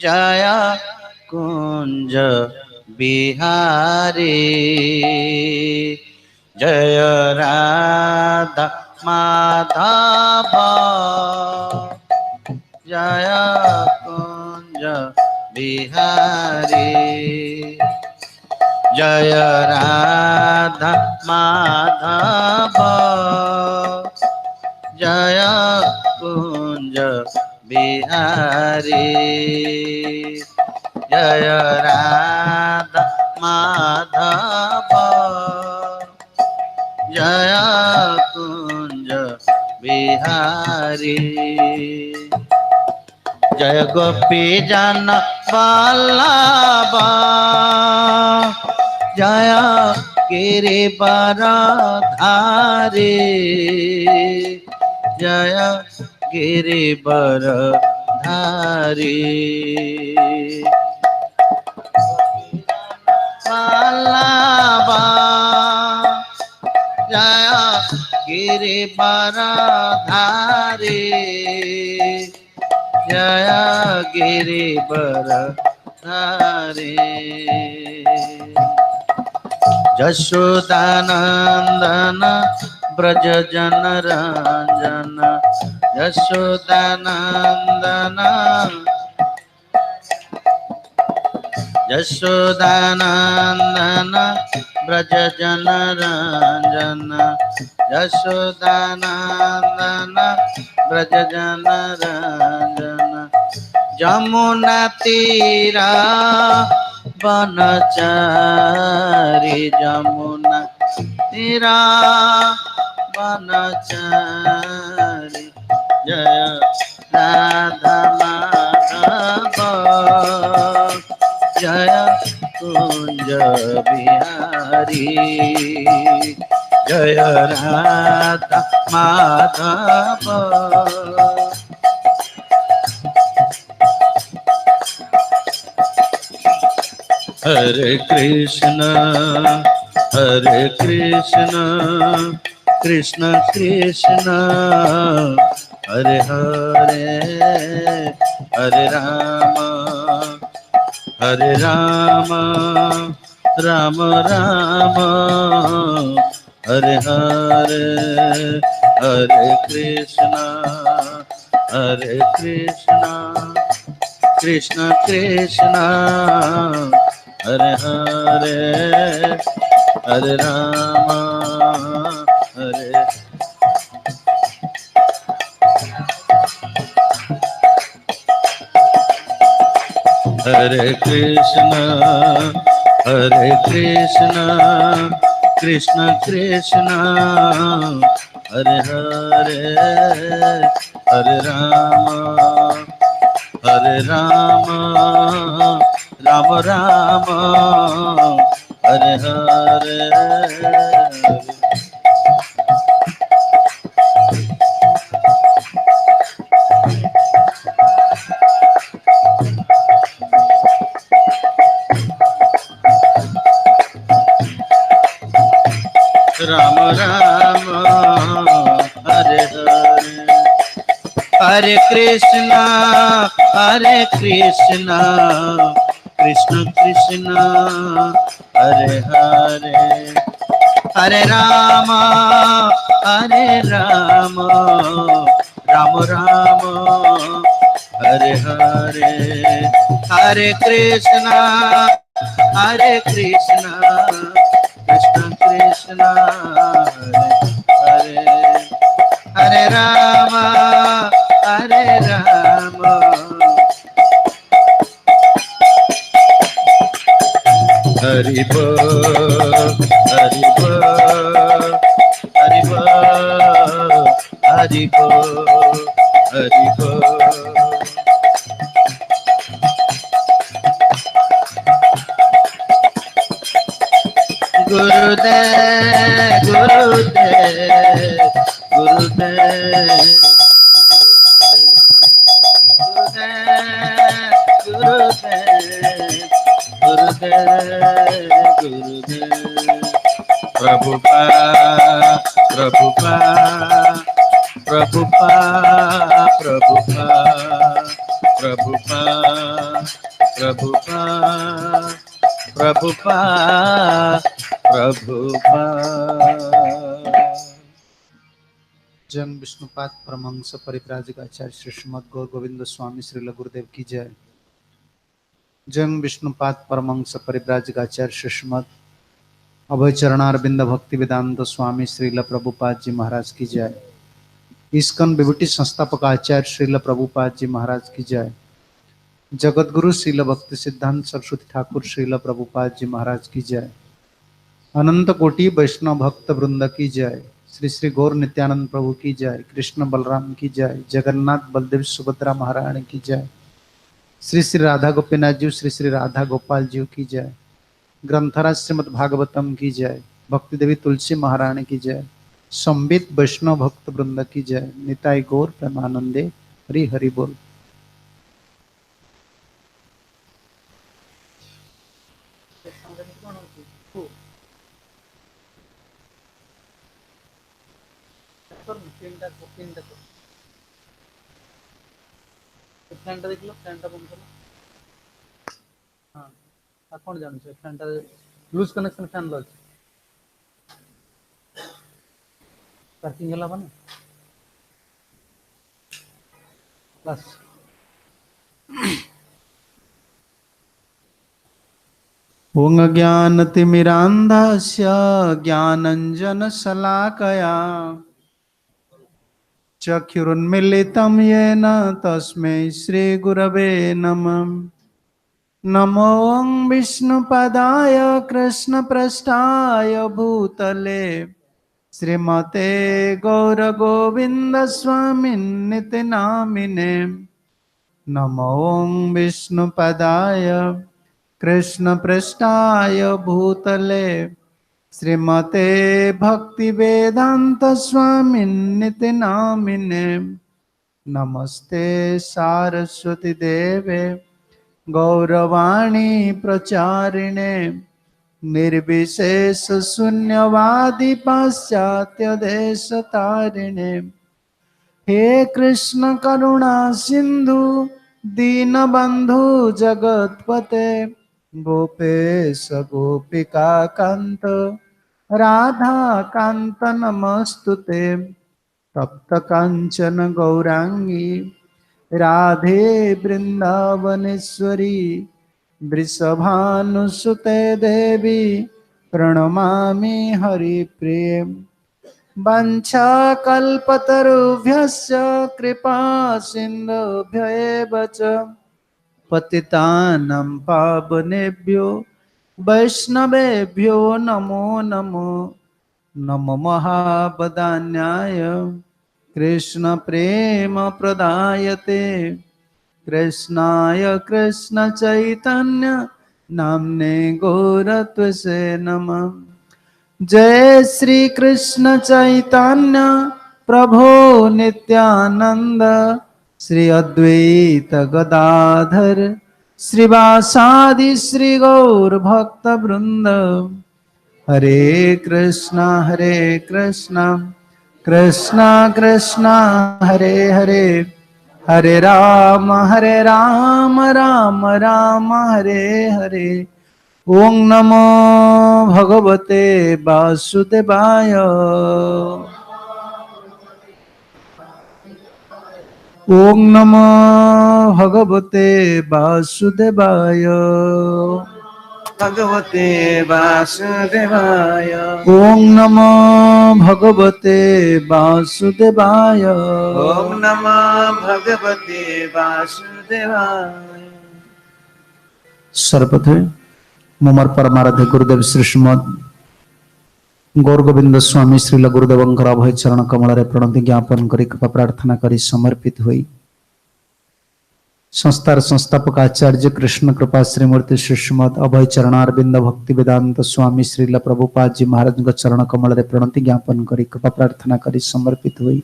जय कुंज बिहारी जय राधा माधव जय कुंज बिहारी जय राधा माधव जय कुंज बिहारी जय राधा माधव जय कुंज बिहारी जय गोपी जन वल्लभ जय गिरिवर धारी जय गिरिवर धारी वल्लभ जय गिरिवर धारी जय गिरिवर धारी यशोदानंदन ब्रज जन रंजन यशोदानंदन यशोदानंदन ब्रज जन रंजन यशोदानंदन ब्रज जन रंजन जमुना तीरा बनचारी जमुना तीरा बनचारी जय राधा माधव जय कुंज बिहारी जय राधा माधव हरे कृष्ण कृष्ण कृष्ण हरे हरे हरे राम राम राम हरे हरे हरे कृष्ण कृष्ण कृष्ण हरे हरे हरे राम हरे हरे कृष्ण कृष्ण कृष्ण हरे हरे हरे राम राम राम हरे हरे राम राम हरे हरे हरे कृष्णा कृष्ण कृष्ण हरे हरे हरे राम राम राम हरे हरे हरे कृष्णा कृष्ण कृष्ण हरे हरे हरे राम हरि बोल हरि बोल हरि बोल हरि बोल हरि बोल गुरुदेव गुरुदेव गुरुदेव गुरुदेव गुरुदेव गुरुदेव Prabhupada Prabhupada Prabhupada Prabhupada Prabhupada, Prabhupada, Prabhupada, Prabhupada. जन विष्णुपाद परमहंस परिव्राजक आचार्य श्री श्रीमद गौर गोविंद स्वामी श्रील गुरुदेव की जय। जन विष्णुपाद परमहंस परिव्राजक आचार्य श्री श्रीमद अभय चरणारविंद भक्ति वेदांत स्वामी श्रील प्रभुपाद जी महाराज की जय। इस्कन विभूति संस्थापक आचार्य श्रील प्रभुपाद जी महाराज की जय। जगत गुरु श्रील भक्ति सिद्धांत सरस्वती ठाकुर श्रील प्रभुपाद जी महाराज की जय। अनंत कोटि वैष्णव भक्त वृंद की जय। श्री श्री गौर नित्यानंद प्रभु की जय। कृष्ण बलराम की जय। जगन्नाथ बलदेव सुभद्रा महारानी की जय। श्री श्री राधा गोपीनाथ जी श्री श्री राधा गोपाल जी की जय। ग्रंथराज श्रीमद भागवतम की जय। भक्ति देवी तुलसी महारानी की जय। संबित वैष्णव भक्त वृंद की जय। निताई गौर प्रेमानंदे हरि हरि बोल। ଫ୍ୟାନ୍ଟା ଦେଖିଲ, ଫ୍ୟାନ୍ଟା ବନ୍ଦ କଲ। ହଁ ଆଉ କ'ଣ ଜାଣୁଛ? ଫ୍ୟାନ୍ଟା ଲୁଜ୍ କନେକ୍ସନ୍ ଫ୍ୟାନ୍ର ଅଛି। ପାର୍କିଂ ହେଲା ମାନେ ବାସ୍। ओं ज्ञानतिमिरान्धस्य ज्ञानञ्जनशलाकया चक्षुरुन्मीलितं येन तस्मै श्रीगुरवे नमः। नमो विष्णुपदाय कृष्णपृष्ठाय भूतले श्रीमते गौरगोविन्दस्वामिन्निति नामिने। नमो विष्णुपदाय कृष्णपृष्ठाय भूतले श्रीमते भक्तिवेदान्तस्वामिन्निति नामिने। नमस्ते सारस्वती देवे गौरवाणी प्रचारिणे निर्विशेष शून्यवादी पाश्चात्य देश तारिणे। हे कृष्ण करुणा सिंधु दीनबंधु जगतपते गोपेश गोपिका कांत राधा कांत नमस्तुते। तप्त कांचन गौरांगी राधे वृंदावनेश्वरी वृषभानुसुते देवी प्रणमामि हरिप्रिये। वंशाकल्पतरुभ्यश्च कृपा सिन्धुभ्येव च पतितानां पावनेभ्यो वैष्णवेभ्यो नमो नमो। नमो महावदान्याय कृष्ण प्रेम प्रदायते कृष्णाय कृष्ण चैतन्य नाम्ने गौरत्वसे नमः। जय श्री कृष्ण चैतन्य प्रभो नित्यानंद श्री अद्वैत गदाधर श्रीवासादि श्री गौर भक्त वृंद। हरे कृष्णा कृष्णा कृष्णा हरे हरे हरे राम राम राम हरे हरे। ओं नमो भगवते वासुदेवाय। ओं नमो भगवते वासुदेवाय। भगवते वासुदेवाय। ओं नमो भगवते वासुदेवाय। ओम नमः भगवते वासुदेवाय। सर्वप्रथम मोमर परमाराध्य गुरुदेव श्री श्रीमद गौर गोविंद स्वामी श्रील गुरुदेवंकर अभय चरण कमल प्रणति ज्ञापन करी कृपा प्रार्थना करी समर्पित हुई संस्थार संस्थापक आचार्य कृष्ण कृपा श्रीमूर्ति श्री श्रीमद अभय चरणारविंद भक्ति वेदांत स्वामी श्रील प्रभुपाद जी महाराज चरण कमल प्रणति ज्ञापन करी कृपा प्रार्थना करी समर्पित हुई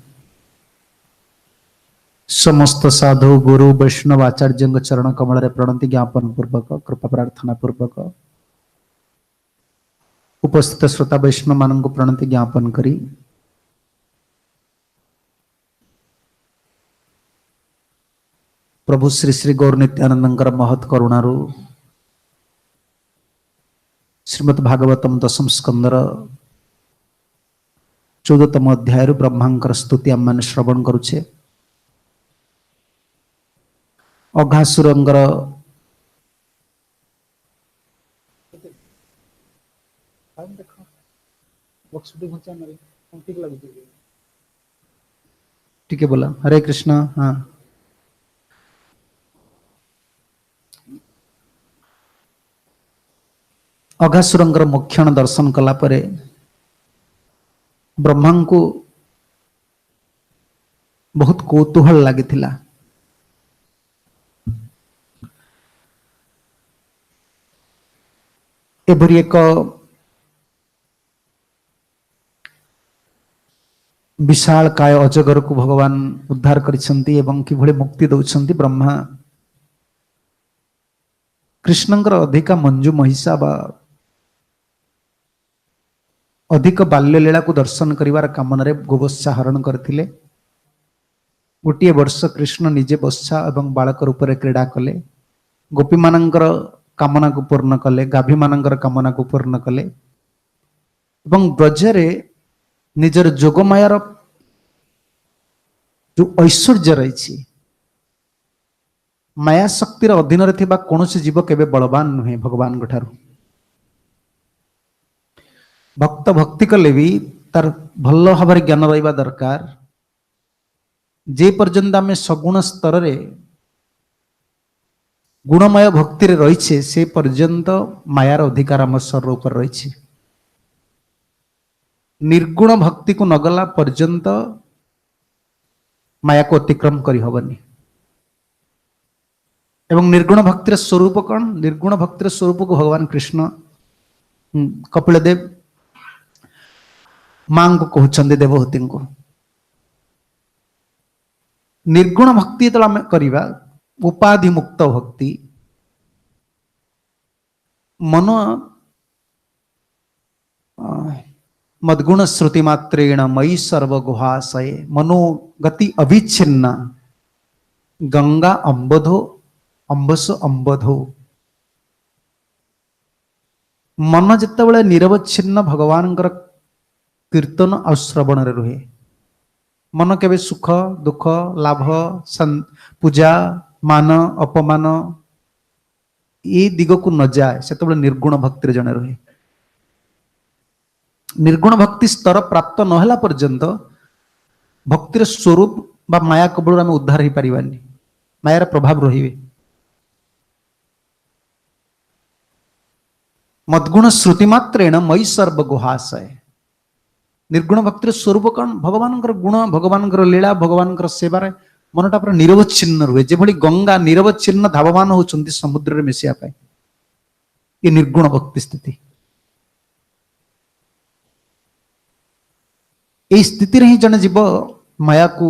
समस्त साधु गुरु वैष्णव आचार्य चरण कमल प्रणति ज्ञापन पूर्वक कृपा प्रार्थना पूर्वक उपस्थित श्रोता वैष्णव मान प्रणति ज्ञापन करी प्रभु श्री श्री गौर नित्यानंद महत् करुणारू श्रीमद् भागवतम दशम स्कंदर 14तम अध्याय ब्रह्मांकर स्तुति आम मैंने श्रवण करुचे। अघासुरंगर ठीक है बोला। हरे कृष्ण। हाँ, अघासुरंगर मोक्षण दर्शन कला परे ब्रह्मा को बहुत कौतूहल लगी एभरी एक विशाल काय अजगर को भगवान उद्धार करिसंती एवं किभଳି मुक्ति दौरान ब्रह्मा कृष्णंकर अधिका मंजू महिषा बा अधिक बाल्य लीला को दर्शन करिवार कामना रे गोवत्सा हरण करथिले। गोटे वर्ष कृष्ण निजे बत्सा एवं बालक रूप में क्रीड़ा कले। गोपी मानकर कामना को पूर्ण कले, गाभी मानकर कामना को पूर्ण कले एवं ब्रजरे निजर जोगमायार जो ऐश्वर्य रही माया शक्तिर अधीन रे थिबा कोनोसी जीव केबे बलवान नुहे भगवान ठारू। भक्त भक्ति कले भी तार भल भाव ज्ञान रहा दरकार। जे पर्यंत आम सगुण स्तर रे गुणमय भक्ति रे रही से पर्यंत मायार अधिकार आम शरीर ऊपर रही। निर्गुण भक्ति को नगला पर्यंत माया को अतिक्रम करि हबनी। एवं निर्गुण भक्तिर स्वरूप कौन? निर्गुण भक्तिर स्वरूप को भगवान कृष्ण कपिल देव मां को कहते देवहूति को। निर्गुण भक्ति जो आम करवा उपाधि मुक्त भक्ति मन मद्गुण श्रुति मात्रेण मयि सर्वगुहाशये मनोगति अविच्छिन्ना गंगा अंबधो अंबस अंबधो। मन जिते निरवच्छिन्न भगवान कीर्तन और श्रवण रुहे। मन केवे सुख दुख लाभ पूजा मान अपमान ये दिग को न जाए से निर्गुण भक्ति जड़े रुहे। निर्गुण भक्ति स्तर प्राप्त नहला पर्यंत भक्तिर स्वरूप बा माया कबल आम उद्धार हो पारिबानी। मायार प्रभाव रही। मद्गुण श्रुति मात्रेण मयि सर्वगुहाशय। निर्गुण भक्तिर स्वरूप कौन? भगवान गुण भगवान लीला भगवान सेवार मनटा पूरा निरवच्छिन्न रुहे। जो गंगा निरवच्छिन्न धावमान होती समुद्र में मिसिया पाए ये निर्गुण भक्ति स्थिति। यही स्थिति ही जन जीव माया को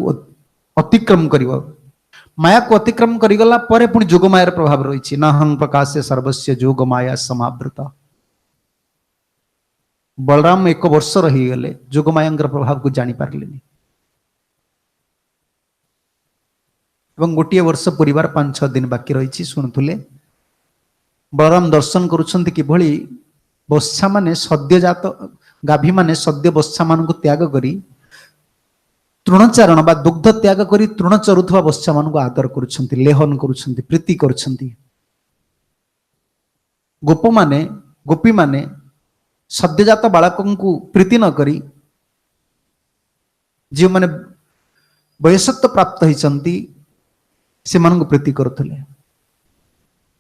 अतिक्रम कर माया को अतिक्रम करगला पुणी जोग मायार प्रभाव रही। न हं प्रकाश सर्वस्व जोग माया समावृत। बलराम एक वर्ष रहीगले जोग माया प्रभाव को जानी पारे। गोटे वर्ष परिवार 5-6 दिन बाकी रही शुणुले बलराम दर्शन करुछंती कि भली बत्सा माने सद्यजात गाभी माने सद्य बत्सा मान को त्याग करी तृणचारण बा दुग्ध त्याग करी तृण चरुथवा बत्सा मान को आदर करुछंती, लेहन करुछंती, प्रीति करुछंती। गोपी माने सद्यजात बालकों को प्रीति न करी जो माने वयसत्व प्राप्त होती से मान को प्रीति करुले।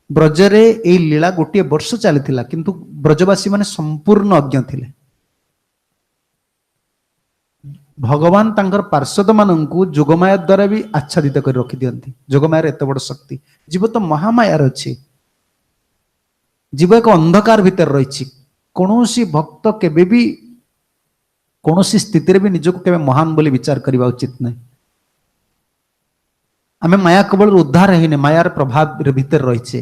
ब्रजरे ए लीला गोटे वर्ष चली किंतु ब्रजवासी माने संपूर्ण अज्ञ थिले। भगवान तांकर पार्षद मानू जोगमाया द्वारा भी आच्छादित कर रखी दियंती। जोगमायार एत बड़ शक्ति। जीव तो महामायार अच्छी। जीव एक अंधकार भितर रही। कौनसी भक्त केबे भी कौनसी स्थिति भी निजको केबे महान बोली विचार करवा उचित नहीं। आमे माया केवल उद्धार है मायार प्रभाव भीतर रही।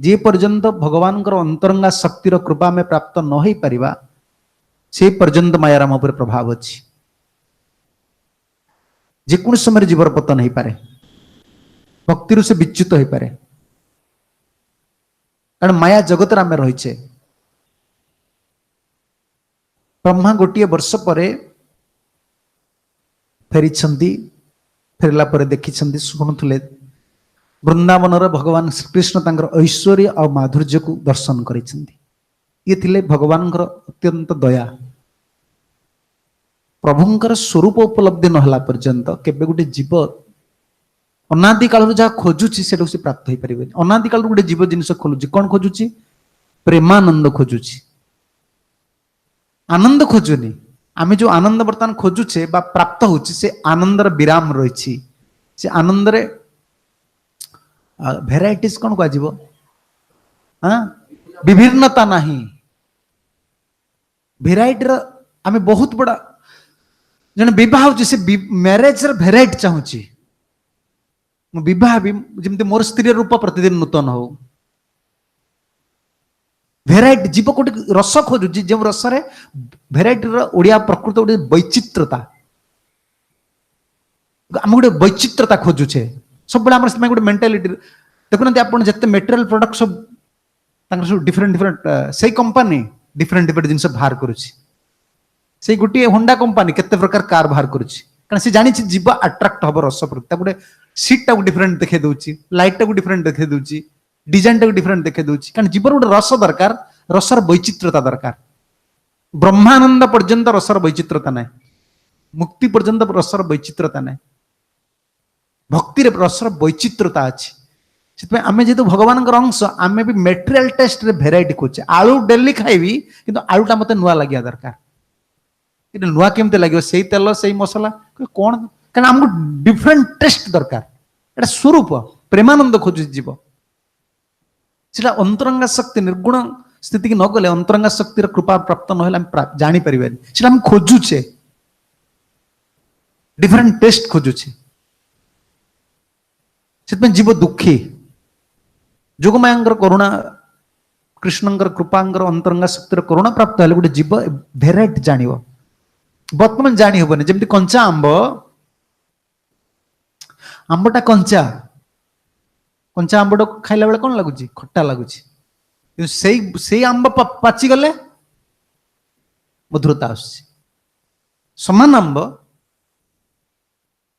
जे पर्यंत भगवान अंतरंगा शक्तिर कृपा में प्राप्त न हो पारिबा से पर्यंत मायार आम उपर प्रभाव अच्छी। जेकों समय जीवर पतन हो पारे। भक्ति से विच्युत हो पारे कारण माया जगत आम रहीचे ब्रह्मा गोटे वर्ष पर फेरी फेरला पर देखी शुणुले वृंदावन भगवान श्रीकृष्ण ऐश्वर्य और माधुर्य को दर्शन कर भगवान अत्यंत दया प्रभुंकर स्वरूप उपलब्धि नहला पर्यंत केबे गोटे जीव अनादि काल जहाँ खोजुची से प्राप्त हो पारे अनादि काल गोटे जीव जिन खोलुची कौन खोजुची प्रेमानंद खोजुची आनंद खोजुनी आम जो आनंद बर्तमान खोजुचे बा प्राप्त होची से आनंदर विराम रही से आनंद रे भेराइटीज कौन कह विभिन्नता नहीं भेराइटी आम बहुत बड़ा जन बह से मैरेज भेराइटी चाहूँगी बह भी जमी मोर स्त्री रूप प्रतिदिन नूतन हो भेराइटी जीव कोटे रस खोजुची जो रस भेराइटी ओडिया प्रकृत गोटे वैचित्रता आम गोटे वैचित्रता खोजुचे सब गोटे मेंटालिटी देखुना आप जिते मेटेरियल प्रोडक्ट सब सब डिफरेंट डिफरेंट से कंपनी डिफरेंट डिफरेंट जिन बाहर करुच्ची से गोटे होंडा कंपनी केते प्रकार कार बाहर करुच्ची कारण से जानी जीव अट्राक्ट हम रस प्रति गोटे सीट टाक डिफरेंट देखे दूची लाइट टाक डिफरेंट देखे दूची डिजाइन टाक डिफरेंट देखे दूची कारण जीवन गोटे रस दरकार रसर वैचित्रता दरकार ब्रह्मानंद पर्यंत रसर वैचित्रता ना मुक्ति पर्यंत रसर वैचित्रता ना भक्ति रसर वैचित्रता अच्छी से आम जेहतु भगवान अंश आम भी मेटेरियल टेस्ट रे भेराइटी खोजे आलू डेली खाइबी किंतु आलूटा मत नुआ लगे दरकार नुआ केमती लगे से तेल से मसला कौन कारण आमको डिफरेंट टेस्ट दरकार एटा स्वरूप प्रेमानंद खोज जीव से अंतरंगा शक्ति निर्गुण स्थिति की न गले अंतरंगा शक्तिर कृपा प्राप्त ना जापर से खोजुचे डिफरेंट टेस्ट खोजुचे से जीव दुखी जोगमायांकर करुणा कृष्णंकर कृपांकर अंतरंगा शक्तिर करुणा प्राप्त है गोटे जीव भेराइटी जान बर्तमान जानी हेनी जमी कंचा आंबटा कंचा कंचा आंबटा खाइला बेले कौन लगुच खट्टा लगुच से आंब पाची गले मधुरता समान आंब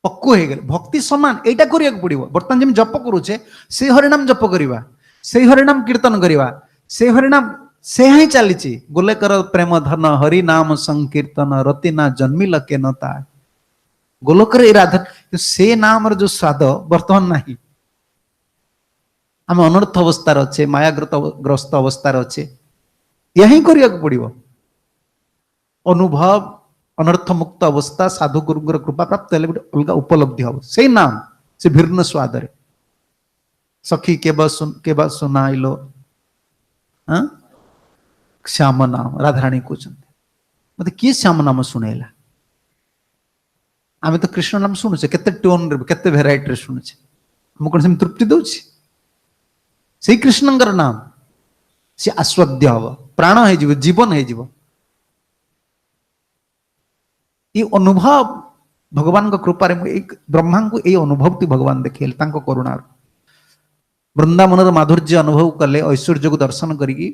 पक्व हो गले भक्ति समान एटा करिया पड़ो बर्तमान जमी जप करुचे से हरिनाम जप करवा से हरिनाम कीर्तन करवा से हरिनाम से ही चली गोले कर प्रेम धन हरि नाम संकीर्तन रति ना जन्मी लके नता गोलोकर राधा से नाम जो स्वाद बर्तमान नहीं आम अनर्थ अवस्था अच्छे मायाग्रस्त अवस्था अच्छे यही करिया पड़ो अनुभव अनर्थ मुक्त अवस्था साधु गुरुंर कृपा प्राप्त है गोटे अलग उपलब्धि हम से नाम से भिन्न स्वाद सखी केबा सुनाइलो श्याम नाम राधाराणी कहते मत किए श्याम नाम शुणेला आम तो कृष्ण नाम शुणुचे केते टोन रे केते भेराइटी शुणुचे हम कौन से तृप्ति दौची से कृष्णंकर नाम से आस्वाद्य हम प्राण हो जीवन हो अनुभव भगवान कृपा ब्रह्मा को यही अनुभव भगवान देखे करुणा वृंदावन माधुर्य अनुभव कले ऐश्वर्य को दर्शन करी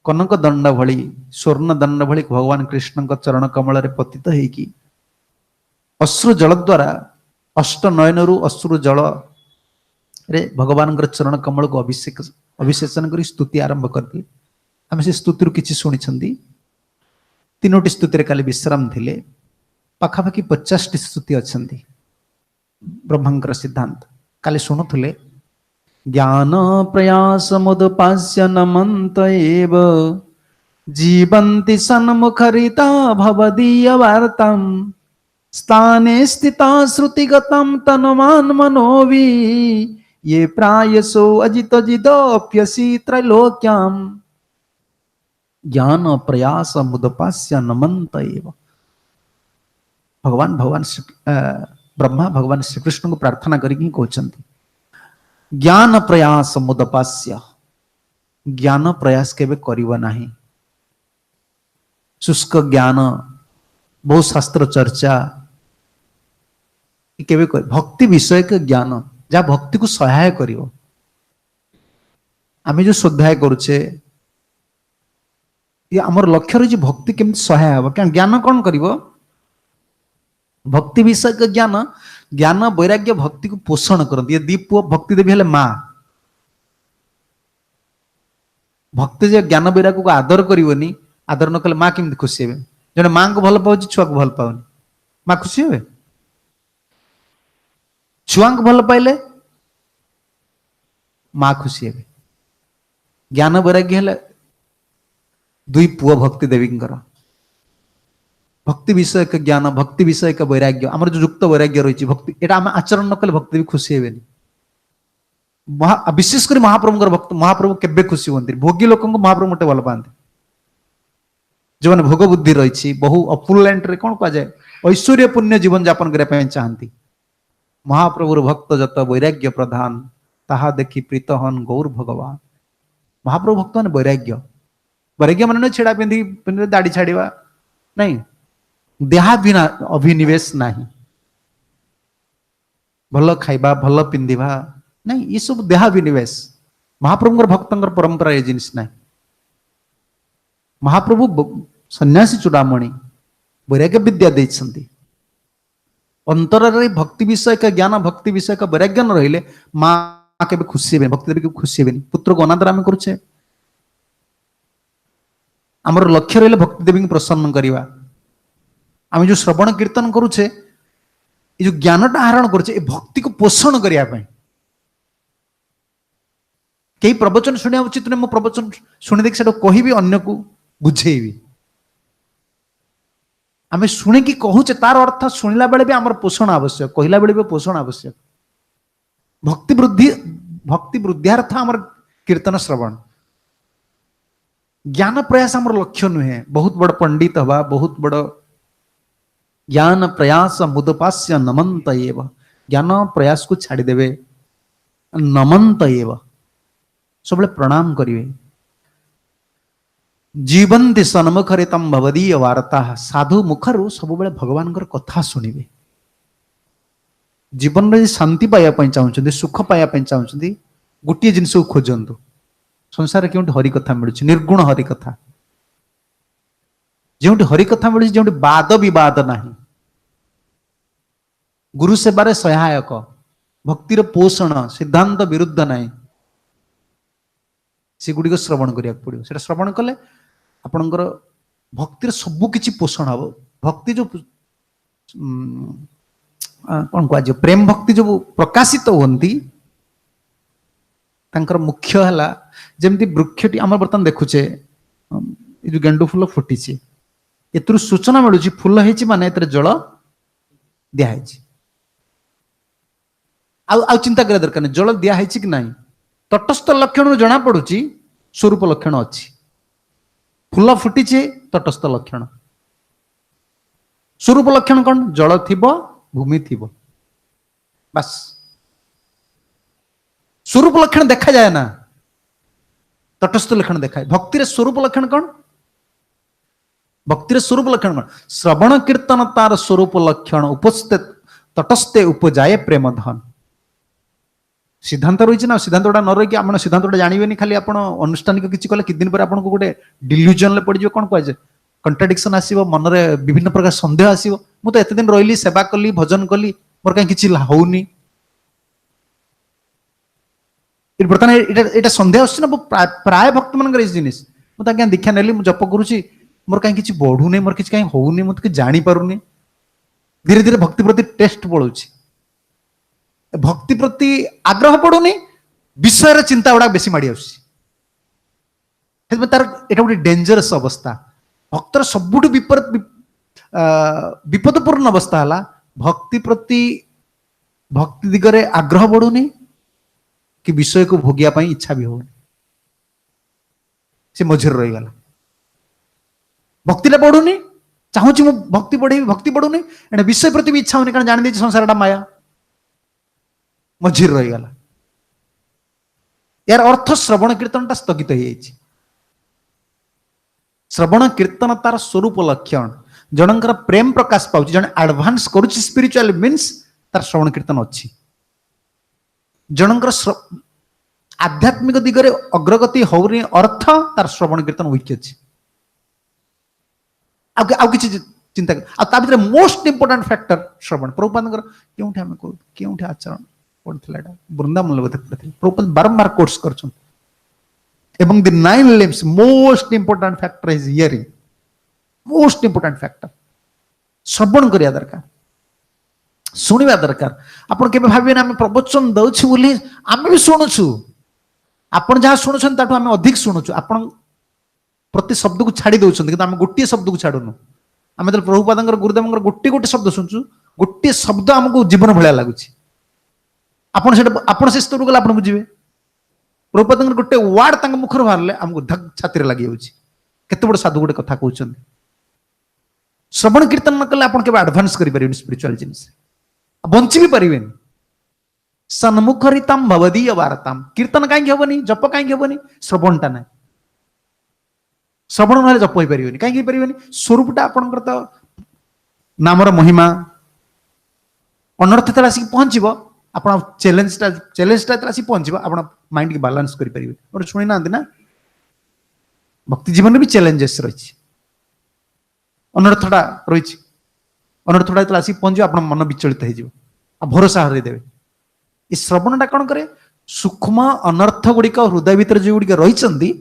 कनक दंड भली स्वर्ण दंड भली भगवान कृष्ण चरण कमल पतित होगी अश्रु जल द्वारा अष्ट नयन अश्रु जल रे भगवान चरण कमल को अभिषेचन कर स्तुति आरंभ करते आम से स्तुति किसी शुणी तीनोटी स्तुति काली विश्राम थे पाखापाखि 50 स्तुति अच्छा ब्रह्मांकर सिद्धांत काली शुणुले ज्ञान प्रयास मुदपास्य नमंत एव जीवन्ति सन्मुखरिता भवदीय वार्तां स्थाने स्थिता श्रुतिगतं तनुमान मनोवि ये प्रायसो अजित जिदोप्यसि त्रैलोक्याम् ज्ञान प्रयास मुदपास्य नमंत एव भगवान ब्रह्मा भगवान श्री कृष्ण को प्रार्थना करके कहते ज्ञान प्रयास मुदपास्य ज्ञान प्रयास केबे करिव नाही शुष्क ज्ञान बहु शास्त्र चर्चा केबे भक्ति विषयक ज्ञान जहाँ भक्ति को सहाय करिवो। आमे जो स्वाध्याय करूचे ये आमर लक्ष्य रही भक्ति केमती सहाय हम क्या ज्ञान कौन करिवो भक्ति विषयक ज्ञान ज्ञान वैराग्य भक्ति को पोषण करती। ये दी पुओ भक्ति देवी हेले माँ भक्ति जे ज्ञान वैराग्य को आदर करिवोनी आदर न कले माँ केमती खुशी हेबे। जने माँ को भल पाउची छुआ को भल पाउनी माँ खुशी हेबे। छुआ को भल पाइले माँ खुशी हेबे। ज्ञान वैराग्य हेले दुई पुओ भक्ति देवी भक्ति विषयक ज्ञान भक्ति विषयक वैराग्य आमर जो युक्त वैराग्य रही भक्ति एटा आम आचरण न कले भक्ति देवी खुशी हेबेनी। विशेषकर महाप्रभु भक्त महाप्रभु केबे खुशी होती भोगी लोक महाप्रभु मोटे भल पाते जो मैंने भोग बुद्धि रही बहु अपुलेंट रे कौन कह जाए ऐश्वर्य पुण्य जीवन यापन करने चाहती महाप्रभुर भक्त जत वैराग्य प्रधान ताहा देखी प्रीत हन गौर भगवान। महाप्रभु भक्त मान वैराग्य वैराग्य मान छेड़ा पिंधि पिंधि दाढ़ी छाड़ा नहीं देहा बिना अभिनिवेश नहीं भल खाइबा भल पिंधिबा नहीं ये सब देहा विनिवेश महाप्रभु भक्तर परंपरा ये जिनिस ना। महाप्रभु सन्यासी चूड़ामणि वैराग्य विद्या देइछन्ति अंतर भक्ति विषय का ज्ञान भक्ति विषय का वैराग्य न रहिले माँ के खुशी हे भक्ति देवी खुशी हे पुत्र को अनादर आम करुचे आमर लक्ष्य रहिले भक्ति देवी प्रसन्न करवा। आम जो श्रवण कीर्तन करुचे ये जो ज्ञानटा आहरण करुचे भक्ति को पोषण करने कई प्रवचन शुणा उचित नहीं मो प्रवचन शुणी देखी से कहि अन्य को बुझेबी आम शुणिकी कहूचे तार अर्थ शुणिला बेले भी आमर पोषण आवश्यक कहला बेले भी पोषण आवश्यक। भक्ति वृद्धिर्थ आमर कीर्तन श्रवण ज्ञान प्रयास आमर लक्ष्य नुहे बहुत बड़ पंडित हवा बहुत बड़ ज्ञान प्रयास मुदपास्य नमंत एव ज्ञान प्रयास को छाड़देवे नमंत एव सब प्रणाम करिवे। जीवंती सन्मुखरे तम भवदीय वार्ता साधु मुखरु सब भगवान कथा शुणिबे। जीवन में शांति पाइबा चाहते सुख पाइबा चाहते गोटे जिनस को खोजतु संसार क्यों हरिकथा मिलूँ निर्गुण हरिकथा जो हरिकथा मिलूँ जो वाद विवाद ना गुरु सेवारे सहायक भक्तिर पोषण सिद्धांत विरुद्ध ना से गुड़िक श्रवण करा पड़ो से श्रवण कले आपणकर भक्तिर सबकि पोषण हम भक्ति जो कौन कह प्रेम भक्ति जो प्रकाशित होती मुख्य है जमती वृक्षटी आम बर्तमान देखुचे जो गेंडु फूल फुटी एथुर सूचना मिलूँ फूल होती माने जल दिखाई आउ चिंता करा दरकार नहीं जल दिखाई कि ना तटस्थ लक्षण जना पड़ुची स्वरूप लक्षण अच्छी फूल फुटी तटस्थ लक्षण स्वरूप लक्षण कौन जल थी भूमि थी बस स्वरूप लक्षण देखा जाए ना तटस्थ लक्षण देखा भक्तिर स्वरूप लक्षण कौन भक्तिर स्वरूप लक्षण कौन श्रवण कीर्तन तार स्वरूप लक्षण उपस्थित तटस्थे उपजाए प्रेम धन सिद्धांत रही ना सिद्धांत गुड़ा न रही आप सिद्धांत गुड़ा जानवे खाली आप अनुष्ठानिक किसी कले किदिन पर आपको गोटे डिल्यूजन पड़ जाए कौन कहुए कंट्राडिक्शन आसो मन में विभिन्न प्रकार सन्देह आसो मुझे एत दिन रही सेवा कली भजन कली मोर कहीं किसी होनी बर्तमान यहाँ सन्देह आस प्राय भक्त मान जिनिस मुझे दीक्षा नेली जप करुच्ची मोर कहीं किसी बढ़ुनी मोर किसी कहीं होनी मुझे जापारूनी धीरे धीरे भक्ति प्रति टेस्ट पड़ुची भक्ति प्रति आग्रह पड़ुनी विषय चिंता गुड़ा बेसी माड़ी आसुची तार एटा गोटे डेंजरस अवस्था भक्तर सबुठ विपदपूर्ण अवस्था है भक्ति प्रति भक्ति दिगरे आग्रह बढ़ुनी कि विषय को भोगिया इच्छा भी होनी से मझे रहीगला भक्ति बढ़ुनी चाहूँ मु भक्ति बढ़े भक्ति बढ़ुनी एने विषय प्रति भी इच्छा होनी कारण जान दे संसार माया मझे रहीगला यार अर्थ श्रवण कीर्तन स्थगित हो श्रवण कीर्तन तार स्वरूप लक्षण जनकर प्रेम प्रकाश पाउची जन एडवांस करूची स्पिरिचुअल मीन्स तार श्रवण कीर्तन अच्छी जनकर आध्यात्मिक दिगरे अग्रगति होनी अर्थ तार श्रवण कीर्तन वीक अच्छी आउ किसी चिंता आ भीतर मोस्ट इंपोर्टेंट फैक्टर श्रवण प्रभुपाद क्योंठे आम क्योंठे आचरण पड़ता है वृंदावन बोधे पढ़ते प्रभुपाद बारंबार कोर्स कर among the 9 limbs most important factor is hearing most important factor श्रवण करिया दरकार शुणवा दरकार आपण केबे भाबिबे आमे प्रवचन दउछु बोली आमे भी शुणुछु आपण जहा शुणुछन ताठू आमे अधिक शुणुछु आपण प्रति शब्द को छाड़ी दउछन कि आमे गोटे शब्द को छाडुनु आमे त प्रभुपादंकर गुरुदेवंकर गोटे गोटे शब्द सुनछु गोटे शब्द हमको जीवन भलिया लागुछि आपण से स्तर गला आपण बुझिबे प्रभुपादंकर गोटे वार्ड तांग मुखर बाहरले हमको धक छाती रे लागि होछि केते बड़ साधु गोटे कथा कहउछन श्रवण कीर्तन न कले आपण केबे एडवांस करि परिबे स्पिरिचुअल जिनिस बंची भी परिबेन सन्मुखरितम भवदीय वार्ताम कीर्तन काई हेबनी जप काई हेबनी श्रवणटा ना श्रवण न जप होई परिबेनी काई परिबेनी स्वरूपटा आपनकर त नामर महिमा अनर्थ तला आसी पहुंचीबो आपण चैलेंजटा तला आसी पहुंचीबो आपण माइंड की बैलेंस करि परिबे और सुनि नांदी ना भक्ति जीवन में भी चैलेंजेस रही अनर्थटा रही अनर्थटा तला आसी पहुंचीबो आपण मन विचलित हो जिवो आ भरोसा हरै देबे ई श्रवणटा कोन करे सूक्ष्म अनर्थ गुड़िक हृदय भीतर जो गुड़िक रही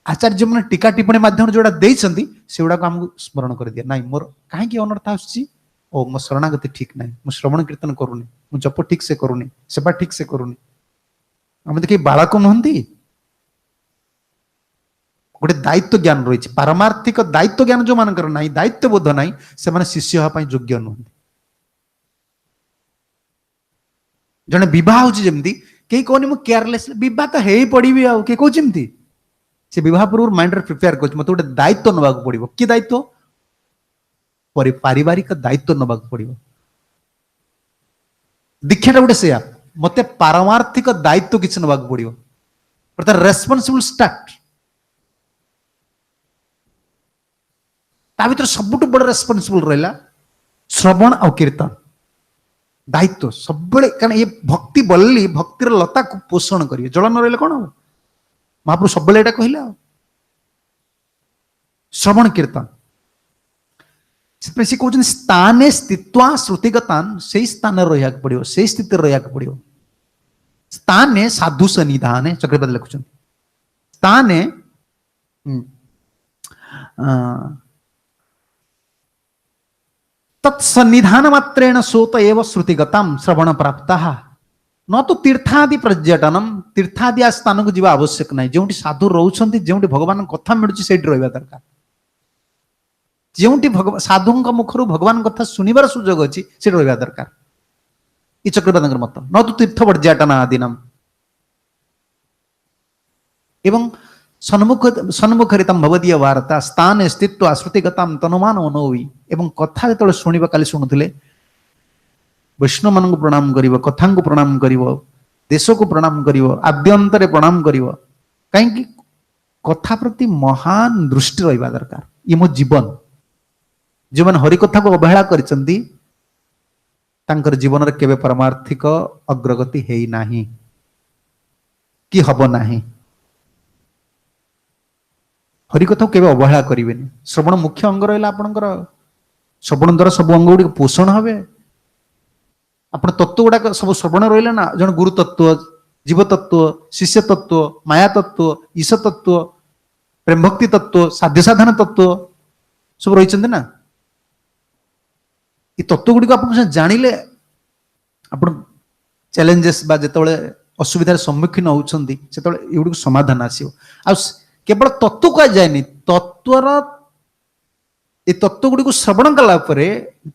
आचार्य मैंने टीका टिप्पणी माध्यम जोड़ा देइछंती सेगुड़ा को हमको स्मरण कर दिया नाई मोर कहीं अनर्थ आसुची ओ मो शरणागति ठीक नाई मु श्रवण कीर्तन करूनी मु जप ठीक से करूनी सेवा ठीक से करूनी आम देखिए बालक नुहंती गोटे दायित्व ज्ञान रही पारमार्थिक दायित्व ज्ञान जो मान ना दायित्व बोध ना से माने शिष्य होगा योग्य नुहंती जने विवाह होची जेमती कई कहनी मु केयरलेस विवाह तो हे पड़ी आ के कहू जेमती से विवाह पूर्व माइंड रे प्रिपेयर कर मत गोटे दायित्व नबाक पड़ो कि दायित्व पारिवारिक दायित्व नबाक पड़ो दीक्षाटा गोटे से मत पारमार्थिक दायित्व किसी नबाक पड़ो अर्थात रेस्पॉन्सिबल स्टार्ट ता भीतर सबुठ बड़ रेस्पॉन्सिबल रहा श्रवण और कीर्तन दायित्व सब कारण ये भक्ति बल्ली भक्तिर लता को पोषण करिए जल न रही कौन हम महाप्रभु सब ये कहला श्रवण कीर्तन से कहते स्थाने स्थित्वा श्रुतिगतान से स्थान रहा पड़ो से स्थिति रहा पड़ो स्थाने साधु सन्निधान चक्रवर्ती लिखुं स्थाने तत्सन्निधान मात्रेण सोत एव श्रुतिगताम श्रवण प्राप्त न तो तीर्थादि पर्यटनम तीर्थादि स्थान को जीवा आवश्यक नहीं जो साधु रोचंती जो भगवान कथा मिलूँ से रहा दरकार जो साधु मुखर भगवान कथा शुणिबार सुजोग अच्छी से रहा दरकार ये चक्रवर्ती मत न तो तीर्थ पर्यटन आदि नाम एवं सन्मुखरितम भवदीय वार्ता स्थान स्थित्व श्रुतिगताम तनुमान मनोवी एवं कथा जो शुणा काली शुणुले वैष्णव मान प्रणाम कर कथा को प्रणाम कर देश को प्रणाम कर आद्यंतर प्रणाम कर कहीं कथा प्रति महान दृष्टि रहा दरकार ये मो जीवन जो मैंने हरिकथा को अवहेला कर जीवन में केवे परमार्थिक अग्रगति है नहीं कि हम नहीं हरिकथा को केवे अवहेला करेंगे श्रवण मुख्य अंग रहा आपंकर श्रवण द्वारा सब अंग गुड़ी पोषण हे आपण तत्व गुड़ाक सब श्रवण रहा ना जन गुरु तत्व जीव तत्व शिष्य तत्व माया तत्व ईश तत्व प्रेम भक्ति तत्व साध्य साधन तत्व सब रही ना ये तत्व गुड़ी आप जानिले आप चैलेंजेस जो असुविधार सम्मुखीन होती से समाधान आसो आ केवल तत्व कह जाए तत्वर ये तत्व गुड़ी को श्रवण कला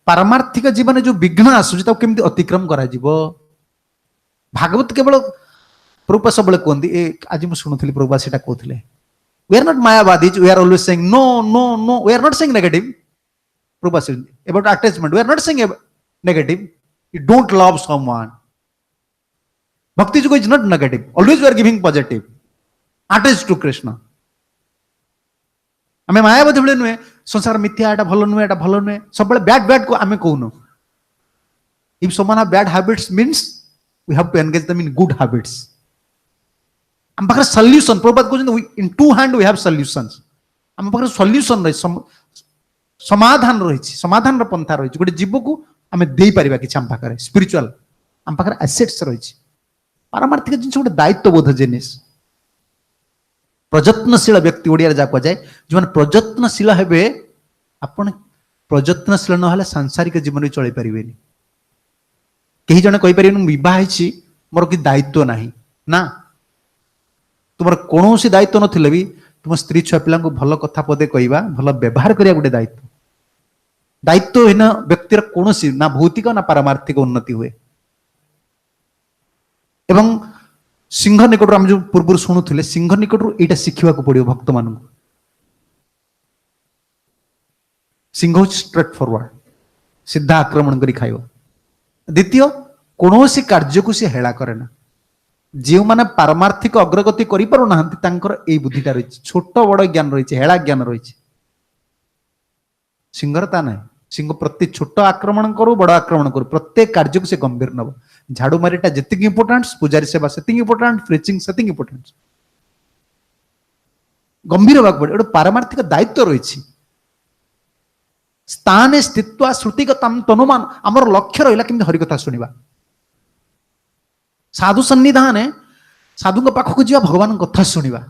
पारमार्थिक जीवन जो विघ्न आसूँ केमती अतिक्रम करा भागवत केवल प्रभुपा सब कहते आज मुझे शुणुली प्रभुपा से कहते we are not Mayavadis we are always saying no no no we are not saying negative Prabhupada says about attachment we are not saying negative you don't love someone bhakti जो is not negative always we are giving positive attach to Krishna आम मायावादी भाई नुहे संसार मिथ्या एटा भल नुहे एटा भल नुहे सब बैड बैड को आम कहून If someone have bad habits means we have to engage them in good habits. ଆମ ପାଖରେ ସଲ୍ୟୁସନ ପ୍ରଭୁପାଦ କହୁଛନ୍ତି in two hand we have solutions. ଆମ ପାଖରେ ସଲ୍ୟୁସନ ରହିଛି, ସମାଧାନ ରହିଛି, ସମାଧାନର ପନ୍ଥା ରହିଛି। ଗୋଟେ ଜୀବକୁ ଆମେ ଦେଇପାରିବା କିଛି ଆମ ପାଖରେ ସ୍ପିରିଚୁଆଲ, ଆମ ପାଖରେ ଆସେଟ୍ସ ରହିଛି। ପାରମାର୍ଥିକ ଜିନିଷ ଗୋଟେ ଦାୟିତ୍ୱବୋଧ ଜିନିଷ। ପ୍ରଯତ୍ନଶୀଳ ବ୍ୟକ୍ତି ଓଡ଼ିଆରେ ଯାହା କୁହାଯାଏ, ଯେଉଁମାନେ ପ୍ରଯତ୍ନଶୀଳ ହେବେ, ଆପଣ ପ୍ରଯତ୍ନଶୀଳ ନହେଲେ ସାଂସାରିକ ଜୀବନ ବି ଚଳେଇ ପାରିବେନି। କେହି ଜଣେ କହିପାରିବେନି ମୁଁ ବିବାହ ହେଇଛି ମୋର କିଛି ଦାୟିତ୍ୱ ନାହିଁ। ନା, ତୁମର କୌଣସି ଦାୟିତ୍ୱ ନଥିଲେ ବି ତୁମ ସ୍ତ୍ରୀ ଛୁଆ ପିଲାଙ୍କୁ ଭଲ କଥା ପଦେ କହିବା, ଭଲ ବ୍ୟବହାର କରିବା ଗୋଟେ ଦାୟିତ୍ୱ। ଦାୟିତ୍ୱହୀନ ବ୍ୟକ୍ତିର କୌଣସି ନା ଭୌତିକ ନା ପାରମାର୍ଥିକ ଉନ୍ନତି ହୁଏ। ଏବଂ ସିଂହ ନିକଟରୁ ଆମେ ଯୋଉ ପୂର୍ବରୁ ଶୁଣୁଥିଲେ, ସିଂହ ନିକଟରୁ ଏଇଟା ଶିଖିବାକୁ ପଡିବ ଭକ୍ତମାନଙ୍କୁ। ସିଂହ ହଉଛି ଷ୍ଟ୍ରେଟ୍ ଫରୱାର୍ଡ, ସିଧା ଆକ୍ରମଣ କରି ଖାଇବ। ଦ୍ୱିତୀୟ, କୌଣସି କାର୍ଯ୍ୟକୁ ସେ ହେଳା କରେ ନା। ଯେଉଁମାନେ ପାରମାର୍ଥିକ ଅଗ୍ରଗତି କରିପାରୁନାହାନ୍ତି ତାଙ୍କର ଏଇ ବୁଦ୍ଧିଟା ରହିଛି, ଛୋଟ ବଡ ଜ୍ଞାନ ରହିଛି, ହେଳା ଜ୍ଞାନ ରହିଛି। ସିଂହର ତା ନାହିଁ। ସିଂହ ପ୍ରତି ଛୋଟ ଆକ୍ରମଣ କରୁ ବଡ ଆକ୍ରମଣ କରୁ, ପ୍ରତ୍ୟେକ କାର୍ଯ୍ୟକୁ ସେ ଗମ୍ଭୀର ନବ। ଝାଡୁ ମାରିଟା ଯେତିକି ଇମ୍ପୋର୍ଟାଣ୍ଟ, ପୂଜାରୀ ସେବା ସେତିକି ଇମ୍ପୋର୍ଟାଣ୍ଟ, ପ୍ରିଚିଂ ସେତିକି ଇମ୍ପୋର୍ଟାଣ୍ଟ। ଗମ୍ଭୀର ହେବାକୁ ପଡେ। ଗୋଟେ ପାରମାର୍ଥିକ ଦାୟିତ୍ୱ ରହିଛି। ସ୍ଥାନେ ସ୍ଥିତ୍ୱ ଶ୍ରୁତିଗତମ୍ ତନୁମାନ, ଆମର ଲକ୍ଷ୍ୟ ରହିଲା କେମିତି ହରିକଥା ଶୁଣିବା। ସାଧୁ ସନ୍ନିଧାନେ ସାଧୁଙ୍କ ପାଖକୁ ଯିବା, ଭଗବାନଙ୍କ କଥା ଶୁଣିବା।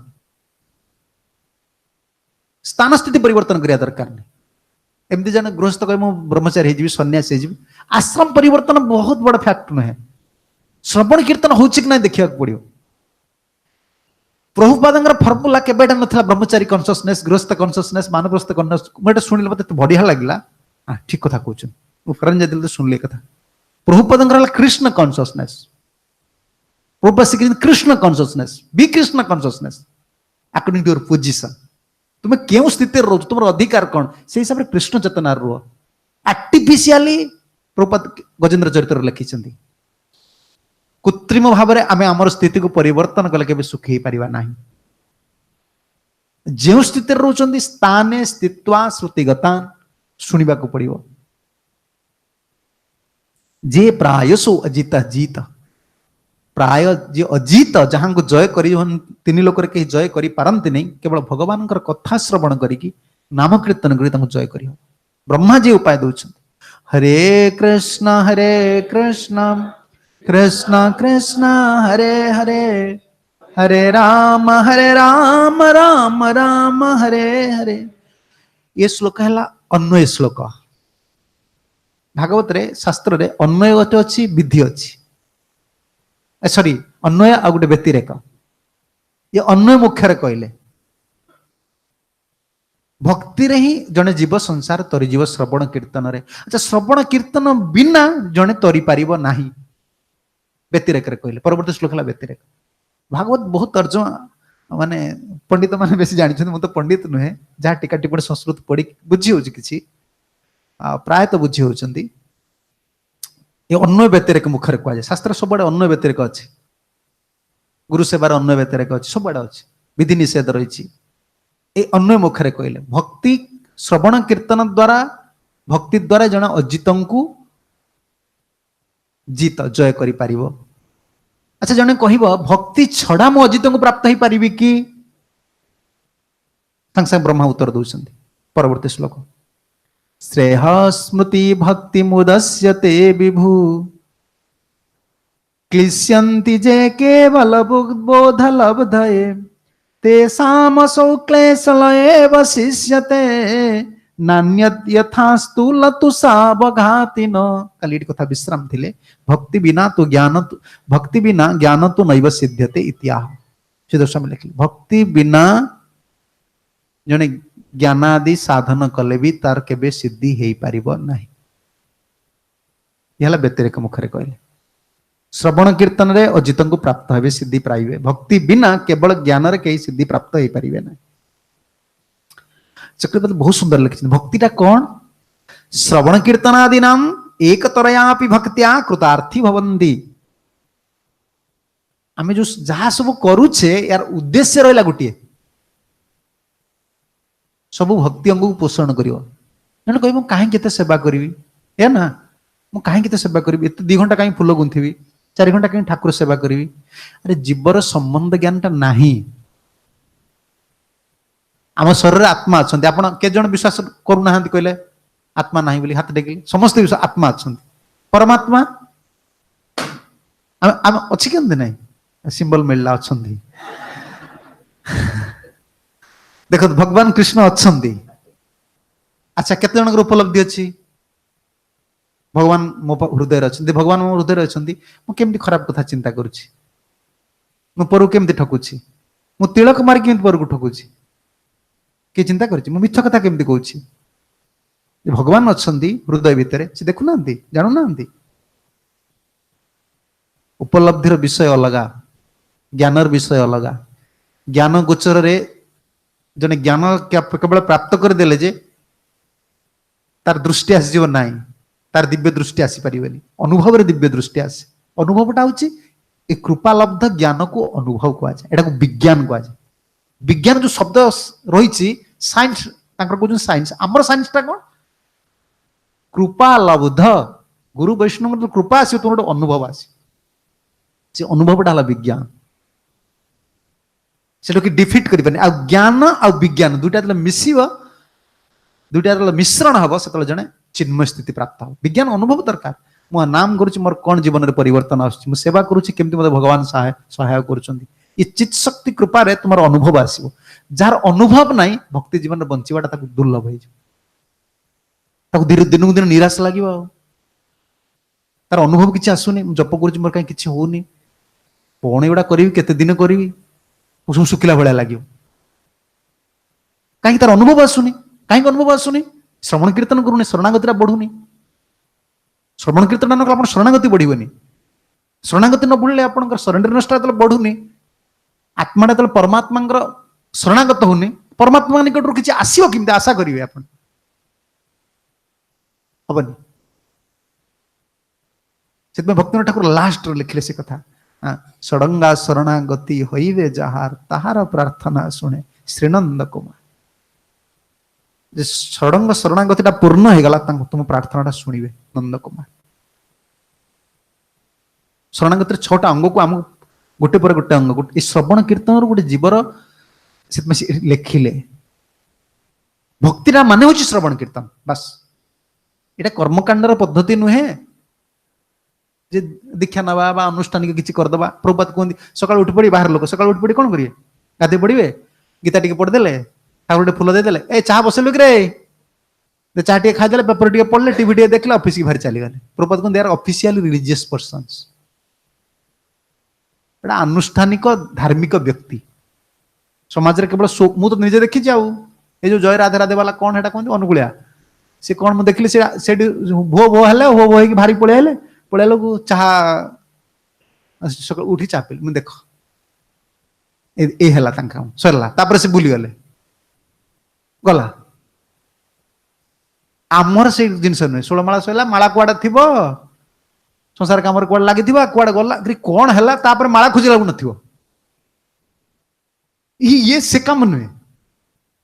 ସ୍ଥାନ ସ୍ଥିତି ପରିବର୍ତ୍ତନ କରିବା ଦରକାର ନାହିଁ। ଏମିତି ଜଣେ ଗୃହସ୍ଥ କହେ ମୁଁ ବ୍ରହ୍ମଚାରୀ ହେଇଯିବି, ସନ୍ନ୍ୟାସୀ ହେଇଯିବି। ଆଶ୍ରମ ପରିବର୍ତ୍ତନ ବହୁତ ବଡ ଫ୍ୟାକ୍ଟ ନୁହେଁ। ଶ୍ରବଣ କୀର୍ତ୍ତନ ହଉଛି କି ନାହିଁ ଦେଖିବାକୁ ପଡିବ। ପ୍ରଭୁପାଦଙ୍କର ଫର୍ମୁଲା କେବେ ଏଟା ନଥିଲା, ବ୍ରହ୍ମଚାରୀ କନସିୟସନେସ୍, ଗୃହସ୍ଥ କନସିୟସନେସ୍, ମାନପ୍ରସ୍ଥ କନସିୟସନେସ୍। ମୁଁ ଏଟା ଶୁଣିଲେ ମତେ ବଢିଆ ଲାଗିଲା। ଠିକ କଥା କହୁଛନ୍ତି, ମୁଁ ଫରେନ୍ ଯାଇଥିଲି ତ ଶୁଣିଲି କଥା। ପ୍ରଭୁପାଦଙ୍କର ହେଲା କୃଷ୍ଣ କନସିୟସନେସ୍। ପ୍ରଭୁପାଦ ଶିଖିଛନ୍ତି Krishna consciousness, B Krishna consciousness according to your position. ତୁମେ କେଉଁ ସ୍ଥିତିରେ ରହୁଛ, ତୁମର ଅଧିକାର କ'ଣ, ସେଇ ହିସାବରେ କୃଷ୍ଣ ଚେତନାରେ ରୁହ। ଆର୍ଟିଫିସିଆଲି ପ୍ରଭୁପାଦ ଗଜେନ୍ଦ୍ର ଚରିତ୍ରରେ ଲେଖିଛନ୍ତି, କୃତ୍ରିମ ଭାବରେ ଆମେ ଆମର ସ୍ଥିତିକୁ ପରିବର୍ତ୍ତନ କଲେ କେବେ ସୁଖୀ ହେଇପାରିବା ନାହିଁ। ଯେଉଁ ସ୍ଥିତିରେ ରହୁଛନ୍ତି ସ୍ଥାନେ ସ୍ଥିତ୍ୱ ଶ୍ରୁତିଗତା, ଶୁଣିବାକୁ ପଡିବ। ଯେ ପ୍ରାୟସୁ ଅଜିତ ଜିତ, ପ୍ରାୟ ଯିଏ ଅଜିତ, ଯାହାଙ୍କୁ ଜୟ କରି ତିନି ଲୋକରେ କେହି ଜୟ କରିପାରନ୍ତି ନାହିଁ, କେବଳ ଭଗବାନଙ୍କର କଥା ଶ୍ରବଣ କରିକି ନାମ କୀର୍ତ୍ତନ କରି ତାଙ୍କୁ ଜୟ କରିବ। ବ୍ରହ୍ମା ଯେ ଉପାୟ ଦଉଛନ୍ତି, ହରେ କୃଷ୍ଣ କୃଷ୍ଣ କୃଷ୍ଣ ହରେ ହରେ, ହରେ ରାମ ରାମ ରାମ ହରେ ହରେ। ଏ ଶ୍ଲୋକ ହେଲା ଅନ୍ୱୟ ଶ୍ଲୋକ। ଭାଗବତରେ ଶାସ୍ତ୍ରରେ ଅନ୍ୱୟ ଗୋଟେ ଅଛି, ବିଧି ଅଛି। ସରି, ଅନ୍ୱୟ ଆଉ ଗୋଟେ ବ୍ୟତିରେକ। ଏ ଅନ୍ୱୟ ମୁଖ୍ୟରେ କହିଲେ ଭକ୍ତିରେ ହିଁ ଜଣେ ଜୀବ ସଂସାର ତରିଯିବ, ଶ୍ରବଣ କୀର୍ତ୍ତନରେ। ଆଚ୍ଛା, ଶ୍ରବଣ କୀର୍ତ୍ତନ ବିନା ଜଣେ ତରି ପାରିବ ନାହିଁ। ବ୍ୟତିରେକରେ କହିଲେ, ପରବର୍ତ୍ତୀ ଶ୍ଲୋକ ହେଲା ବ୍ୟତିରେକ। ଭାଗବତ ବହୁତ ତର୍ଜମା, ମାନେ ପଣ୍ଡିତ ମାନେ ବେଶୀ ଜାଣିଛନ୍ତି, ମୁଁ ତ ପଣ୍ଡିତ ନୁହେଁ, ଯାହା ଟୀକା ଟିପ୍ପଣୀ ସଂସ୍କୃତ ପଢି ବୁଝି ହଉଛି କିଛି, ପ୍ରାୟତଃ ବୁଝି ହଉଛନ୍ତି। ଏ ଅନ୍ୱୟ ବ୍ୟତିରେକ ମୁଖରେ କୁହାଯାଏ। ଶାସ୍ତ୍ର ସବୁଆଡେ ଅନ୍ୱୟ ବ୍ୟତିରେକ ଅଛି, ଗୁରୁ ସେବାର ଅନ୍ୱୟ ବ୍ୟତିରେକ ଅଛି, ସବୁଆଡେ ଅଛି, ବିଧି ନିଷେଧ ରହିଛି। ଏ ଅନ୍ୱୟ ମୁଖରେ କହିଲେ ଭକ୍ତି ଶ୍ରବଣ କୀର୍ତ୍ତନ ଦ୍ୱାରା, ଭକ୍ତି ଦ୍ୱାରା ଜଣେ ଅଜିତଙ୍କୁ ଜିତ ଜୟ କରିପାରିବ। ଆଚ୍ଛା, ଜଣେ କହିବ ଭକ୍ତି ଛଡା ମୁଁ ଅଜିତଙ୍କୁ ପ୍ରାପ୍ତ ହେଇପାରିବି କି? ସାଙ୍ଗେ ସାଙ୍ଗେ ବ୍ରହ୍ମା ଉତ୍ତର ଦଉଛନ୍ତି, ପରବର୍ତ୍ତୀ ଶ୍ଲୋକ। ଶ୍ରେୟ ସ୍ମୃତି ଭକ୍ତି ମୁଦସ୍ୟତେ ବିଭୁ, କ୍ଲିଶ୍ୟନ୍ତି ଯେ କେବଳ ବୋଧ ଲବ୍ଧୟେ, ତେଷାମସౌ କ୍ଲେଶଲୟେ ବଶିଷ୍ୟତେ, ନାନ୍ୟତ୍ ଯଥାସ୍ତୁ ଲତୁ ସାବଘାତିନ। କାଲି ଏଠି କଥା ବିଶ୍ରାମ ଥିଲେ, ଭକ୍ତି ବିନା ଜ୍ଞାନ ତୁ ନୈବ ସିଦ୍ଧ୍ୟତେ ଇତ୍ୟାହ। ସେ ଦର୍ଶନ ଲେଖିଲେ, ଭକ୍ତି ବିନା ଜଣେ ଜ୍ଞାନ ଆଦି ସାଧନ କଲେ ବି ତାର କେବେ ସିଦ୍ଧି ହେଇପାରିବ ନାହିଁ। ହେଲା ବ୍ୟତିରେକ ମୁଖରେ କହିଲେ। ଶ୍ରବଣ କୀର୍ତ୍ତନରେ ଅଜିତଙ୍କୁ ପ୍ରାପ୍ତ ହେବେ, ସିଦ୍ଧି ପାଇବେ। ଭକ୍ତି ବିନା କେବଳ ଜ୍ଞାନରେ କେହି ସିଦ୍ଧି ପ୍ରାପ୍ତ ହେଇପାରିବେ ନାହିଁ। ଚକ୍ରବର୍ତ୍ତୀ ବହୁତ ସୁନ୍ଦର ଲେଖିଛନ୍ତି, ଭକ୍ତିଟା କଣ? ଶ୍ରବଣ କୀର୍ତ୍ତନ ଆଦି ନାମ ଏକତରୟାପି ଭକ୍ତ୍ୟା କୃତାର୍ଥୀ ଭବନ୍ତି। ଆମେ ଯୋଉ ଯାହା ସବୁ କରୁଛେ, ୟାର ଉଦ୍ଦେଶ୍ୟ ରହିଲା ଗୋଟିଏ, ସବୁ ଭକ୍ତି ଅଙ୍ଗକୁ ପୋଷଣ କରିବ। ଜଣେ କହିବ କାହିଁକି ଏତେ ସେବା କରିବି, ଏ ନା, ମୁଁ କାହିଁକି ତ ସେବା କରିବି, ଏତେ 2 ଘଣ୍ଟା କାହିଁ ଫୁଲ ଗୁନ୍ଥିବି, 4 ଘଣ୍ଟା କାହିଁ ଠାକୁର ସେବା କରିବି। ଆରେ ଜୀବର ସମ୍ବନ୍ଧ ଜ୍ଞାନଟା ନାହିଁ। ଆମ ଶରୀରରେ ଆତ୍ମା ଅଛନ୍ତି। ଆପଣ କେତେ ଜଣ ବିଶ୍ୱାସ କରୁନାହାନ୍ତି କହିଲେ ଆତ୍ମା ନାହିଁ ବୋଲି? ହାତ ଟେକିଲେ। ସମସ୍ତେ ବିଶ୍ୱାସ ଆତ୍ମା ଅଛନ୍ତି। ପରମାତ୍ମା ଆମେ ଅଛି କେମିତି ନାହିଁ? ସିମ୍ବଲ ମିଳିଲା, ଅଛନ୍ତି। ଦେଖନ୍ତୁ ଭଗବାନ କୃଷ୍ଣ ଅଛନ୍ତି। ଆଚ୍ଛା କେତେ ଜଣଙ୍କର ଉପଲବ୍ଧି ଅଛି? ଭଗବାନ ମୋ ହୃଦୟରେ ଅଛନ୍ତି। ଭଗବାନ ମୋ ହୃଦୟରେ ଅଛନ୍ତି, ମୁଁ କେମିତି ଖରାପ କଥା ଚିନ୍ତା କରୁଛି, ମୁଁ ପରକୁ କେମିତି ଠକୁଛି, ମୁଁ ତିଳକ ମାରି କେମିତି ପରକୁ ଠକୁଛି, କିଏ ଚିନ୍ତା କରିଛି? ମୁଁ ମିଛ କଥା କେମିତି କହୁଛି? ଭଗବାନ ଅଛନ୍ତି ହୃଦୟ ଭିତରେ, ସେ ଦେଖୁନାହାନ୍ତି, ଜାଣୁନାହାନ୍ତି? ଉପଲବ୍ଧିର ବିଷୟ ଅଲଗା, ଜ୍ଞାନର ବିଷୟ ଅଲଗା। ଜ୍ଞାନ ଗୋଚରରେ ଜଣେ ଜ୍ଞାନ କେବଳ ପ୍ରାପ୍ତ କରିଦେଲେ ଯେ ତାର ଦୃଷ୍ଟି ଆସିଯିବ, ନାହିଁ, ତାର ଦିବ୍ୟ ଦୃଷ୍ଟି ଆସିପାରିବନି। ଅନୁଭବରେ ଦିବ୍ୟ ଦୃଷ୍ଟି ଆସେ। ଅନୁଭବଟା ହଉଛି ଏ କୃପାଲବ୍ଧ ଜ୍ଞାନକୁ ଅନୁଭବ କୁହାଯାଏ। ଏଟାକୁ ବିଜ୍ଞାନ କୁହାଯାଏ। ବିଜ୍ଞାନ ଯୋଉ ଶବ୍ଦ ରହିଛି, ସାଇନ୍ସ ତାଙ୍କର କହୁଛନ୍ତି ସାଇନ୍ସ। ଆମର ସାଇନ୍ସଟା କଣ? କୃପାଲବ୍ଧ, ଗୁରୁ ବୈଷ୍ଣବଙ୍କ କୃପା ଆସିବ, ତୁମର ଗୋଟେ ଅନୁଭବ ଆସିବ। ସେ ଅନୁଭବଟା ହେଲା ବିଜ୍ଞାନ। ସେଟାକୁ ଡିଫିଟ୍ କରିପାରନି। ଆଉ ଜ୍ଞାନ ଆଉ ବିଜ୍ଞାନ ଦୁଇଟା ଯେତେବେଳେ ମିଶିବ, ଦୁଇଟା ଯେତେବେଳେ ମିଶ୍ରଣ ହବ, ସେତେବେଳେ ଜଣେ ଚିନ୍ମୟ ସ୍ଥିତି ପ୍ରାପ୍ତ ହବ। ବିଜ୍ଞାନ ଅନୁଭବ ଦରକାର। ମୁଁ ନାମ କରୁଛି, ମୋର କଣ ଜୀବନରେ ପରିବର୍ତ୍ତନ ଆସୁଛି, ମୁଁ ସେବା କରୁଛି, କେମିତି ମୋତେ ଭଗବାନ ସହାୟ କରୁଛନ୍ତି। ଏ ଚିତ୍ ଶକ୍ତି କୃପାରେ ତୁମର ଅନୁଭବ ଆସିବ। ଯାହାର ଅନୁଭବ ନାହିଁ, ଭକ୍ତି ଜୀବନରେ ବଞ୍ଚିବାଟା ତାକୁ ଦୁର୍ଲଭ ହେଇଯିବ। ତାକୁ ଦିନକୁ ଦିନ ନିରାଶ ଲାଗିବ। ଆଉ ତାର ଅନୁଭବ କିଛି ଆସୁନି। ମୁଁ ଜପ କରୁଛି, ମୋର କାହିଁ କିଛି ହଉନି, କଣ ଏଗୁଡା କରିବି, କେତେ ଦିନ କରିବି, ସବୁ ଶୁଖିଲା ଭଳିଆ ଲାଗିବ। କାହିଁକି? ତାର ଅନୁଭବ ଆସୁନି। କାହିଁକି ଅନୁଭବ ଆସୁନି? ଶ୍ରବଣ କୀର୍ତ୍ତନ କରୁନି, ଶରଣାଗତିଟା ବଢୁନି। ଶ୍ରବଣ କୀର୍ତ୍ତନ ନ କଲେ ଆପଣ ଶରଣାଗତି ବଢିବନି। ଶରଣାଗତି ନ ବଢିଲେ ଆପଣଙ୍କର ସରେଣ୍ଡରନେସଟା ଯେତେବେଳେ ବଢୁନି, ଆତ୍ମାଟା ଯେତେବେଳେ ପରମାତ୍ମାଙ୍କର ଶରଣାଗତ ହଉନି, ପରମାତ୍ମା ନିକଟରୁ କିଛି ଆସିବ କେମିତି ଆଶା କରିବେ ଆପଣ? ହବନି। ସେଥିପାଇଁ ଭକ୍ତିନାଥ ଠାକୁର ଲାଷ୍ଟରେ ଲେଖିଲେ ସେ କଥା, ଷଡଙ୍ଗା ଶରଣାଗତି ହୋଇବେ ଯାହାର, ତାହାର ପ୍ରାର୍ଥନା ଶୁଣେ ଶ୍ରୀନନ୍ଦ କୁମାର। ଯେ ଷଡଙ୍ଗ ଶରଣାଗତିଟା ପୂର୍ଣ୍ଣ ହେଇଗଲା, ତାଙ୍କୁ ତୁମ ପ୍ରାର୍ଥନାଟା ଶୁଣିବେ ନନ୍ଦ କୁମାର। ଶରଣାଗତିରେ 6ଟା ଅଙ୍ଗକୁ ଆମକୁ ଗୋଟେ ପରେ ଗୋଟେ ଅଙ୍ଗ, ଏ ଶ୍ରବଣ କୀର୍ତ୍ତନରୁ ଗୋଟେ ଜୀବର, ସେଥିପାଇଁ ସେ ଲେଖିଲେ ଭକ୍ତିଟା ମାନେ ହଉଛି ଶ୍ରବଣ କୀର୍ତ୍ତନ, ବାସ୍। ଏଇଟା କର୍ମକାଣ୍ଡର ପଦ୍ଧତି ନୁହେଁ ଯେ ଦୀକ୍ଷା ନେବା ବା ଆନୁଷ୍ଠାନିକ କିଛି କରିଦେବା। ପ୍ରଭୁପାଦ କୁହନ୍ତି ସକାଳୁ ଉଠି ପଡି, ବାହାର ଲୋକ ସକାଳୁ ଉଠି ପଡି କଣ କରିବେ? ଗାଧୋଇ ପଡିବେ, ଗୀତା ଟିକେ ପଢିଦେଲେ, ଠାକୁର ଗୋଟେ ଫୁଲ ଦେଇଦେଲେ, ଏ ଚାହା ବସେଇଲୁ କି ରେ, ଚାହା ଟିକେ ଖାଇଦେଲେ, ପେପର ଟିକେ ପଢିଲେ, ଟିଭି ଟିକେ ଦେଖିଲେ, ଅଫିସ କି ଭାରି ଚାଲିଗଲେ। ପ୍ରଭୁପାଦ କୁହନ୍ତି ଦେ ଆର୍ ଅଫିସିଆଲି ରିଲିଜିୟସ୍ ପର୍ସନ୍ସ। ଏଟା ଆନୁଷ୍ଠାନିକ ଧାର୍ମିକ ବ୍ୟକ୍ତି। ସମାଜରେ କେବଳ ମୁଁ ତ ନିଜେ ଦେଖିଛି। ଆଉ ଏଇ ଯୋଉ ଜୟ ରାଧେ ରାଧେ ବାଲା, କଣ ହେଟା କୁହନ୍ତି, ଅନୁଗୁଳିଆ, ସେ କଣ ମୁଁ ଦେଖିଲି, ସେଠି ଭୋ ଭୋ ହେଲେ, ଭୋ ଭୋ ହେଇକି ଭାରି ପଳେଇ ଆଇଲେ। ପଳେଇଲାକୁ ଚାହା ସକାଳୁ ଉଠି ଚା ପିଇଲେ। ମୁଁ ଦେଖ ଏ ହେଲା ତାଙ୍କ କାମ, ସରିଲା। ତାପରେ ସେ ବୁଲିଗଲେ, ଗଲା। ଆମର ସେଇ ଜିନିଷ ନୁହେଁ। 16 ମାଳ ସରିଲା, ମାଳା କୁଆଡେ ଥିବ, ସଂସାର କାମରେ କୁଆଡେ ଲାଗିଥିବା, କୁଆଡେ ଗଲା, କଣ ହେଲା, ତାପରେ ମାଳା ଖୋଜିଲା ବେଳକୁ ନଥିବ। ଇଏ ସେ କାମ ନୁହେଁ।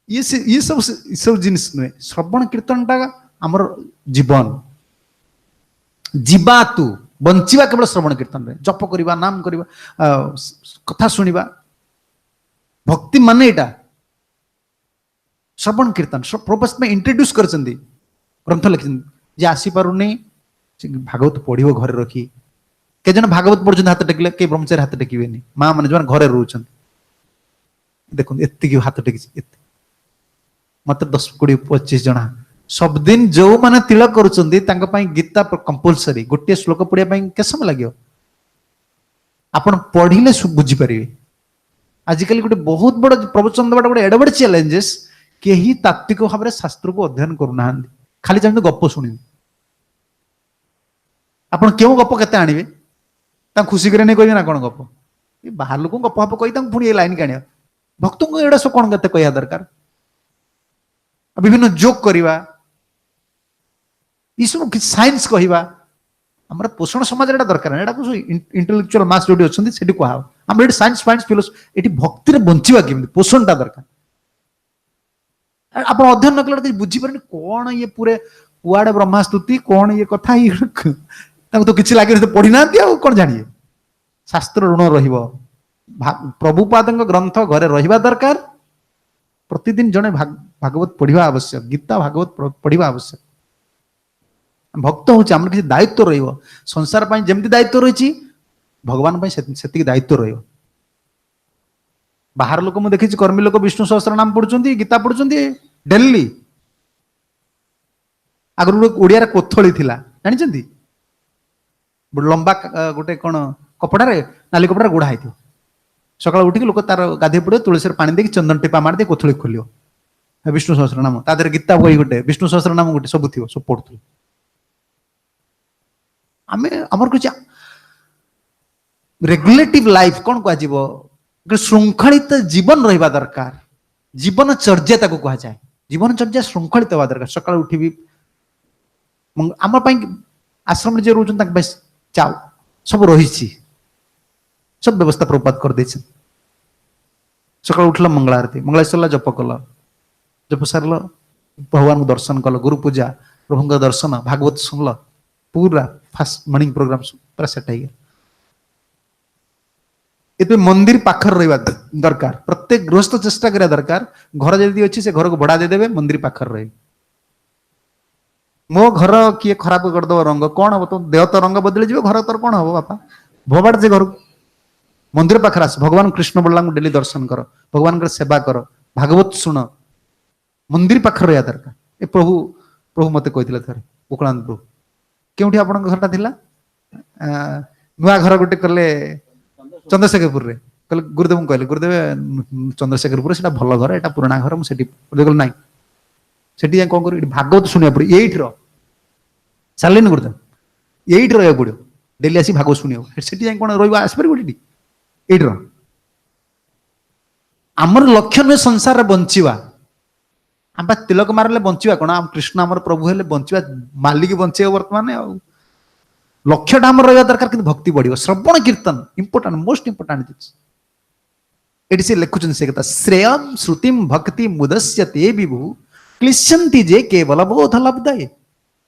ଇଏ ସବୁ ଜିନିଷ ନୁହେଁ। ଶ୍ରବଣ କୀର୍ତ୍ତନଟା ଆମର ଜୀବନ। ଯିବା ତୁ ବଞ୍ଚିବା କେବଳ ଶ୍ରବଣ କୀର୍ତ୍ତନରେ, ଜପ କରିବା, ନାମ କରିବା, କଥା ଶୁଣିବା। ଭକ୍ତି ମାନେ ଏଇଟା ଶ୍ରବଣ କୀର୍ତ୍ତନ। ପ୍ରଭୁପାଦ ଇଣ୍ଟ୍ରୋଡ୍ୟୁସ କରିଛନ୍ତି, ଗ୍ରନ୍ଥ ଲେଖିଛନ୍ତି। ଯେ ଆସିପାରୁନି ସେ ଭାଗବତ ପଢିବ ଘରେ ରଖି। କେତେ ଜଣ ଭାଗବତ ପଢୁଛନ୍ତି ହାତ ଟେକିଲେ? କେହି ବ୍ରହ୍ମଚାରୀ ହାତ ଟେକିବେନି। ମା ମାନେ ଯୋଉମାନେ ଘରେ ରହୁଛନ୍ତି, ଦେଖନ୍ତୁ ଏତିକି ହାତ ଟେକିଛି। ମାତ୍ର 10, 20, 25 ଜଣ। ସବୁଦିନ ଯୋଉମାନେ ତିଳକ କରୁଛନ୍ତି ତାଙ୍କ ପାଇଁ ଗୀତା କମ୍ପଲସରୀ। ଗୋଟିଏ ଶ୍ଲୋକ ପଢିବା ପାଇଁ କେତେ ସମୟ ଲାଗିବ? ଆପଣ ପଢିଲେ ବୁଝିପାରିବେ। ଆଜିକାଲି ଗୋଟେ ବହୁତ ବଡ ପ୍ରବଚନ ଦେବାଟା ଗୋଟେ ଏଡେ ବଡ ଚ୍ୟାଲେଞ୍ଜେସ୍। କେହି ତାତ୍ତ୍ୱିକ ଭାବରେ ଶାସ୍ତ୍ରକୁ ଅଧ୍ୟୟନ କରୁନାହାନ୍ତି, ଖାଲି ଚାହିଁନ୍ତି ଗପ ଶୁଣିବେ। ଆପଣ କେଉଁ ଗପ କେତେ ଆଣିବେ? ତାଙ୍କୁ ଖୁସି କରି ନେଇ କହିବେ ନା କଣ ଗପ? ଏ ବାହାର ଲୋକଙ୍କୁ ଗପ ଗପ କହି ତାଙ୍କୁ ପୁଣି ଏ ଲାଇନ୍ ଆଣିବା। ଭକ୍ତଙ୍କୁ ଏଇଟା ସବୁ କଣ କେତେ କହିବା ଦରକାର? ବିଭିନ୍ନ ଜୋକ୍ କରିବା, ଏସବୁ କିଛି ସାଇନ୍ସ କହିବା। ଆମର ପୋଷଣ ସମାଜରେ ଏଟା ଦରକାର ନାହିଁ। ଏଟାକୁ ଇଣ୍ଟେଲେକ୍ଚୁଆଲ ମାସ୍ ଯୋଉଠି ଅଛନ୍ତି ସେଠି କୁହାହବ। ଆମର ଏଠି ସାଇନ୍ସ ଫାଇନ୍ସ ଫିଲୋସଫି, ଏଠି ଭକ୍ତିରେ ବଞ୍ଚିବା କେମିତି, ପୋଷଣଟା ଦରକାର। ଆପଣ ଅଧ୍ୟୟନ ନ କଲେ କିଛି ବୁଝିପାରେନି। କଣ ଇଏ ପୁରେ कुआड़े ब्रह्मास्तुति कौन ये कथा तो किसी लगे पढ़ी ना कौन जानिए शास्त्र ऋण रहिबो प्रभुपाद ग्रंथ घरे रहिबा दरकार प्रतिदिन जड़े भागवत पढ़ा आवश्यक गीता भागवत पढ़ा आवश्यक भक्त हूँ आम किसी दायित्व रही संसार जमी दायित्व रही भगवान से दायित्व रही बाहर लोक मुझे देखी कर्मी लोक विष्णु सहस्र नाम पढ़ुं गीता पढ़ुं डेली आगुरी ओडिया कोथली थिला जानी लंबा गोटे कौन कपड़े नाली कपड़ा गोड़ा होती सकाल उठिक लोक तार गाधे पड़े तुलसी पानी देखिए चंदन टीपा मार दे कोथली खोलियो विष्णु सहस्र नाम तादेह गीता बही गोटे विष्णु सहस्र नाम गोटे सब थी सब पढ़ुल आम आमर कुछ रेगुलेटिव लाइफ कौन कह श्रृंखलित जीवन रहा दरकार जीवन चर्या कह जाए जीवन चर्या श्रृंखलित हवा दरकार सकाल उठी आम आश्रम जो रोच चाव सब रही सब व्यवस्था प्रपात कर सकाल उठल मंगला आरती मंगला सरला जप कल जप सारल भगवान को दर्शन कल गुरु पूजा प्रभु दर्शन भागवत सुनल पूरा फास्ट मॉर्निंग प्रोग्राम पूरा सेट हो ये मंदिर पाखर रहा दरकार प्रत्येक गृहस्थ चेष्टा करा दरकार घर जदि अच्छी से घर को भड़ा देदेवे मंदिर पाखर रहे मो घर किए खराब करदे रंग कौन हम तो देह तो रंग बदली जी घर तर कौन हम बापा भोबाड़ से घर मंदिर पाखर आस भगवान कृष्ण बल्ला को डेली दर्शन कर भगवान सेवा कर भागवत शुण मंदिर पाखर रहा दरकार ए प्रभु प्रभु मत कहते थे गोकुलानंद प्रभु क्योंकि आप घरटा थिला नुआ घर गोटे कले चंद्रशेखरपुर रे कहले गुरुदेव कहले गुरुदेव चंद्रशेखरपुर से भल घर एटा पुराना घर मुझे कहले ना से कौन कर भागवत शुणा पड़े ये चल गुरुदेव ये रहा पड़ो डेली आसी भागवत शुणा से कौन रहा आसपार ये आमर लक्ष्य नुहे संसार बंचा आम तिलक मारे बंचा कौन आम कृष्ण आम प्रभु हेले बंचा मालिक बंचे वर्तमान लक्ष्यटा आम रहा दरकार कि भक्ति बढ़ श्रवण कीर्तन इंपोर्टाट मोस्ट इंपोर्टाट ये से लिखुं से कथा श्रेयम श्रुतिम भक्ति मुदस्यते विभु क्लिश्यंती जे केवल बोध लब्धाए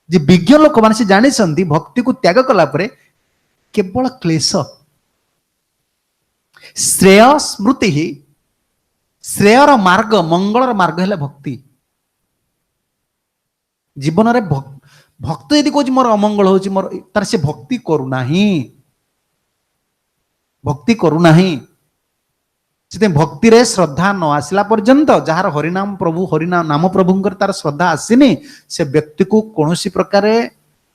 जे विज्ञ लोक मैंने जानी भक्ति को त्याग कला केवल क्लेश श्रेय स्मृति श्रेयर मार्ग मंगलर मार्ग है भक्ति जीवन में भक्त यदि कह मोर अमंगल हो मोर तार से भक्ति करूना से भक्ति रे श्रद्धा न आसला पर्यंत जार हरिनाम प्रभु हरिनाम नाम प्रभुंकर तार श्रद्धा आसीनी से व्यक्ति को कौन प्रकार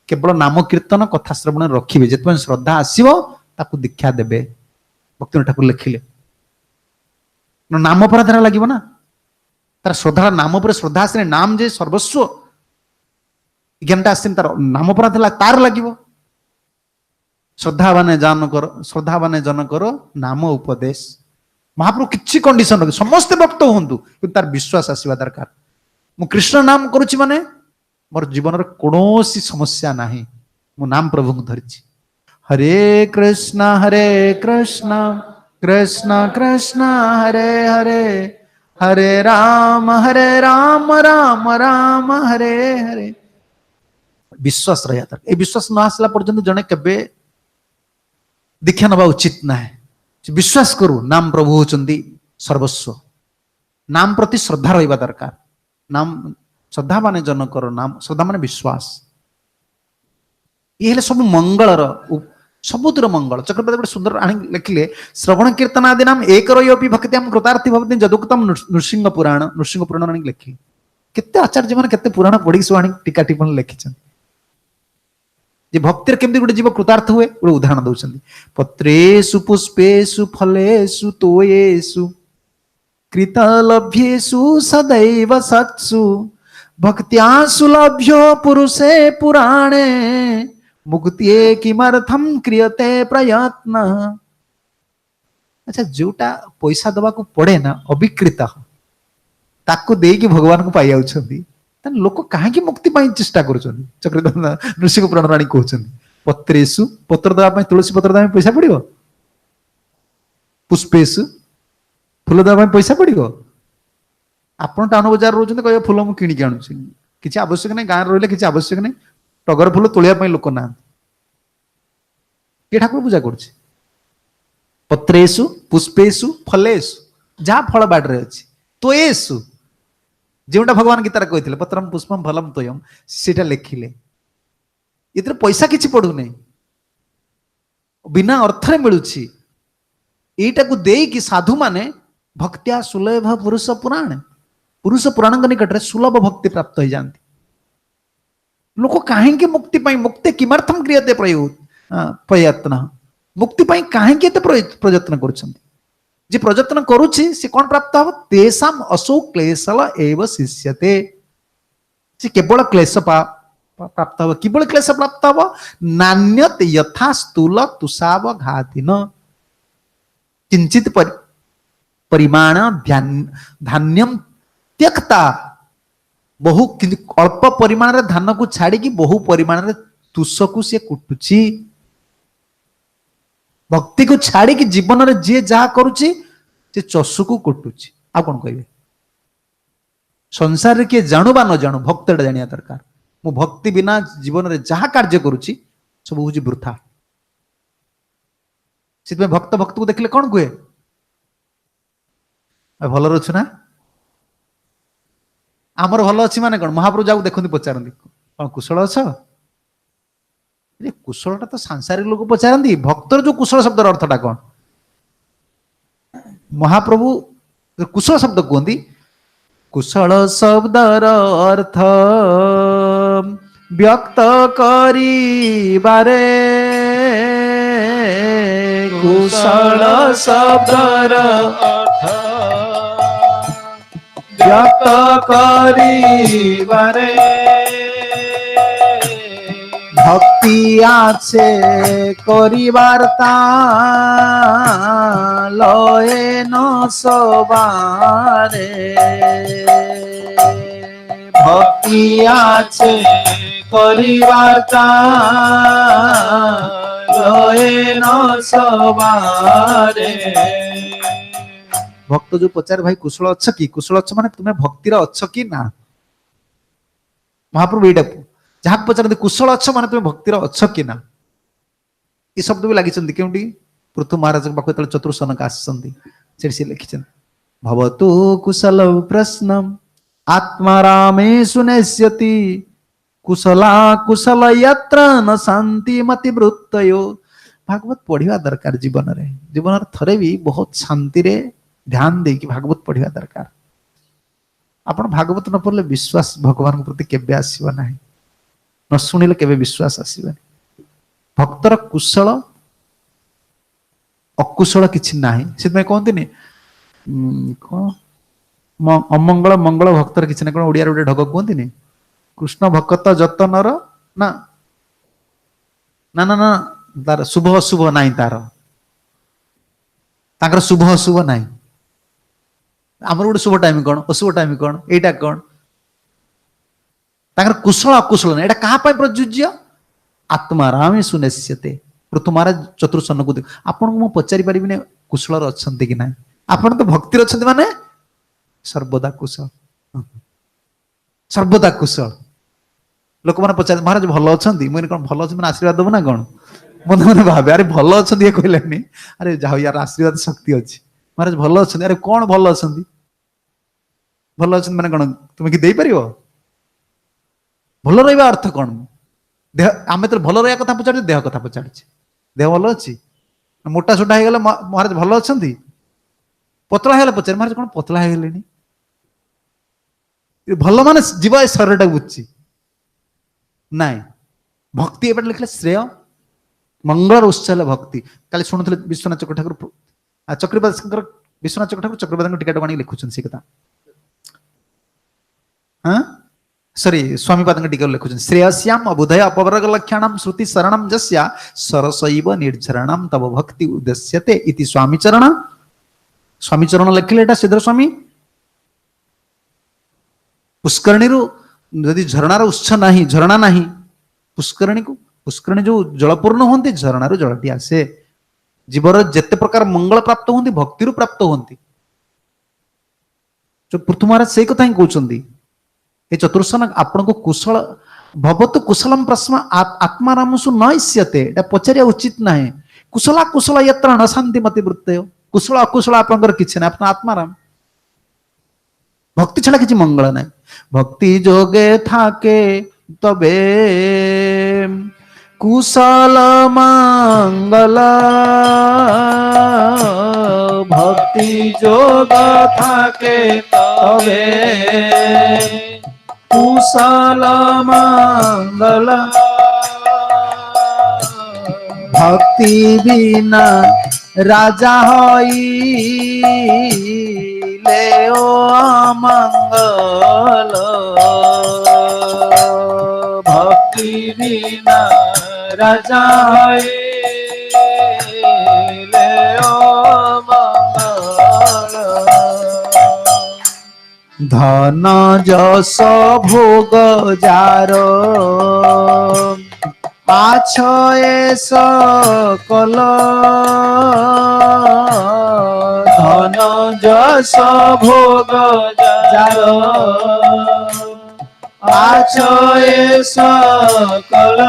केवल नाम कीर्तन कथा श्रवण रखिए जिते श्रद्धा आसो ताकू दीक्षा देवे भक्ति ठाकुर लिखिले नाम पर धारा लगे ना तार श्रद्धा नाम पर श्रद्धा आसने नाम जे सर्वस्व ज्ञानटा आसने तार नाम पर तार लगे श्रद्धावान जनकर नाम उपदेश महाप्रभु किसी कंडीशन रखे समस्ते भक्त हूँ तार विश्वास आसवा दरकार मु कृष्ण नाम करुच्ची माने मोर जीवन कौन समस्या ना मु नाम प्रभु को धरी हरे कृष्ण कृष्ण कृष्ण हरे हरे हरे राम राम राम हरे हरे विश्वास रहा था ये विश्वास न आसला पर्यंत जड़े केबे दीक्षा नवा उचित ना है विश्वास करू नाम प्रभु होचंदी सर्वस्व नाम प्रति श्रद्धा रहा दरकार नाम श्रद्धा माने जनकर नाम श्रद्धा माने विश्वास ये सब मंगलर सबुतिर मंगल चक्रवर्ती गोटे सुंदर आनी लिखिले श्रवण कीर्तन आदि नाम एक रही भक्ति आम कृतार्थी भक्ति जदुक्तम नृसिंह पुराण आनी लिखिले केते आचार्य मैंने केते पुराण पढ़ी सब आनी टीका टिप्पणी लिखिछन जे भक्तिर केमती गोटे जीव कृतार्थ हुए गोटे उदाहरण दौरान पत्रेषु पुष्पेषु फलेषु तोयेषु कृतलभ्येषु सदैव सत्सु भक्त्या सुलभ्यो पुरुषे पुराणे मुक्तिये किमर्थम क्रियते प्रयत्न। अच्छा जोटा पैसा दबा को पड़े ना अविकृत ताको देकी भगवान को पाई आउछंती लोक कहीं मुक्ति चेष्टा कर नृसिंह पुराण राणी कहते पत्रेषु पत्र दवा तुलसी पत्र दवा पैसा पड़ो पुष्पेषु फूल दवा पैसा पड़ो आप टाउन बजार रोच कह फूल मुझे किणिक आणुची किसी आवश्यक नहीं, गाँव रही किसी आवश्यक नहीं, टगर फुल तोलिया लोक ना किए ठाकुर पूजा कर पत्रेशु पुष्पेशु फलेशु जहाँ फल बाड़े अच्छी तोएशु जोटा भगवान गीतार कहते पत्रम पुष्पम फलम तोयम सेटा लिखिले ये पैसा किसी पड़ू नहीं बिना अर्थ मिलू यटा को देकी साधु माने भक्तिया सुलभ पुरुष पुराण निकट में सुलभ भक्ति प्राप्त हो जाती लोक कहीं मुक्ति मुक्ति किमर्थम क्रियते प्रयत्न मुक्ति कहीं प्रयत्न कर प्रयत्न करुच्ची सी कौन प्राप्त हम तेषाम असौ क्लेशल एव शिष्यते सी केवल क्लेश प्राप्त हम केवल क्लेश प्राप्त हम नान्यत यथा स्थूल तुषाव घातिन किंचित परिमाण धान्यम त्यक्ता बहु अल्प परिमाण धान को छाड़ी बहु परिमाण तुष को सी कुटुची भक्ति को छाड़ी जीवन में जी जहा करुच्ची से चषु को कुटुची आ कौन कहे संसार किए जानू बा न जानू भक्तटा जाना दरकार मु भक्ति बिना जीवन में जहा कार्य करुच्ची सब हूँ वृथा से भक्त भक्त को देखले कौन कहे भल अच्छु ना आमर भल अच्छी माने कौन महाप्रभु जाऊ देखते पचारती कौन कुशल अछ कुशलटा तो सांसारिक लोग पचारती भक्तर जो कुशल शब्दर अर्थटा कौन महाप्रभु कुशल शब्द कहते कुशल शब्दर अर्थ व्यक्त करिबारे कुशल शब्दर अर्थ व्यक्त करिबारे भक्ति आछे करिबारता लये न सबारे भक्ति आछे करिबारता लये न सबारे भक्त जो पचार भाई कुशल अच्छ कि कुशल अच्छ माने तुम्हें भक्तिर अच्छ कि ना महाप्रभु एटा जहाँ पचारते कुशल अच्छ माने तुम्हें भक्तिर अच्छ कि ना ये शब्द भी लगी क्योंकि पृथु महाराज पाख चतुर्सनक आसी लिखि भवतु कुशल प्रश्न आत्मा रामे सुनेष्यति कुशला कुशल यत्र न शांति मति वृत्तयो भागवत पढ़िया दरकार जीवन रे जीवन थरे भी बहुत शांति रे ध्यान दे कि भागवत पढ़िया दरकार आपण भागवत न पढ़ले विश्वास भगवान प्रति केबे आसीबा नाही न शुणिले केबे विश्वास आसीबानी भक्तर कुशल अकुशल किछि नाही से कहते नहीं कौन अमंगल मंगल भक्तर किछि ना कौन ओडिया ढग कहते नहीं कृष्ण भक्त जतनर ना ना ना ना तार शुभ अशुभ नाई तार शुभ अशुभ नाई आमर गोटे शुभ टाइम कौन अशुभ टाइम कौन एटा कौन ताकर कुशल अकुशल ना एटा कहा प्रयोज्य आत्मा रामे सुनिश्यते पृथु महाराज चतुर्सन को देख आपन को पचारि पारिबिने कुशल अच्छन्ति कि ना आपन तो भक्ति अच्छन्ति माने सर्वदा कुशल सर्वदा कुशल लोक माने पचार महाराज भल अच्छन्ति मुझे कौन भल अच्छे माने आशीर्वाद दब ना कौन मन मन भावे अरे भल अच्छन्ति ये कहलेनी अरे जाओ यार आशीर्वाद शक्ति अच्छी महाराज भल अच्छन्ति अरे कौन भल अच्छन्ति भल अच्छन्ति माने कौन तुम कि दे परिबो भल रहा अर्थ कौन देह आम तो भल रहा कथा पचार देह कथा पचार देह भल अच्छी मोटा सोटा हो महाराज भल अच्छा पतला है पचार महाराज कौन पतला है भल मान जीव शरीर टाक बुझी ना भक्ति एपटे लिखले श्रेय मंगल उत्सल भक्ति काली शुणुले विश्वनाथ चक्र ठाकुर चक्रवर्ती विश्वनाथ चक्र ठाकुर चक्रवर्ती टिकट आनी लिखुन से कथा हाँ सॉरी स्वामीपाद टीका लिखुन श्रेयस्याम अबुधय अपवर्ग लक्षणम श्रुति शरणम जस्या सरसैव निर्झरणम तब भक्ति उद्देश्यते इति स्वामीचरण स्वामीचरण लिखिले एटा सिद्धर स्वामी पुष्करणी यदि झरणार उत्स नाही झरणा नाही पुष्करणी जो जलपूर्ण होती झरणार जलटी आसे जीवर जेते प्रकार मंगल प्राप्त होती भक्ति प्राप्त होती जो पृथु महाराज से कथा ही कहते ये चतुर्सन आपण को कुशल भवतु कुशलम प्रश्न आत्मारामसु न इष्यते एटा पचारिया उचित नाही कुशला कुशल यत्र न शांति मति वृत्तयो कुशल अकुशल आपनकर किछि ना आपन आत्माराम भक्ति छड़ा किछि मंगल नाही भक्ति जोगे थाके तबे कुशल मंगल भक्ति जोग थाके तबे कुशल मंगल भक्ति बिना राजा होई ले ओ मंगल भक्ति बिना राजा होई ले ओ मंगल धन जस भोग जारो आछये सकल धन जस भोग जारो आछये सकल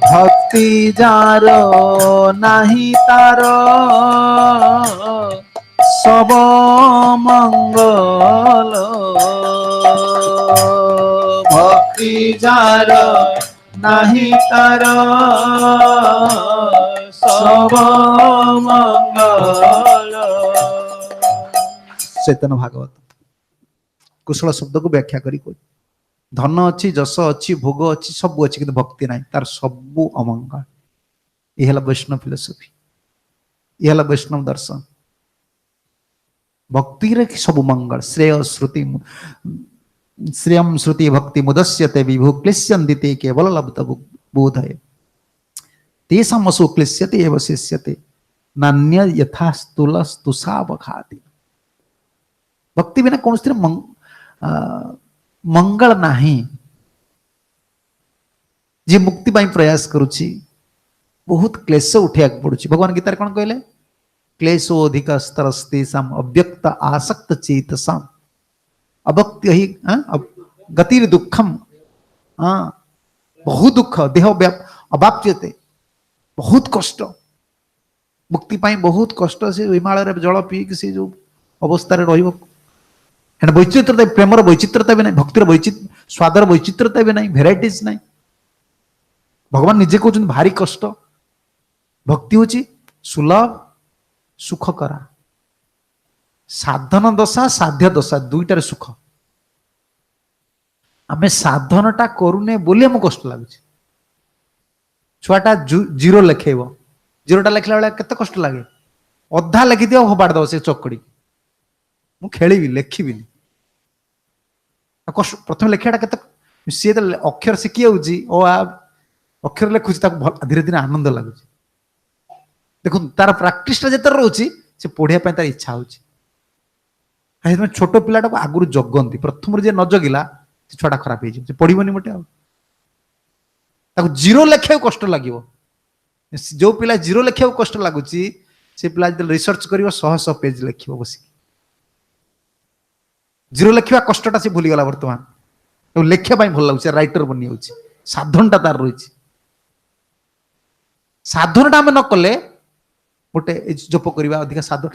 भक्ति जारो नाही तारो सब मंगल भक्ति जार नाही तार सब मंगल चैतन्य भागवत कुशल शब्द को व्याख्या करी धन अच्छी जस अच्छी भोग अच्छी सब अच्छी किंतु भक्ति नहीं तार सब अमंगल यह वैष्णव फिलोसफी यह वैष्णव दर्शन भक्ति रे सब मंगल श्रेय श्रुति श्रेयम श्रुति भक्ति मुदस्यते विभु क्लिश्यन्दिते केवल लब्ध बोधय तेषाम् असो क्लिश्यते एव शिष्यते नान्य यथा स्थूल स्तुषावखाति भक्ति बिना कौन स्थिर मंगल नाही जे मुक्ति पाई प्रयास करुछि बहुत क्लेश उठिया पड़ुछि भगवान गीता कौन कहले क्लेशोधिक स्तरस्तेषाम् अव्यक्त आसक्त चेतसाम् अभक्ति ही गतिर दुखम बहुत दुख देह अवाप्यते बहुत कष्ट मुक्ति पाई बहुत कष्ट से हिमालय रे जल पी कि से जो अवस्था रे रहिबो एना वैचित्रता प्रेमर वैचित्रता भी नहीं भक्तिर वैचित्र स्वादर वैचित्रता भी नहीं भेराइटीज नहीं भगवान निजे कहउछन भारी कष्ट भक्ति होची सुलभ सुख करा साधन दशा साध्य दशा दुईटार सुख आमे साधनटा करूने बोली हमको कष्ट लगुच छुआटा जीरो लिखेब जीरोटा लिखला बेला केते कष्ट लगे अधा लिखि दियो होबाड़ दो से चकड़ी मु खेलिबी लिखिबिनी कष्ट प्रथम लिखाटा केते सी अक्षर शिखी होउची ओ अक्षर लिखुची ताको धीरे धीरे आनंद लगुच देखो तार प्रैक्टिस जेते रहउची से पढ़िया तार इच्छा होउची छोट पिलाटा को आगुरी जगंती प्रथम जे न जगिला से छुआटा खराब हो पढ़बनी मोटे जीरो लेखा कष्ट लगे जो पिला जीरो लेखा कष्ट लगुच से पिला रिसर्च कर 100 पेज लिख बस जीरो लिखा कष्टा से भूलीगला बर्तमान लिखा भल लगे राइटर बनी हो साधनटा तार रही साधनटा आम न कले गोटे जप करवा अधिक साधन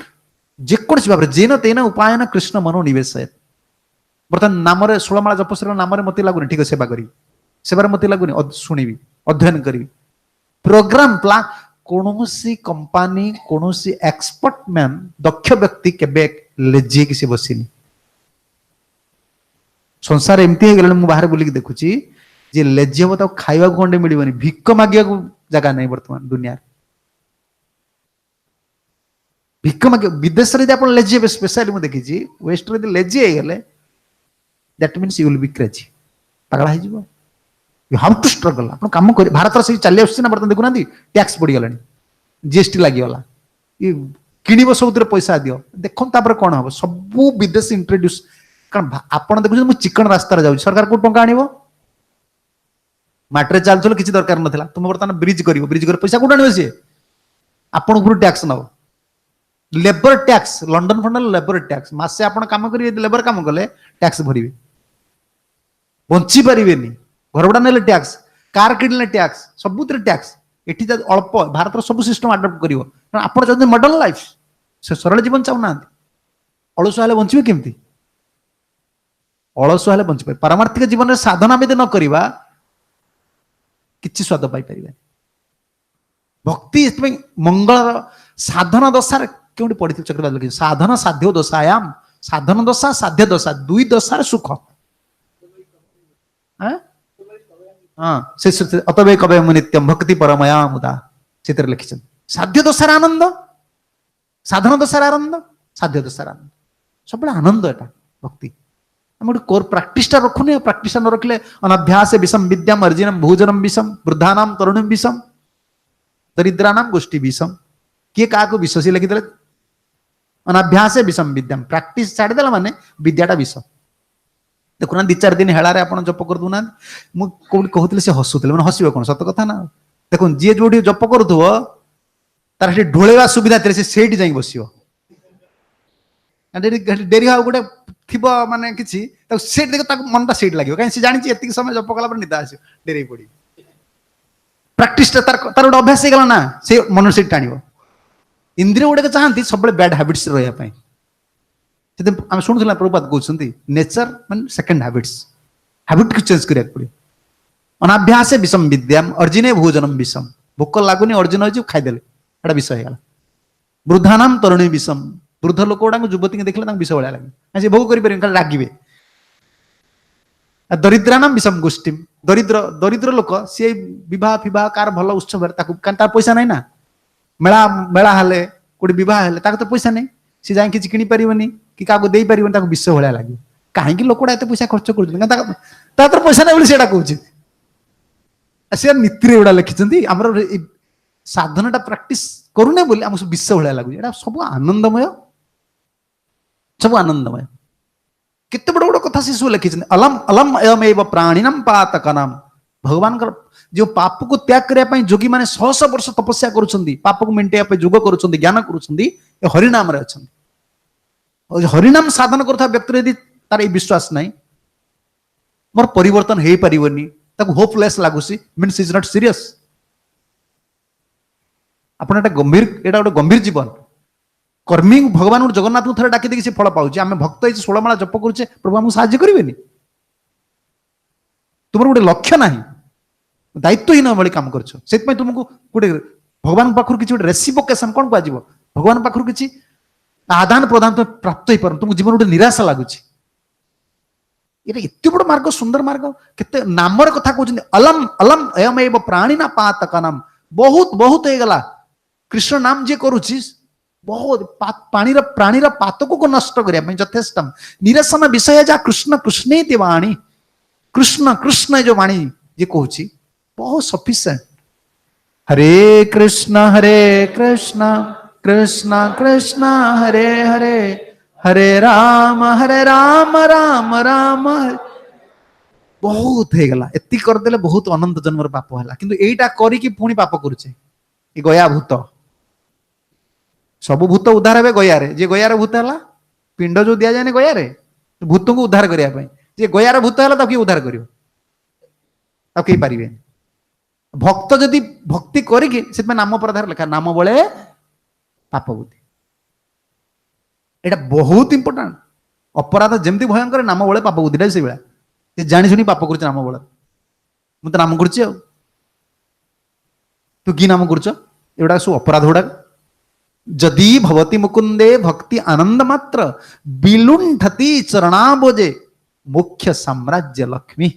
जेकोसी भाव जेन तेन उपायन कृष्ण मनो निवेश बर्तमान नाम 16 माला जपसर नाम मत लगुनि ठीक सेवा करी सेवार मत लगुनि शुणी अध्ययन करी प्रोग्राम प्लान कौन सी कंपानी कौन सी एक्सपर्ट मैन दक्ष व्यक्ति केबे लेजी कि से बसिनी संसार एमती हो गला बाहर बुलिक देखुची जे लेजी हम तो खाइबा खंडे मिलबनी भिक्क मागिया जगह नहीं वर्तमान दुनिया भिक्क माग विदेश रे आप लेजी स्पेशली मुझे देखी वेस्ट रे लेजी हो गले that means you will be crazy पगला हो जिवो यू हाउ टू स्ट्रगल आप काम कर भारत से चली आसना बर्तमान देखुना टैक्स बढ़ीगला जीएसटी लगिगला ये किणव सब पैसा दियो देख कौन हम सब विदेश इंट्रोड्यूस कारण आपड़ देखुन चिकन रास्तार जाऊँ सरकार को टंका आण माटे चलुल किसी दरकार नाला तुम बर्तमान ब्रिज कर पैसा कौट आने सी आपण टैक्स नब लेबर टैक्स लंडन फंडन लेबर टैक्स मासे आपण काम करिवे लेबर काम कले टैक्स भरिवे बंची पारिबेनी घरबड़ा नेले टैक्स कार किनले टैक्स सबुतरे टैक्स एठी अल्प भारत सब सिस्टम अडॉप्ट करिवो आपण जदि मॉडर्न लाइफ से सरल जीवन चाहूना अलसुआ हेले बंचिबे केमती अलसुआ हेले बंची पारमार्थिक जीवन में साधना भी न करिवा किछि स्वाद पाई परिबे भक्ति इसमें मंगल साधन दशा क्यों पढ़ी चक्रवात लिखी साधन साध्य दशायाम साधन दशा साध्य दशा दुई दशार सुख अतवे कवे नित्यम भक्ति परमया मुदा से लिखिं साध्य दशार आनंद साधन दशार आनंद साध्य दशार आनंद सब आनंद एटा भक्ति हम गोटे कोर प्राक्टिसटा रखुनी प्राक्टिस न रखले अनभ्यास विषम विद्याम अर्जिनम भोजनम विषम वृद्धानाम तरुणम विषम दरिद्रानाम गोष्ठी विषम किए क्या विष सी लिखिदे अनाभ्यास विषम विद्याम प्राक्टिस छाड़देला माने विद्याटा विष देखुना 2-4 दिन हेलारे आपण जप कर दूना मु कोठी कहूतले से हसुतले माने हसिबे कोन सत कथा ना देखुन जे जोडी जप करूथबो तार हे ढोळेवा सुविधा तेरे से सेठी जाई बसियो डेरी हाउ गोटे थिबो माने किछि त सेठ देखो ताक मनटा सेठ लागियो काई से जानि छि एतिक समय जप कला पर निदा आसियो डेरी पड़ी प्राक्टिस तार तार गोटे अभ्यास हे गला ना से मन सेठ टाणिबो इंद्रिय गुड़ाक चाहती सब बैड हैबिट्स रही आम शुणुला प्रभुपाद कहते नेचर मान सेकेंड हैबिट्स हैबिट को चेंज करा पड़े अनाभ्यास विषम विद्याम अर्जिने भोजनम विषम भोक लगुनि अर्जुन हो खाईदे एटा विष हो वृद्धानाम तरुणी विषम वृद्ध लोक गुड़ा युवती देखले विष भाया लगे भोग करें रागे दरिद्रानाम विषम गोष्ठी दरिद्र दरिद्र लोक सी बह फिवाह कार भल उत्सव पैसा ना ना मेला मेला हेले कोटी बह हेले तो पैसा नहीं सी जाए कि किनी पारिबनी कि क्या दे पारिबनी विष भाया लगे कहीं लोकड़ा एत पैसा खर्च कर पैसा नहीं बोली कहूँ सी नीति गुड़ा लिखिं आम साधनटा प्राक्टिस करूने बोली आम सब विष भाया लगे यहाँ सब आनंदमय सब आनंदमय केते बड़ बड़ कथा शिशु लिखि अलम अलम अयमेव प्राणिनम पातकनम भगवान जो पाप को त्याग करने जोगी माने 100 वर्ष तपस्या करुछंदी पाप को मेंटेया योग करुछंदी ज्ञान करुछंदी हरिनाम रे अछंदी हरिनाम साधन करथा व्यक्ति यदि तार ए विश्वास नहीं मोर परिवर्तन हे परिबनी ताको होपलेस लागुसी मीन्स इज नॉट सीरियस आपण एटा गोटे गंभीर जीवन कर्मी भगवान जगन्नाथ को थरे डाकी देखि फल पाउछि आमे भक्त हे 16 माला जप करूचे प्रभु हमहु साहाय्य करिवेनी तुमर गोटे लक्ष्य नाही दायित्वहीन भाई काम कर तुमको गोटे भगवान पाखर किसी रेसिपोकेशन कौन कह भगवान पाखर किसी आदान प्रदान तुम प्राप्त हो पार तुमको जीवन गोटे निराशा लगुच एत बड़ मार्ग सुंदर मार्ग केते नामर कथा कहते अलम अलम अयमेव प्राणिना पातकनम बहुत बहुत हो गला कृष्ण नाम जे करुची बहुत पाणीर प्राणीर पातक को नष्ट करने यथेष्टम निरसन विषय जा कृष्ण कृष्ण वाणी कृष्ण कृष्ण जो वाणी जे कहूँ बहुत सफिशिएंट हरे कृष्ण कृष्ण कृष्ण हरे हरे हरे राम राम राम बहुत हो गला एति करदेले बहुत अनंत जन्मर पाप है किंतु एटा करिकी पुणी पाप करुचे ये गया भूत सब भूत उद्धार हे गया रे जे गयार भूत है पिंड जो दि जाए गया रे भूत को उद्धार करने जे गयार भूत है किए उद्धार कर कई पारे भक्त जदि भक्ति करिकी नाम प्रधार लिखा नाम बले पाप बुद्धि एटा बहुत इंपोर्टेंट अपराध जमती भयंकर नाम बले पाप बुद्धि से भाया जानी शुणी पाप कर नाम बल मुझे नाम कर तू कि नाम कर सब अपराध गुड़ा जदि भवती मुकुंदे भक्ति आनंद मात्र विलुंठती चरणाबोजे मुख्य साम्राज्य लक्ष्मी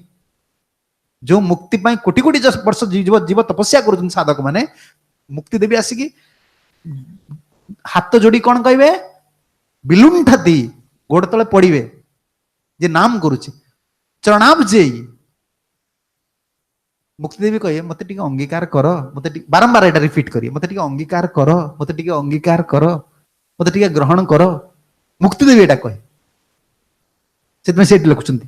जो मुक्ति पाई कोटि कोटि वर्ष जीव जीव तपस्या कर साधक माने मुक्ति देवी आसिकी हाथ जोड़ी कौन कहे विलुंठती गोड़ तले पड़े जे नाम करुचे चरणाबजे मुक्ति देवी कहे मत टी अंगीकार कर मत बारंबार एटा रिपीट करिए मत टी अंगीकार कर मत टी अंगीकार कर मत टी ग्रहण कर मुक्ति देवी एटा कहे से लिखुंट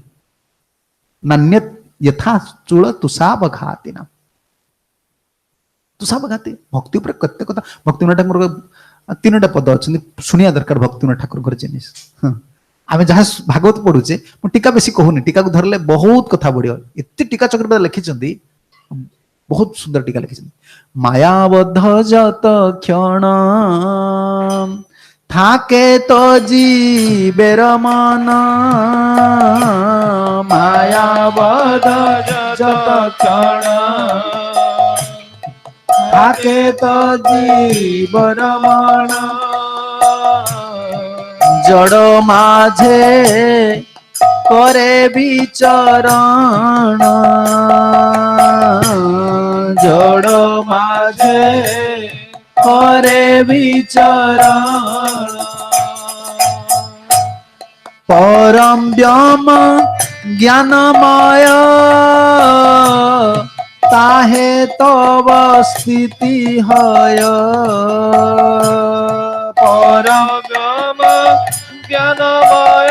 नान्य यथा चूल तुषाबघाती ना तुषाबघाती भक्ति उपर कते कथा भक्ति ठाकुर तीनोटा पद अच्छे शुणिया दरकार भक्तिनाथ ठाकुर जिनिस आम जहाँ भागवत पढ़ुचे मु टीका बेसी कहूनी टीका को धरले बहुत कथा बढ़िया एत टीका चक्र लिखिं बहुत सुंदर टीका लिखिं मायाबद्ध जत क्षण थाके तो जीवेर मन मायाबद्ध जत क्षण थाके तो जीवर मन जड़ माझे करे विचरण जड़ माझे करे विचरण परम व्योम ज्ञानमय ताहे तव स्थिति हय परम परम ज्ञानमय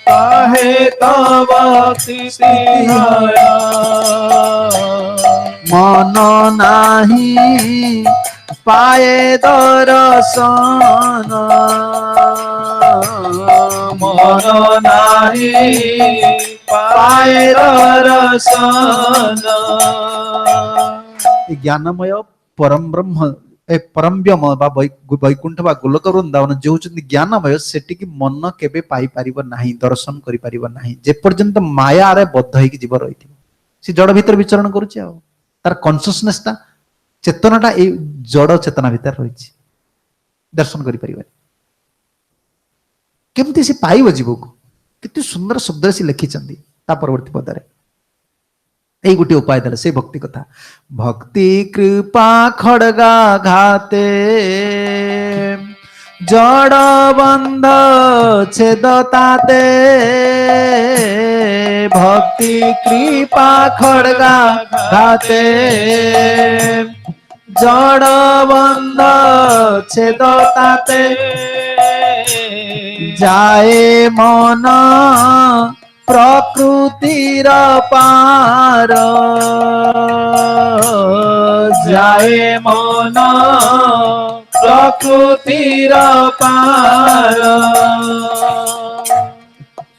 ताहे तव स्थिति हय मन नाही पाए दर्शन मन नाही पाए दर्शन ज्ञानमय परम ब्रह्म परम व्योम बा वैकुंठ बा गोलक वृंदावन जो होचंदी ज्ञानमय सेटिकी मन केबे पाई परिबो नाही दर्शन करि परिबो नाही जे पर्यंत माया रे बद्ध होई जीव रहिथिबो से जड़ भीतर विचरण करूची आ तार कॉन्शियसनेस ता चेतनाटा ए जड़ चेतना भीतर रहिछि दर्शन करि परिबो केमती से पाइबो जीव को कितु सुंदर शब्द से लिखिचंदी ता परवर्ती पदरे यही गोटे उपाय देला से भक्ति कथा भक्ति कृपा खड़गा घाते जड़ बंध छेदताते भक्ति कृपा खड़गा घाते जड़ बंध छेदताते जाए मन प्रकृतिर पार जाए मन प्रकृतिर पार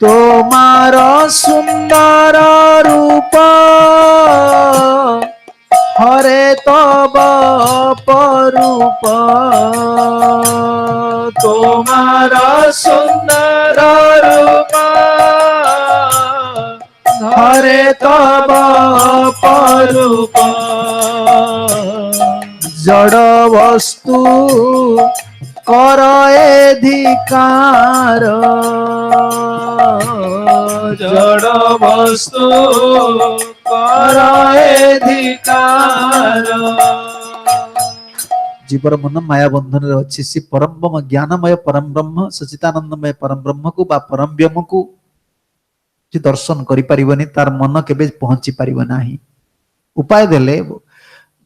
तोमार सुंदर रूप हरे तब परूप तोमार सुंदर रूप हरे तब परूप जड़ वस्तु कर अधिकार जड़ वस्तु कर अधिकार जीवर मन माया बंधन अच्छी सी परम ब्रह्म ज्ञानमय परम ब्रह्म सचितानंदमय परम ब्रह्म को बा परम व्योम को जे दर्शन करि परिबनी तार मन केबे पहुंची परिबो नाही उपाय देले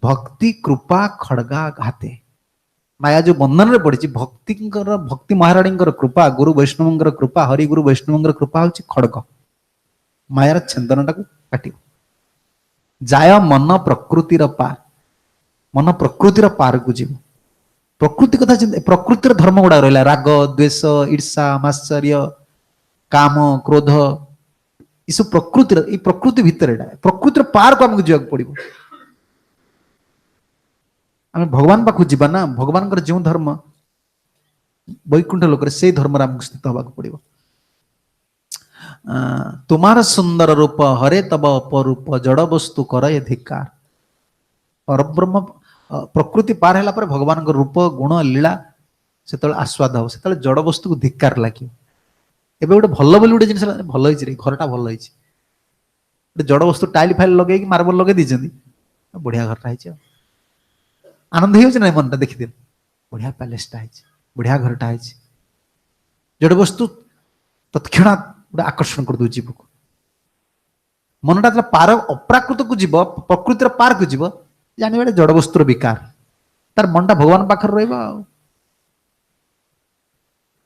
भक्ति कृपा खड़गा घाते माया जो बंधन रे पड़ी भक्ति महाराणी कृपा गुरु वैष्णव कृपा हरि गुरु वैष्णव कृपा होची खड़ग मायार छेदनटा को काटियो जाय मन प्रकृतिर पार मन प्रकृतिर पार को जीव प्रकृति कथा प्रकृतिर धर्म गुड़ा रहा राग द्वेष ईर्षा मात्सर्य काम क्रोध ये सब प्रकृति भितर प्रकृतिर पार को आमको जावाक पड़ो आम भगवान पाखु जीवा ना भगवान जो धर्म वैकुंठ लोक से धर्म आमको स्थित होगा पड़ो तुम्हार सुंदर रूप हरे तब अपरूप जड़ वस्तु कर अधिकार परब्रह्म प्रकृति पार है भगवान रूप गुण लीला से आस्वाद हम से जड़ वस्तु को धिक्कार लगे एबे गोटे भल बोली गोटे जिन भल हो घरटा भल हो जड़ वस्तु टाइल फाइल लगे मार्बल लगे दीजिए बढ़िया घरटा है आनंद हो मनटा देखिदे बढ़िया पैलेसटा है बढ़िया घरटा है जड़ वस्तु तत्क्षणात गोटे आकर्षण कर दो जीव को मनटा पार अप्राकृत को जीव प्रकृतिर पार को जीव जाने जड़ वस्तुर विकार तार मनटा भगवान पाखर रहा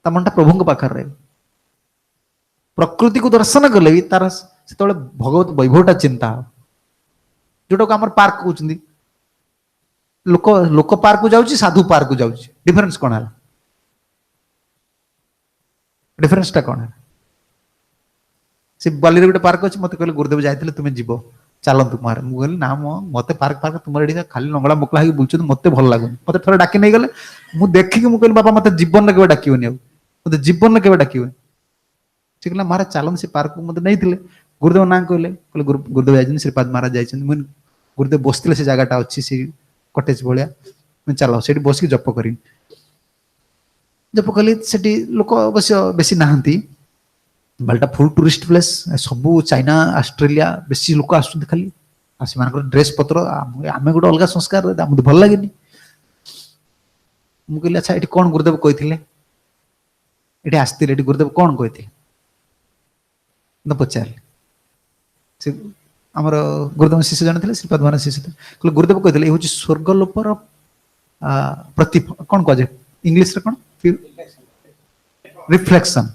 मनटा प्रभु पाखर रहा प्रकृति को दर्शन कले भी तार से भगवत वैभवटा चिंता जोटा को आम पार्क कहते लोक लोक पार्क को जाउची साधु पार्क को जाउची डिफरेंस कोन है डिफरेंसटा कौन है से बाली गोटे पार्क अच्छे मत कहले गुरुदेव जाइए तुम्हें जीव चलतु मारे मुझे कहली ना मत पार्क पार्क तुम ये खाली लंगड़ा मोकला हो बुलूँ मत भल लगुनि मत थे डाक नहीं गले मुझे देखिकी मुझे कहली बाबा मत जीवन में केवे डाकनी मत जीवन में केवे डाकनी से कहला महाराज चलते से पार्क मत नहीं गुरुदेव ना कहले कहले गुरुदेव जाइए श्रीपाद महाराज जाइए मुझे गुरुदेव बसते से जगटा अच्छी से कटेज भाया मुझे चल से बसिक जप करी जप कली से लोक अवश्य बेसी नहांती बालटा फुल टूरिस्ट प्लेस सबू चाइना ऑस्ट्रेलिया बेसी लोक आसुंत खाली से ड्रेस पत्र आम गोटे अलग संस्कार मुझे भल लगे मुझे कहली अच्छा ये कौन गुरुदेव कही ये आसते गुरुदेव कौन कही पचारे से आमर गुरुदेव शिष्य जन थे श्रीपाद महाराज शिष्य थे कहले गुरुदेव कही ये हूँ स्वर्गलोपर प्रतिफल कौन कहे इंग्लीश कौन रिफ्लेक्शन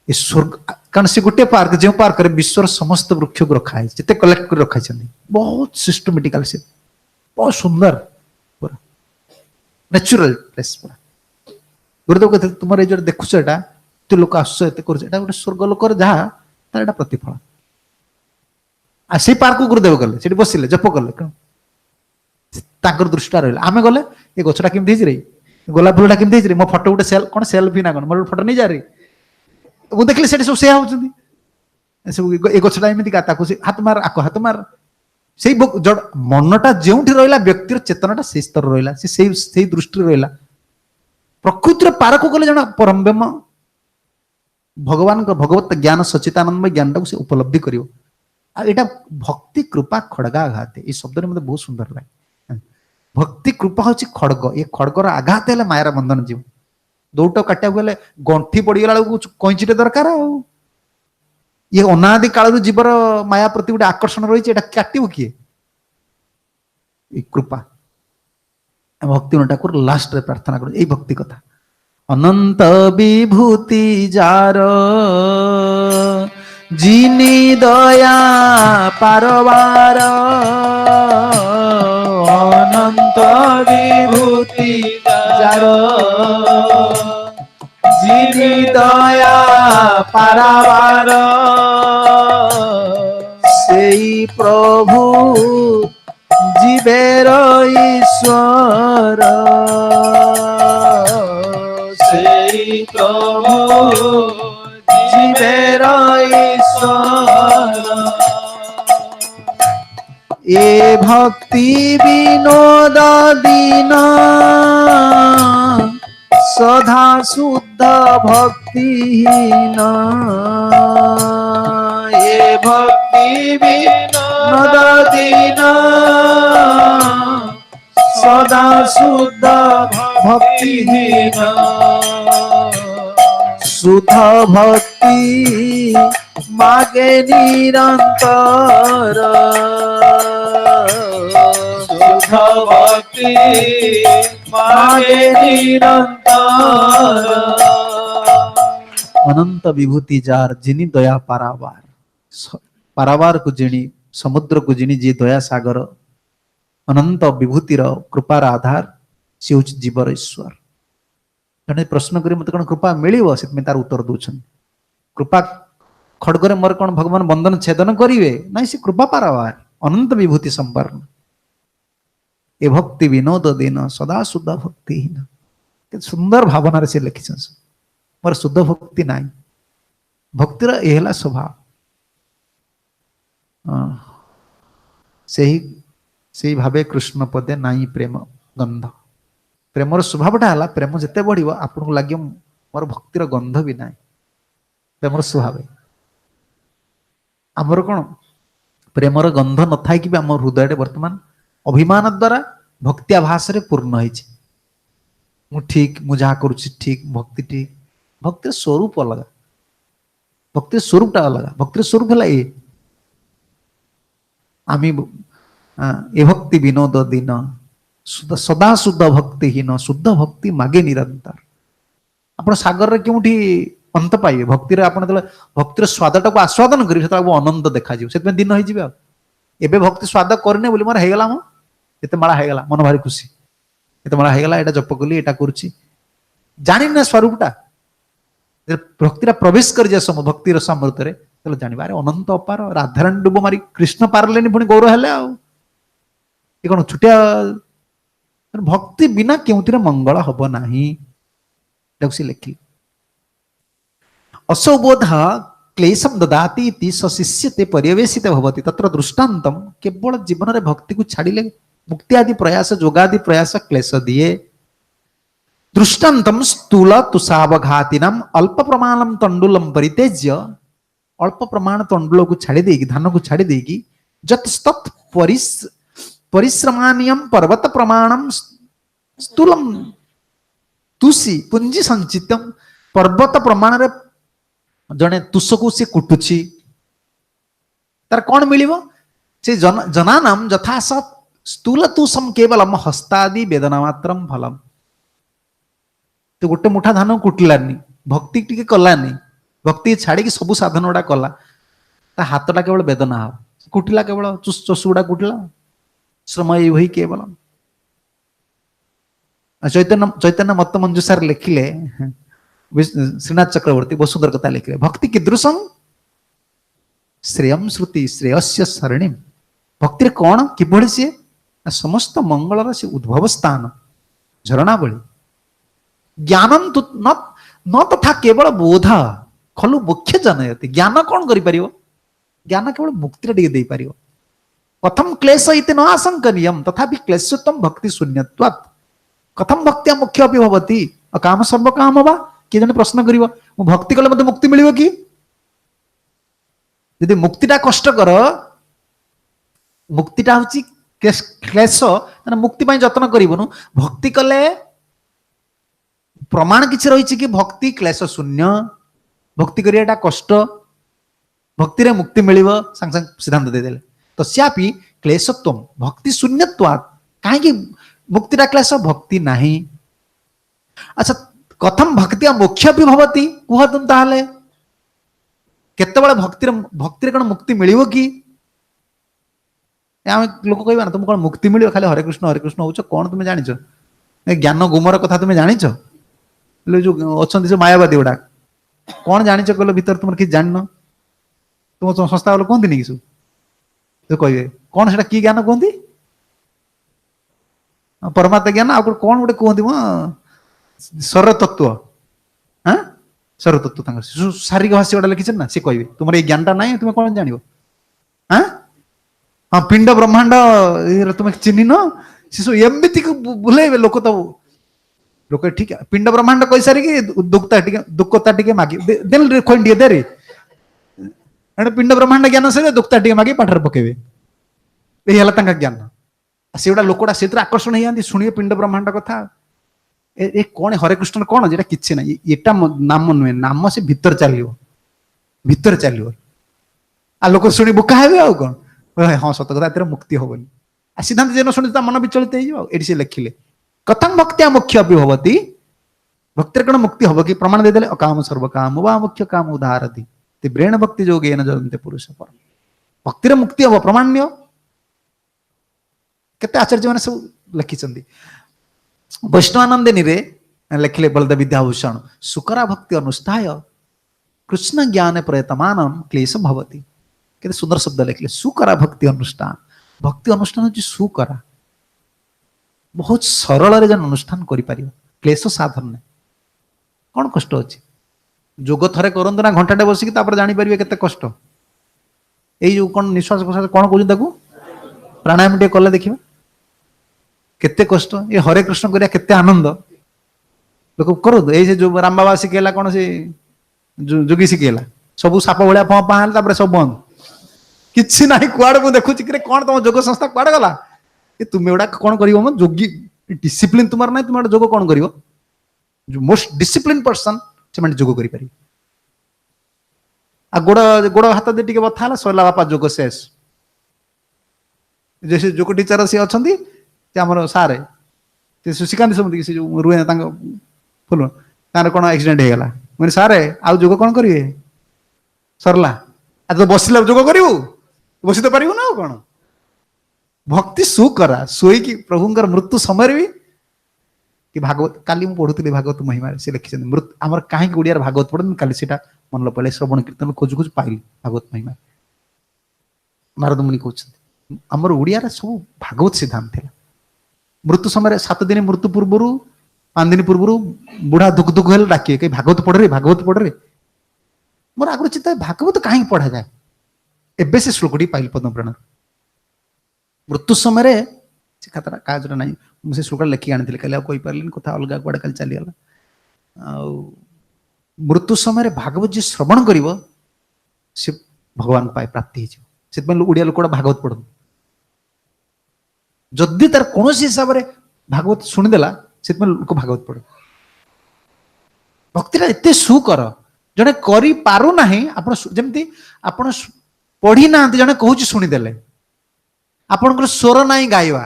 ये स्वर्ग कारण से गोटे पार्क जो पार्क रे विश्वर समस्त वृक्ष को रखा है जिते कलेक्ट कर रखा है बहुत सिस्टमेटिकल से बहुत सुंदर पूरा नेचुरल प्लेस पूरा गुरुदेव कहते तुम ये जो देखुच एटा तो लोक आसुच एत कर गोटे स्वर्गलोकर जहाँ तार एटा प्रतिफल आ से पार्क को गुरुदेव गले से बसिले जप कले दृष्टा रहा आम गले ये गछटा केमती रे गोलाप फूलटा केमती रे मो फोटो गोटे सेल कौन सेल्फी ना कौन मोर फोटो नहीं जा रही वो देखिले सब से होचंदी सब ए गछटा एमती का ताको हाथ मार आको हाथ मार से मनटा जोठी रहिला व्यक्तिर चेतनाटा से स्तर रहिला से दृष्टि रहिला प्रकृतिर पारक गले जण परम ब्रह्म भगवान भगवत ज्ञान सचितानंदमय ज्ञानटा से उपलब्धि करियो आ एटा भक्ति कृपा खड़गाघात ये शब्द मत बहुत सुंदर लगे भक्ति कृपा हूँ खड़ग ये खड़गर आघात है मायार बंधन जीव दौड़ काटा गले गंठी पड़गला कैंचीटे दरकार ये अनादि काल जीवर माया प्रति गोटे आकर्षण रही है काटव किए कृपा भक्ति ठाकुर लास्ट रे प्रार्थना कर भक्ति कथा अनंत विभूति जार जिनी दया पारवार अनंत विभूति जार जिनी दया पारावार सेई प्रभु जीवेर ईश्वर सेई प्रभु जीवेर ईश्वर ए भक्ति विनोद दीन सदा शुद्ध भक्तिहीन ये भक्ति विनोद दीन सदा शुद्ध भक्तिहीन शुद्ध भक्ति मागे निरंतर शुद्ध भक्ति मागे निरंतर अनंत विभूति जार जिनी दया पारावार पारावार को जिणी समुद्र को जिणी जी दया सागर अनंत विभूतिर कृपार आधार से हूँ जीवर ईश्वर जड़े प्रश्न करी मत कौन कृपा मिल से तार उत्तर दौरान कृपा खड़गरे मोर कौन भगवान बंधन छेदन करेंगे ना से कृपा पारावार अनंत विभूति संपन्न ए भक्ति विनोद दिन सदा शुद्ध भक्तिहीन सुंदर भावना से लिखी मोर शुद्ध भक्ति ना भक्तिर यह स्वभाव से भावे कृष्ण पदे नाई प्रेम गंध प्रेमर स्वभावटा है प्रेम जिते बढ़ आपन को लगे मोर भक्तिर गंध भी ना प्रेमर स्वभाव आमर कौन प्रेमर गंध न था कि आम हृदय बर्तमान अभिमान द्वारा भक्त्याभास रे पूर्ण हो ठीक मुझे जहाँ करुच्ची ठीक भक्ति ठीक भक्तिर स्वरूप अलग भक्तिर स्वरूपटा अलग भक्तिर स्वरूप है ये आमी ए भक्ति विनोद दिन सदा शुद्ध भक्तिहीन शुद्ध भक्ति मागे निरंतर आप सागर रे क्योंठी अंत पाइबे भक्ति आप भक्तिर स्वादटा को आस्वादन करेंगे अनंत देखा से दिन हो भक्ति स्वाद करने बोली मोर होगला एते माला हेगला मन भारी खुशी एते माला हेगला एटा जप कली एटा करूची जानि ना स्वरूपटा भक्तिरा प्रवेश कर जा सम भक्ति रस अमृत रे तले जानिबा अरे अनंत अपार राधारानी डुब मारी कृष्ण पारलेनी पुणी गौर हेले आ ये कोन छुटिया भक्ति बिना केउतिर मंगल हब नाही देखसी लिखी असौबोध क्लेशम ददाति इति सशिष्यते पर्यवेशित भवति तत्र दृष्टान्तम केवल जीवन रे भक्ति को छाड़िले मुक्ति आदि प्रयास जोगादि प्रयास क्लेश दिए दृष्टान्तम स्थूल तुषावघातिनम अल्प प्रमाणम तंडुलम परित्यज्य अल्प प्रमाण तंडुल को छाड़ी देगी धान को छाड़ी देगी जत परिश्रमानियम पर्वत प्रमाणम स्थूलम तुसी पुंजी संचितम पर्वत प्रमाण रे जने तुष को से कुटुची तार कौन मिलिबो से जनानाम यथा सत स्थूल तुषम केवलम हस्तादि वेदना मात्रम फलम तो गोटे मुठा धान कुटिलानी भक्ति टिके कलानी भक्ति छाड़ी की सब साधन गुड़ा कला ता हाथटा केवल वेदना हो कुटिला केवल चषु गुड़ा कुटिला श्रम ये केवल चैतन्य चैतन्य मत मंजूषार लिखिले श्रीनाथ चक्रवर्ती वसुंधर कथा लिखिले भक्ति कीदृशम श्रेयम श्रुति श्रेयस्य सरणिम भक्ति कौन किभली सी समस्त मंगलर से उद्भव स्थान झरणा भली ज्ञानम तो न तथा केवल बोध खलु मुख्य जनयति ज्ञान कौन करि परियो ज्ञान केवल मुक्ति टिके दे परियो कथम क्लेश इति न आशंकनीयम तथापि क्लेशत्वम भक्ति शून्यत्वात् कथम भक्त्या मुख्य अपि भवति अकाम सर्व काम वा कि जने प्रश्न करिवो मु भक्ति कले मते मुक्ति मिलिवो कि यदि मुक्तिटा कष्टकर मुक्तिटा होची क्लेश तने मुक्ति पई यत्न करिवनु भक्ति कले प्रमाण किछि रहिछि कि भक्ति क्लेश शून्य भक्ति करियाटा कष्ट भक्ति रे मुक्ति मिलिवो संग संग सिद्धांत दे देले तस्यापि क्लेशत्वम भक्ति शून्यत्वात् काहे कि मुक्तिटा क्लेश भक्ति नाही अच्छा कथम भक्ति मोक्ष भी भवति कहतुम ताहले केतेबेले भक्ति कौन मुक्ति मिलिवो कि आम लोक कहबा ना तुम कौन मुक्ति मिलिवो खाली हरे कृष्ण होउछ कौन तुम जानिछ ज्ञान गुमर कथा तुम जानिछ जो अछंती जो मायावादी गुडा कौन जानिछ कहलो भीतर तुम कि जानिन तुम संस्था वाला कहती नहीं कि जो कहे कौन से कि ज्ञान कहती परमात्मा ज्ञान आ कौन गोटे कहती म स्वर तत्व हाँ स्वर तत्व शारीरिक भाष्य गोटा लिखी ना सी कहे तुम ये ज्ञानटा ना तुम कौन जान हाँ हाँ पिंड ब्रह्मांड तुम चिन्ह न सी एमती बुले लोक तो लोक ठीक है पिंड ब्रह्मांड कही सारी दुखता टे मागे दे खोई दे रे पिंड ब्रह्मांड ज्ञान सर दुखता टे मागे पाठर पकेबे यही ज्ञान से गोटा लोकटा से आकर्षण हो जाती शुणे पिंड ब्रह्मांड कथा ए कौन हरे कृष्ण कौन जेटा किसी ना एटा नाम नुहे नाम से भीतर चलो आ लोक शुणी बोका हे आ कौन हाँ सत कथा मुक्ति हेनी आ सिद्धांत जेन शुणी मन विचलित होती लिखिले कथम भक्त्या मुख्य भी भवती भक्तिर कौन मुक्ति हम कि प्रमाण देदेले अकाम सर्व काम वा मुख्य काम उदाहरती ब्रेण भक्ति जोगेन जयन्ते पुरुष पर भक्तिर मुक्ति हम प्रमाण्य केते आचार्य मैंने सब लिखिं वैष्णवानंदिनी रे लिखिले बलदेव विद्याभूषण सुकरा भक्ति अनुष्ठाय कृष्ण ज्ञान प्रयतमान क्लेश भवति केते सुंदर शब्द लिखिले सुकरा भक्ति अनुष्ठान होची सुकरा बहुत सरल रे जन अनुष्ठान करि पारियो क्लेश साधन ने कौन कष्ट अछि जोग थरे करंतु ना घंटाटे बसिकी तापर जानि परिबे केते कष्ट एई जो कोन निश्वास प्रश्वास कोन कहू ताकू प्राणायाम टे कले देखिबा केते कष्ट ये हरे कृष्ण करिया केते आनंद लोक करो ए जो राम बाबा शिखेला कौन से जोगी शिखेला सब साप भलिया पाल तापर सब बंद किछि नाही कुआड़ मु देखुछि कि कौन तुम जोग संस्था कुआड़ गला ए तुम एडा कौन करिवो म जोगी डिसिप्लिन तुमार नाही तुम जोग कौन करिवो जो मोस्ट डिसिप्लिन पर्सन से माने जोग करि पारि आ गोड़ गोड़ हाथ दे टिके बथा हला सोला बापा जोग शेष जैसे जोग टीचर से अछंती ते हमर सारे ते सुशिकांत समति से जो रुए तांग फुल तार कोन एक्सीडेंट हे गला माने सारे आ जोग कोन करिवे सरला आ तो बसिला जोग करिवो बसि तो परिवो ना कोन भक्ति सु करा सोई कि प्रभुंकर मृत्यु समय भी कि भागवत काली पढ़ुली भागवत महिमा से लिखिं मृत्यु आमर कहीं ओडिया भागवत पढ़ काली सीटा मन पड़े श्रवण कीर्तन खोज खोज पाइली भागवत महिमा नारद मुनि कहते आमर ओडिया सब भागवत सिद्धांत थे मृत्यु समय 7 दिन मृत्यु पूर्व 5 दिन पूर्व बुढ़ा दुख दुख हेल्ले डाकिए कहीं भागवत पढ़ रे मोर आगुरी चिंता भागवत कहीं पढ़ा जाए एबे से श्लोकटी पाइल पद्म पुराण मृत्यु समय से कथा काजर ना मुझे श्लोक लिखिक आनी कल कही पार्ली कथा अलग कड़े कल चलीगला मृत्यु समय भागवत जी श्रवण कर भगवान पाए प्राप्ति हो ओडिया लोक भागवत पढ़ जदि तार कौन हिसाब से भागवत शुणिदेला से लोक भागवत पढ़ भक्ति एत सुकर जड़े करमती आप पढ़ी ना जड़े कहूँ शुणिदेले आपंकर स्वर ना गाइबा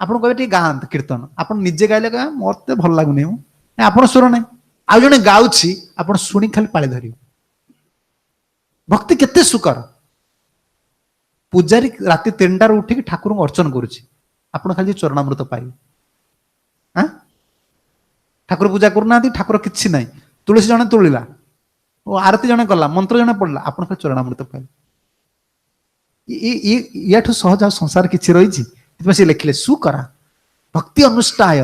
आप कहे गाँत कीर्तन आप निजे गाइले मत भल लगुनि आप स्वर ना आउ जड़े गाँची आप शुणी खाली पाले धर भक्ति केते सुकर पूजारी राति 3टार उठिक ठाकुर को अर्चन करुच्ची आप खाली चरणामृत पाइबे हाँ ठाकुर पूजा करना ठाकुर किसी ना तुलसी जड़े तोड़ा आरती जड़े कला मंत्र जड़े पढ़ला आप खाली चरणामृत पाइबे या सहज संसार किसी रही से लिखिले सुकरा भक्ति अनुष्ठाय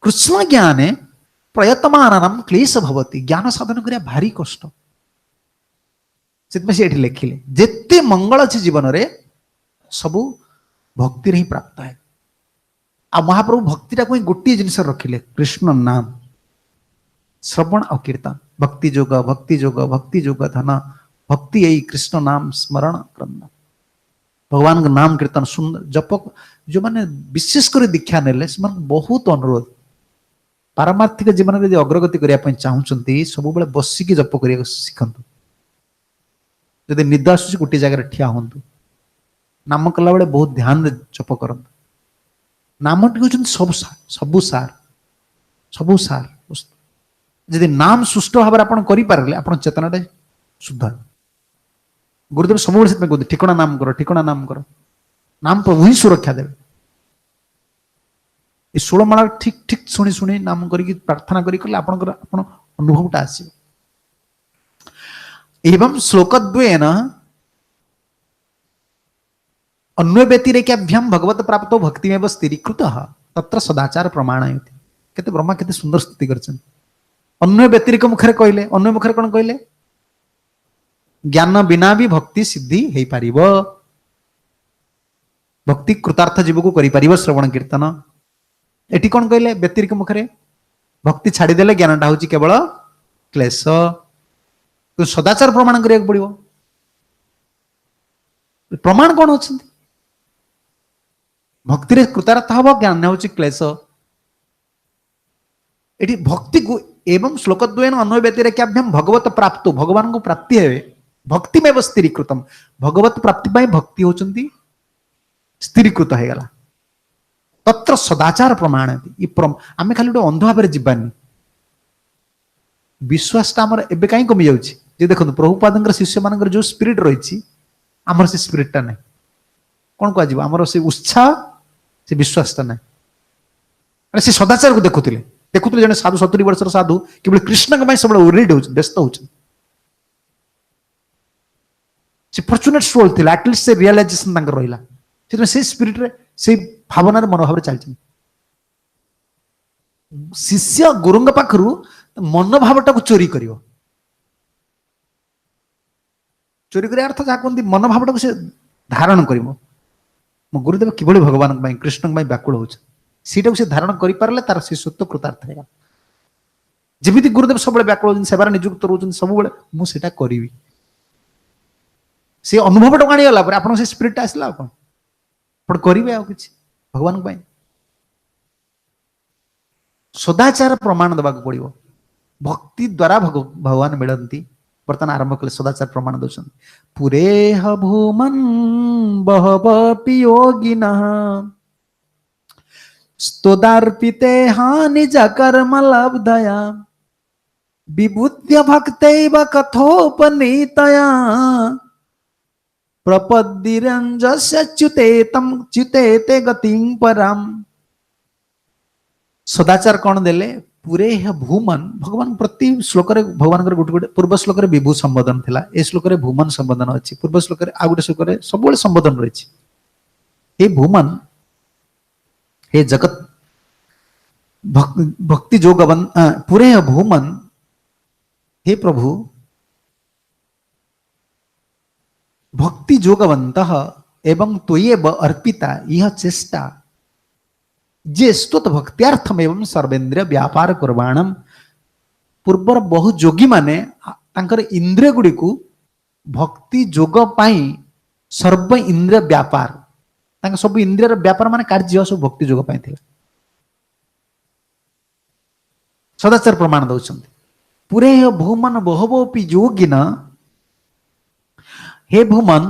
कृष्ण ज्ञाने प्रयतमान क्लेश भवती ज्ञान साधन करिया भारी कष्ट से लिखिले जेते मंगल अच्छी जीवन रे सबू भक्ति ही प्राप्त है आ महाप्रभु भक्ति टाक गोटे जिनस रखिले कृष्ण नाम श्रवण और कीर्तन भक्ति जोग धन भक्ति यही कृष्ण नाम स्मरण करना भगवान का नाम कीर्तन सुंदर जप जो माने विशेषकर दीक्षा नेले बहुत अनुरोध पारमार्थिक जीवन में अग्रगति करने चाहूँगी सब बड़े बसिक जप कर शिखु जब निद आस गोटे जगह ठिया हूँ नाम कला बेले बहुत ध्यान जप कर नाम टी सब सार जदि नाम सुष्ट भाव आप चेतनाटे शुद्ध गुरुदेव सब कहते ठिकणा नाम कर नाम प्रभु ही सुरक्षा देवे ये 16 माला ठीक ठीक शुणी शुणी नाम करी प्रार्थना करी अनुभवटा आस एवं श्लोकद्वयेन अन्य व्यतिरेक्याभ्याम भगवत प्राप्त भक्तिमेव स्थिरीकृत तत्र सदाचार प्रमाणयति केते ब्रह्मा केते सुंदर स्तुति करछन अन्य व्यतिरिक मुखरे कहले अन्य मुखरे कौन कहले ज्ञान बिना भी भक्ति सिद्धि हो पारिब भक्ति कृतार्थ जीव को करि पारिब श्रवण कीर्तन एटी कौन कहले व्यतिरिक मुखरे भक्ति छाड़ीदेले ज्ञानटा हूँ केवल क्लेश तो सदाचार प्रमाण करिया पड़िबो प्रमाण कौन होछंती भक्ति रे कृतार्थ हबो ज्ञान हूँ क्लेश एटी भक्ति को एवं श्लोकद्वयेन अन्वय व्यतिरेक्याभ्याम भगवत प्राप्तो भगवान को प्राप्ति है भक्ति में स्थिरीकृतम भगवत प्राप्ति पाई भक्ति होचंती स्थिरीकृत हो गला तत्र सदाचार प्रमाण आम खाली गोटे अंध भाव जीवानी विश्वासटा आमर एबे कहीं कमी जाउछि जे देखो प्रभुपादंकर शिष्य मानकर जो स्पिरिट रही आमर से स्पिरिटटा ना कौन कह आमर से उत्साह से विश्वासटा ना अरे से सदाचार को देखुले जने साधु 70 वर्षर साधु केवल कृष्ण सब ओरिड हो व्यस्त हो फॉर्चुनेट सोल थिला एटलीस्ट से रियलाइजेशन तांकर रहिला से स्पिरिट रे से भावना रे मनोभाव रे चलछि शिष्य गुरुंग पाखरु मनोभावटा को चोरी करियो चोरी करे अर्थ जा कोन मनोभावटा को से धारण करिवो मो गुरुदेव किभଳି भगवान पई कृष्ण पई व्याकुल होछ सीटा को से धारण करि पारले तार शिष्यत्व कृतार्थ हेगा जेमिति गुरुदेव सब व्याकुल होछन सेवार नियुक्त रहउछन सब बेले मु सेटा करिवि से अनुभव टाणी गला आप से स्पिरिट आसला कौन आप करेंगे आ कि भगवान पाई सदाचार प्रमाण देवाक पड़ो भक्ति द्वारा भगवान मिलती बर्तमान आरंभ कले सदाचार प्रमाण दौरान पुरेह भूमन बहवपि योगिनः स्तोदार्पिते निज कर्म लब्धया विबुद्ध्य भक्तैव कथोपनीतया प्रपद्दिरञ्जस्य च्युतेते गतिं पराम। सदाचार कौन देले पुरे भूमन भगवान प्रति श्लोक भगवान गोटे गोटे पूर्व श्लोक विभू संबोधन थिला ए श्लोक भूमन संबोधन अच्छी पूर्व श्लोक आ गोटे श्लोक सब संबोधन रही हे भूमन हे जगत भक्ति जोगवन पुरे भूमन हे प्रभु भक्ति जोगवंत एवं त्वयेव अर्पिता यह चेष्टा जे स्तुत भक्त्यार्थम एवं सर्वेन्द्रिय व्यापार कुर्बाणम। पूर्वर बहु जोगी माने तांकर इंद्रिय गुड़ी को भक्ति जोग पाई सर्व इंद्रिय व्यापार तांकर सब इंद्रिय व्यापार माने कार्य सब भक्ति जोग पाई थिला। सदाचार प्रमाण दउछन्ति पुरे भूमन बहवोपि योगिन हे भूमन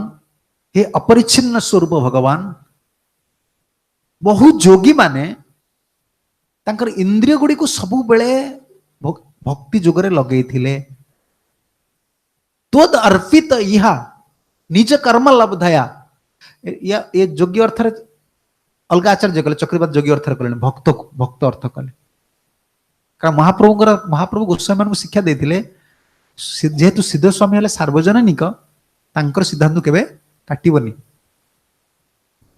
हे अपरिच्छिन्न स्वरूप भगवान बहु जोगी माने तांकर इंद्रिय गुड़ी को सबु बेले भक्ति जोगरे लगे थिले। त्वद अर्पित इहा निज कर्म लब्धया या ये योग्य अर्थ रे अलग आचार्य कले चक्रवर्ती योग्य अर्थ कले भक्त भक्त अर्थ कले कारण महाप्रभु गोस्वामी मान शिक्षा देथिले जेहेतु सिद्ध स्वामी हेले सार्वजनिक तांकर सिद्धांत केबे काटिबनी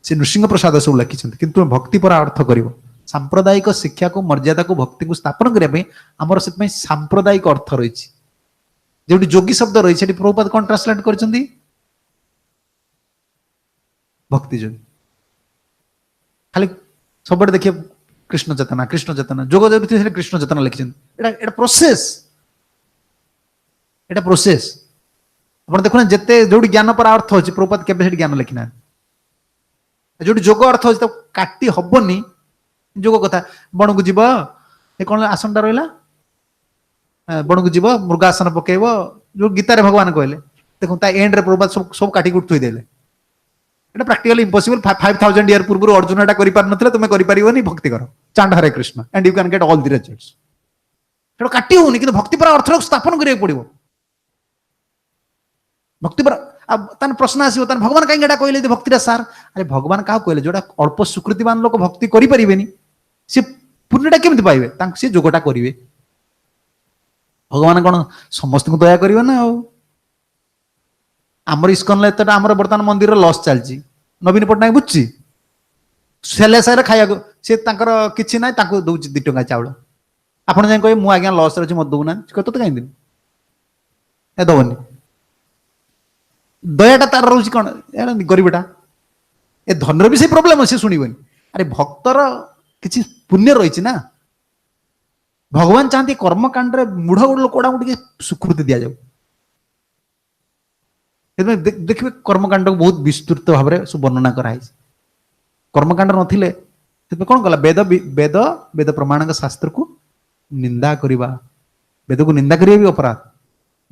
से नृसिंह प्रसाद सब लिखिं किंतु भक्ति पर अर्थ कर सांप्रदायिक शिक्षा को मर्यादा को भक्ति को स्थापन करने आमर से सांप्रदायिक अर्थ रही जो जोगी शब्द रही प्रभुपाद कौन ट्रांसलेट कर भक्ति जोगी खाली सब देखिए कृष्ण चेतना जोग जो कृष्ण चेतना लिखिं प्रोसेस एटा प्रोसेस आप देखुना जिते जो ज्ञान पर अर्थ अच्छी प्रभुपाद केबे ज्ञान लिखिना जो जोग अर्थ अच्छे काटी हबनी जोग कथा बण को जीव ये कौन आसन रहा बण को जीव मृगासन पकेब जो गीतार भगवान कहले देखो एंड रे प्रभुपाद सब सब काटी थोई देले एटा प्रैक्टिकली इम्पॉसिबल 5000 ईयर पूर्व अर्जुन एटा करि पार नथिले तुमे करि परिबोनी भक्ति करो चांड Hare Krishna and you can get all the results एटा काटी होनी किंतु भक्ति पर अर्थ स्थापन करिया पड़िबो भक्ति पर अब तान प्रश्न आसो तान भगवान कहीं कहले भक्ति सार अरे भगवान क्या कहले जोड़ा अल्प स्वीकृतिमान लोक भक्ति करें सी पुण्यटा केमती पाइबे सी जोगटा करेंगे भगवान कौन समस्त को दया करेंगे ना आमर इस्कन आमर बर्तमान मंदिर लॉस चलती नवीन पट्टनायक बुझी सेले सारे खाया सी कि ना दौर 2 टंका चाउल आप कहे मुझे आज्ञा लॉस अच्छे मत दौना तो कहीं देनी दबनी दयाटा तार रोज कौन गरीबटा ए धन भी से प्रोब्लेम अच्छे शुणबनी अरे भक्तर किसी पुण्य रही ना भगवान चाहती कर्मकांड मूढ़ लोकड़ा स्वीकृति दि जाऊ देखिए कर्मकांड को बहुत विस्तृत भाव में वर्णना कराई कर्मकांड नथिले कौन कला वेद वेद वेद प्रमाणक शास्त्र को निंदा करवा वेद को निंदा करिए भी अपराध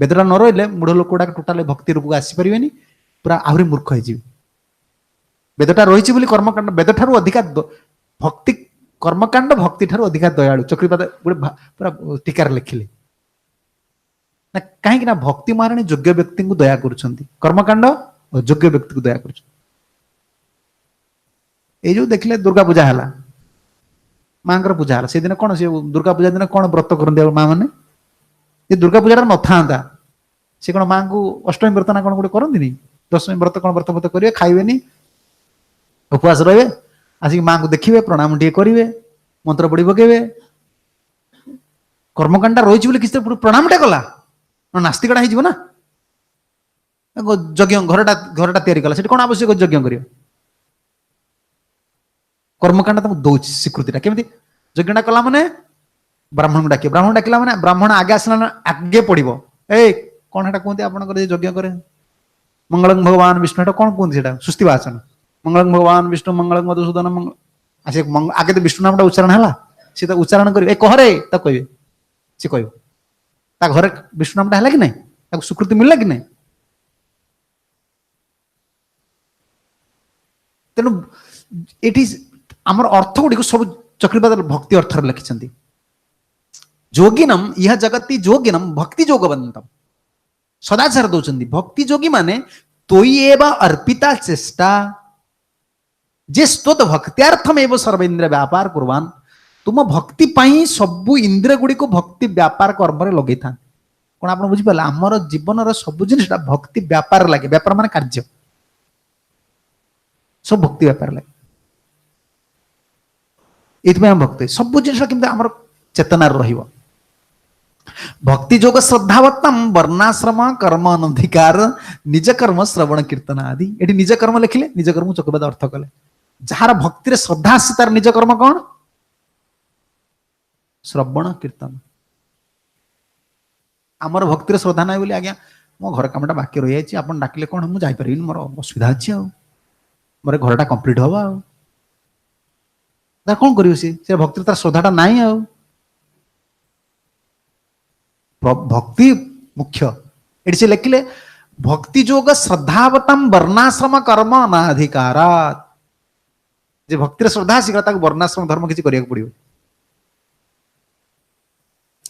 वेदटा न रही मूढ़ लोक गुड़ा टोटाल भक्ति रूप को आसीपारे पूरा आहरी मूर्ख हो वेदटा रही कर्मकांड वेद ठारू अधिका भक्ति कर्मकांड भक्ति ठारू अधिका दयालु चक्रपात गोटे पूरा टीकार लिखिले ना कहीं भक्ति महाराणी योग्य व्यक्ति को दया कर कर्मकांड अयोग्य व्यक्ति को दया कर जो देखिले दुर्गा पूजा है माँ पूजा है से दिन कौन से दुर्गा पूजा दिन कौन व्रत करते माँ मैंने ये दुर्गा पूजा न था सी कौन माँ को अष्टमी व्रत ना कौन गोटे करती दशमी व्रत कौन व्रत व्रत करेंगे खाइबेनी उपवास रे आसिक माँ को देखिए प्रणाम टे करेंगे मंत्र पढ़ी पकेबे कर्मकांडा रही किसी प्रणाम टे कला नास्तिकटा हो यज्ञ घरटा घरटा तैयारी कला कौन आवश्यक यज्ञ कर कर्मकांड दौर स्वीकृतिटा केमी यज्ञटा कला माने ब्राह्मण को डाक ब्राह्मण डाकिला माने ब्राह्मण आगे आसला आगे पड़ो ए कौन है कहते आप यज्ञ करे मंगलम भगवान विष्णु कौन कहते हैं सुस्ति वाचन मंगलम भगवान विष्णु मंगलम मधुसूदन मंगल आसे आगे तो विष्णु नाम उच्चारण है सी तो उच्चारण कर कहरे तो कहे सी कह घर विष्णु नामटा है कि नहीं स्वीकृति मिलला कि नहीं तेणु ये आमर अर्थ गुड़ी सब चक्रपात भक्ति अर्थ लिखिं जोगिनम यह जगति जोगिनम भक्ति जोगवंतम सदाचार दौरान भक्ति जोगी माने तोई एव अर्पिता चेष्टा जे स्तोत भक्त्यार्थम एव सर्वेन्द्र व्यापार कुर्वान तुम भक्ति पाई सबु इंद्रिय गुड़ी को भक्ति व्यापार कर्म लगे था कौन आप बुझिपारे आमर जीवन सब जिन भक्ति व्यापार लगे व्यापार मान कार्य सब भक्ति व्यापार लगे ये भक्ति सब जिन आम चेतनार रहिबो भक्ति जोग श्रद्धावत्तम वर्णाश्रम कर्म अनधिकार निज कर्म श्रवण कीर्तन आदि ये निज कर्म लिखिले निज कर्म चकबाद अर्थ कले जार भक्ति रे श्रद्धा आसी तार निज कर्म कौन श्रवण कीर्तन आमर भक्ति रे श्रद्धा ना बोली आज्ञा मो घर कामटा बाकी रही जाइए आप डाकिले कौन मुझे जापरि मोर असुविधा अच्छी मोर घरटा कंप्लीट हम आ कौन कर भक्ति तार श्रद्धाटा नाई आ भक्ति मुख्य ये से लिखिले भक्ति जोग श्रद्धावतम वर्णाश्रम कर्म अनाधिकारात जे भक्ति रे श्रद्धा आसी वर्णाश्रम धर्म किसी करिया पड़ियो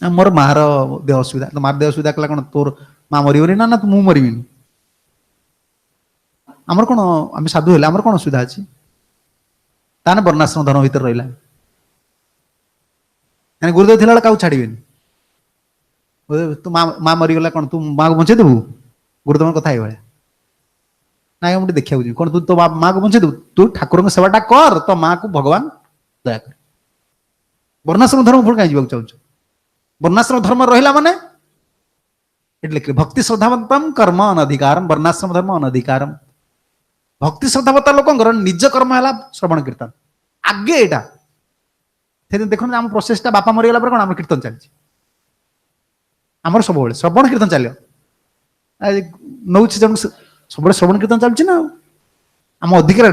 मोर मार देह असुविधा तो मार देह असुविधा कला कौन तोर माँ मरबनी ना ना मु मरबिनी आमर कौन आम साधु हेले आमर कौन असुविधा अच्छी ताने वर्णाश्रम धर्म भीतर रहा गुरुदेव थिला क्या छाड़बेनि तू माँ मरीगला कौन तू माँ को बचे देबू गुरुदेव कथा ये ना मुझे देखा कौन तू तो माँ को बचे देबू तू ठाकुर सेवाटा कर तो माँ को भगवान दया कर वर्णाश्रम धर्म पुणी कहीं जावाक चाहूँ वर्णाश्रम धर्म रहा माने लिखे भक्ति श्रद्धावतम कर्म अनधिकारम वर्णाश्रम धर्म अनधिकारम भक्ति श्रद्धावता लोक निज कर्म है श्रवण कीर्तन आगे यहाँ देखो आम प्रोसेसटा बापा मरीगला कौन आम कीर्तन चलती आमर सब श्रवण कीर्तन चलो नौ जन सब श्रवण कीर्तन चलती ना आम अधिकार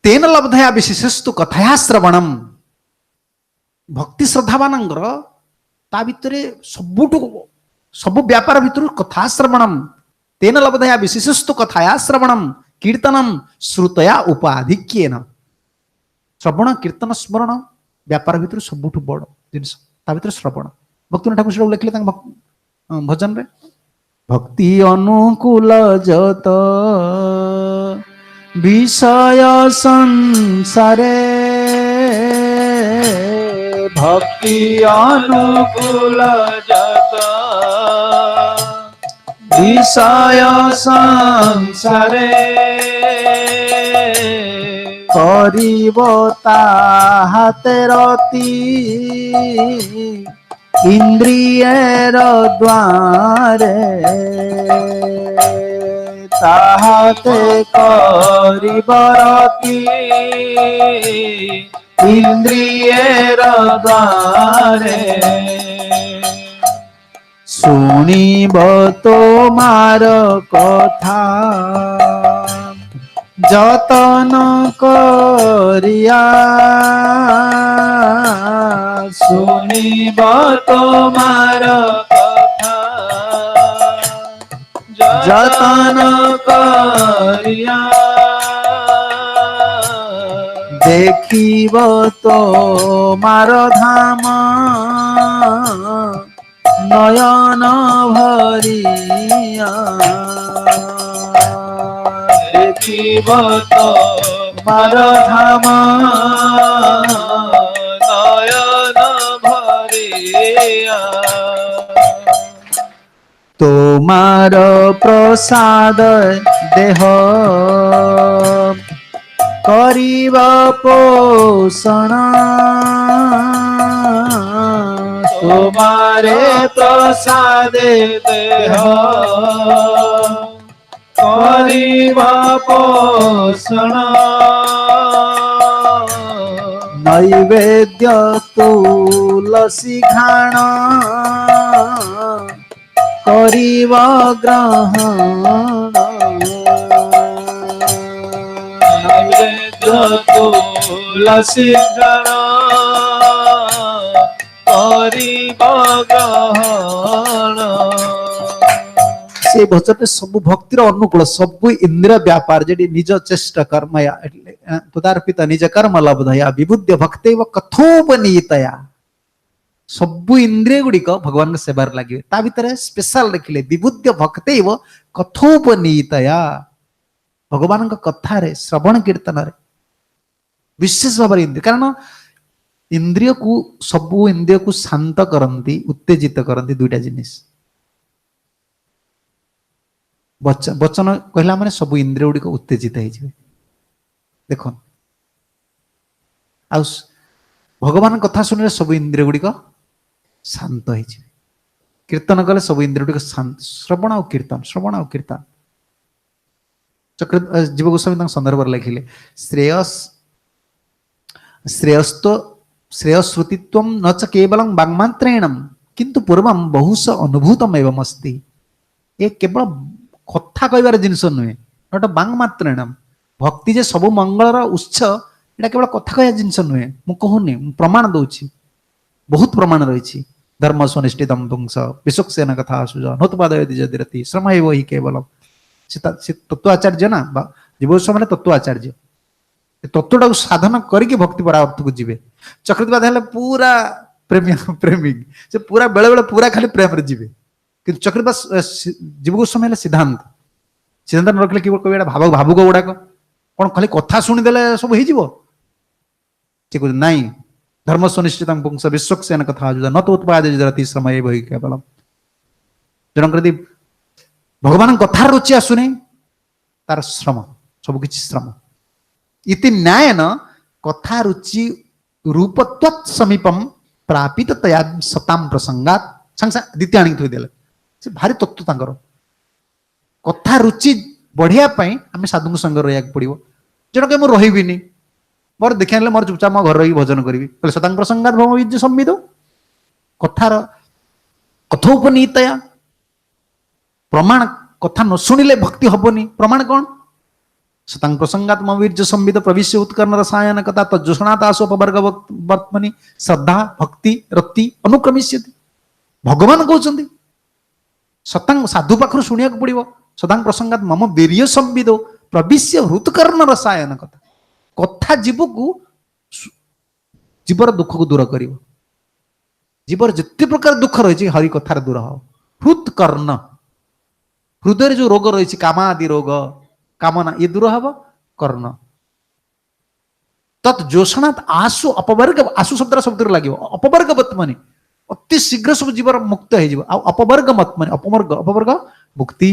तेन लब्धया विशेषस्तु कथया श्रवणम भक्ति श्रद्धावान ता भितर सब व्यापार भितर कथा श्रवणम तेन लब्धया विशेषस्तु कथया श्रवणम कीर्तनम श्रुतया उपाधिक्येन श्रवण कीर्तन स्मरण व्यापार भितर सबुठ बड़ जिनस ता भितर श्रवण भक्ति ठाकुर से लिखिले भजन रे भक्ति अनुकूल जत विषय संसारे भक्ति अनुकूल जत विषय संसारे करिब ताहाते रति इंद्रियर द्वारे ताहाते करिब रति इंद्रियर द्वारे सुनिब तोमार कथा जतन करिया सुनिब तोमार कथा जतन करिया देखिब तोमार धाम नयन भरिया देखिब तोमार धाम नयन भरिया तोमार प्रसाद देह करिब पोषण तुम्हारे प्रसाद देह करिब पोषण नैवेद्य तुलसी घाण करिब ग्रहण तुलसी गण करिब ग्रहण से भजन सब भक्तिर अनुकूल सब इंद्रिय व्यापार जे निज चेष्टा कर्म तदार्पित निज कर्म लब्धया विबुद्ध भक्तेव कथोपनीतया सबु इंद्रिय गुड़िक भगवान सेवार लगे ता भितर स्पेशल लिखिले विबुद्ध भक्तैव कथोपनीतया भगवान कथा श्रवण कीर्तन विशेष भाव इंद्रिय कारण इंद्रिय को सबु इंद्रिय को शांत करती उत्तेजित करती दुईटा जिनिस वचन कहला माने सबु इंद्रिय गुड़िक उत्तेजित हो देख आ भगवान कथा शुणी सब इंद्रिय गुड़िक शांत हो कीर्तन कले सब इंद्रिय गुड़िक शांत श्रवण और कीर्तन चक्र जीव गोस्वामी संदर्भ लिखिले श्रेयश्रुतित्व न च केवलं वाग्मात्रेण किंतु पूर्वं बहुश अनुभूतम एवं अस्ति ये केवल कथा कहबार जिनस नुहे नट वाग्मात्रेण भक्ति जे सब मंगलर उत्स एटा केवल कथा कहया जिनस नुहे मु कहूनी प्रमाण दउछि बहुत प्रमाण रही धर्म सुनिष्ठितम पुंस विश्वक्सेन कथा सुज नोत्पादयति जदिरति श्रम एव हि केवलम से तत्वाचार्य ना जीव गोस्वामी तत्वाचार्य तत्वटा साधन करके भक्ति परावर्त को जीवे चक्रवर्ती हेले पूरा प्रेमी से पूरा बेले बेले पूरा खाली प्रेम रे जीवे किंतु चक्रवर्ती जीव गोस्वामी हेले सिद्धांत रखले कि भाव भावुक गुड़ाक कौन खाली कथा शुणीदे सब हो नाई धर्म सुनिश्चित पुंस विश्वक्सेन कथा न तो उत्पादति श्रम एव हि केवलम जनकर भगवान कथा रुचि आसुनी तार श्रम सबकि श्रम इति न्यायन कथा रुचि रूपत्व समीपम प्रापित तया सताम प्रसंगात संग द्वितीय आनी थोदेले से भारी तत्व तांकर कथा रुचि बढ़िया आम साधु संग रहा पड़ो जन के मुझे रही मोर देखा मोर चुपचाप मो घर रही भजन करी सतांग प्रसंगात भौम संविद कथार कथोपनीतया प्रमाण कथा न शुणिले भक्ति हबनी प्रमाण कौन सतांग प्रसंगात मवीर्य संविद प्रविश्य उत्कर्ण रसायन कथा तज्जोषणात आसु अपवर्ग वर्तमनी श्रद्धा भक्ति रक्ति अनुक्रमिष्यति भगवान कहते सतांग साधु पाखर शुणिया पड़ो सतांग प्रसंगात मम वीर्य संविद प्रविश्य हृतकर्ण रसायन कथा कथा जीव को जीवर दुख को दूर कर जीवर जिते प्रकार दुख रही हरि कथार दूर हो हृतकर्ण हृदय जो रोग रही कामादि रोग कामना ये दूर हम कर्ण तत् जोषणात आसु अपवर्ग आसु शब्द शब्द लगे अपवर्ग मत्मनि अति शीघ्र सब जीवर मुक्त हो अपवर्ग मत्मनि अपवर्ग अपवर्ग मुक्ति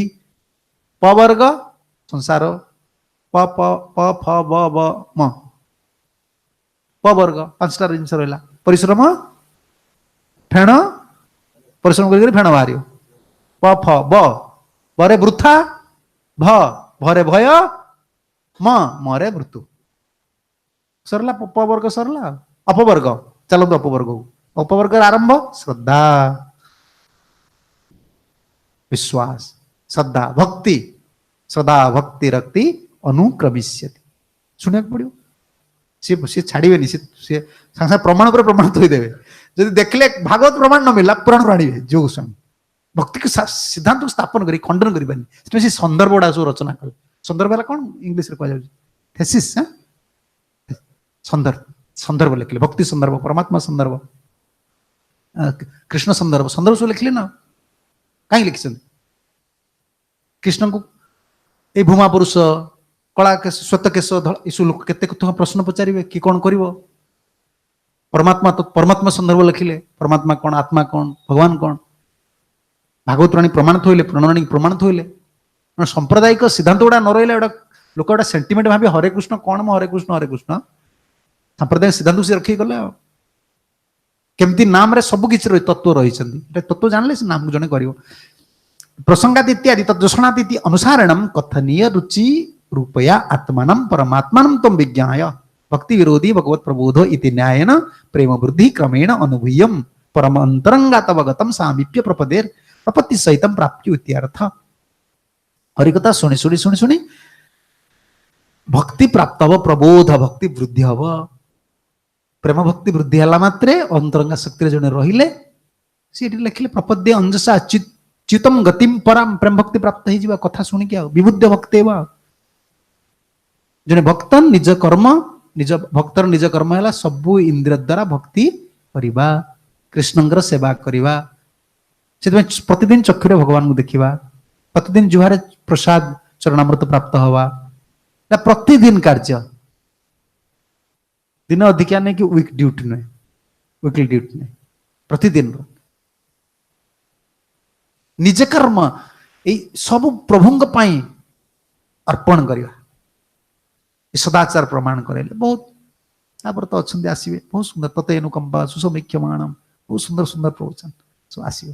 पवर्ग संसार प प प फ ब ब म पवर्ग पांचटा जिनस रहा परिश्रम फेण परिश्रम कर फेण बाहर प फ ब बरे वृथा भ भरे भय मरे मृत्यु सरला पवर्ग सरला अपवर्ग चलते अपवर्ग आरंभ श्रद्धा विश्वास श्रद्धा भक्ति रक्ति अनुक्रमिष्यति शुणा पड़ो सी छाड़े सी सागे प्रमाण पर प्रमाण थोदेवे जब देखले भागवत प्रमाण न मिलला पुराण आने जो गोस्वामी भक्ति के सिद्धांत को स्थापन करी खंडन करें संदर्भ गुड़ा सब रचना कले संदर्भ है कौन इंग्लिश रे कह थेसिस संदर्भ लिखले भक्ति संदर्भ परमात्मा संदर्भ कृष्ण संदर्भ सब लिखले ना कहीं लिखिं कृष्ण को ये भूमा पुरुष कला केश श्वेत केश यू लोक केते प्रश्न पचारे कि कौन कर परमात्मा तो परमात्मा संदर्भ लिखिले परमात्मा कौन आत्मा कौन भगवान कौन भागवत राणी प्रमाण थोइले प्रणराणी प्रमाण थोइले सांप्रदायिक सिद्धांत गुड़ा न रही गोटा लोक गोटा सेंटिमेंट भाभी हरे कृष्ण कौन मो हरे कृष्ण सांप्रदायिक सिद्धांत से रखी गले केमती नाम रे सब किसी रही तत्व रही तत्व जानले से नाम को जने कर प्रसंगात इत्यादि तद्दूषणात इति अनुसारणम कथनीय रुचि रूपया आत्मानं परमात्मानं तम विज्ञाय भक्ति विरोधी भगवत प्रबोधो इति न्यायेन प्रेम वृद्धि क्रमेण अनुभूयम परम अंतरंगात अवगतम सामीप्य प्रपदेर प्रपत्ति सहितम प्राप्ति इत्यर्थ हरिकथा शुणी शुणी शुणी शुणी भक्ति प्राप्त हब प्रबोध भक्ति वृद्धि हब प्रेम भक्ति वृद्धि हला मात्रे अंतरंगा शक्ति जने रहिले सी लिखिले प्रपद्य अंजसा चितम गतिम पराम प्रेम भक्ति प्राप्त हो कथा शुणी के विबुद्ध भक्ते जने भक्तन निज कर्म निज भक्तर निज कर्म है सबू इंद्रिय द्वारा भक्ति करवा कृष्णଙ୍କର सेवा करवा से प्रतिदिन चक्षुरे भगवान को देखा प्रतिदिन जुहारे प्रसाद चरणामृत प्राप्त हवा प्रतिदिन कार्य दिन अधिका नहीं कि वीक ड्यूटी नुहे वीकली ड्यूटी नुहे प्रतिदिन निज कर्म ये सब प्रभुंग अर्पण करवा सदाचार प्रमाण करे बहुत तापर तो अच्छा आसवे बहुत सुंदर तते अनुकंपा सुसमीक्षमाण बहुत सुंदर सुंदर प्रवचन सब आसो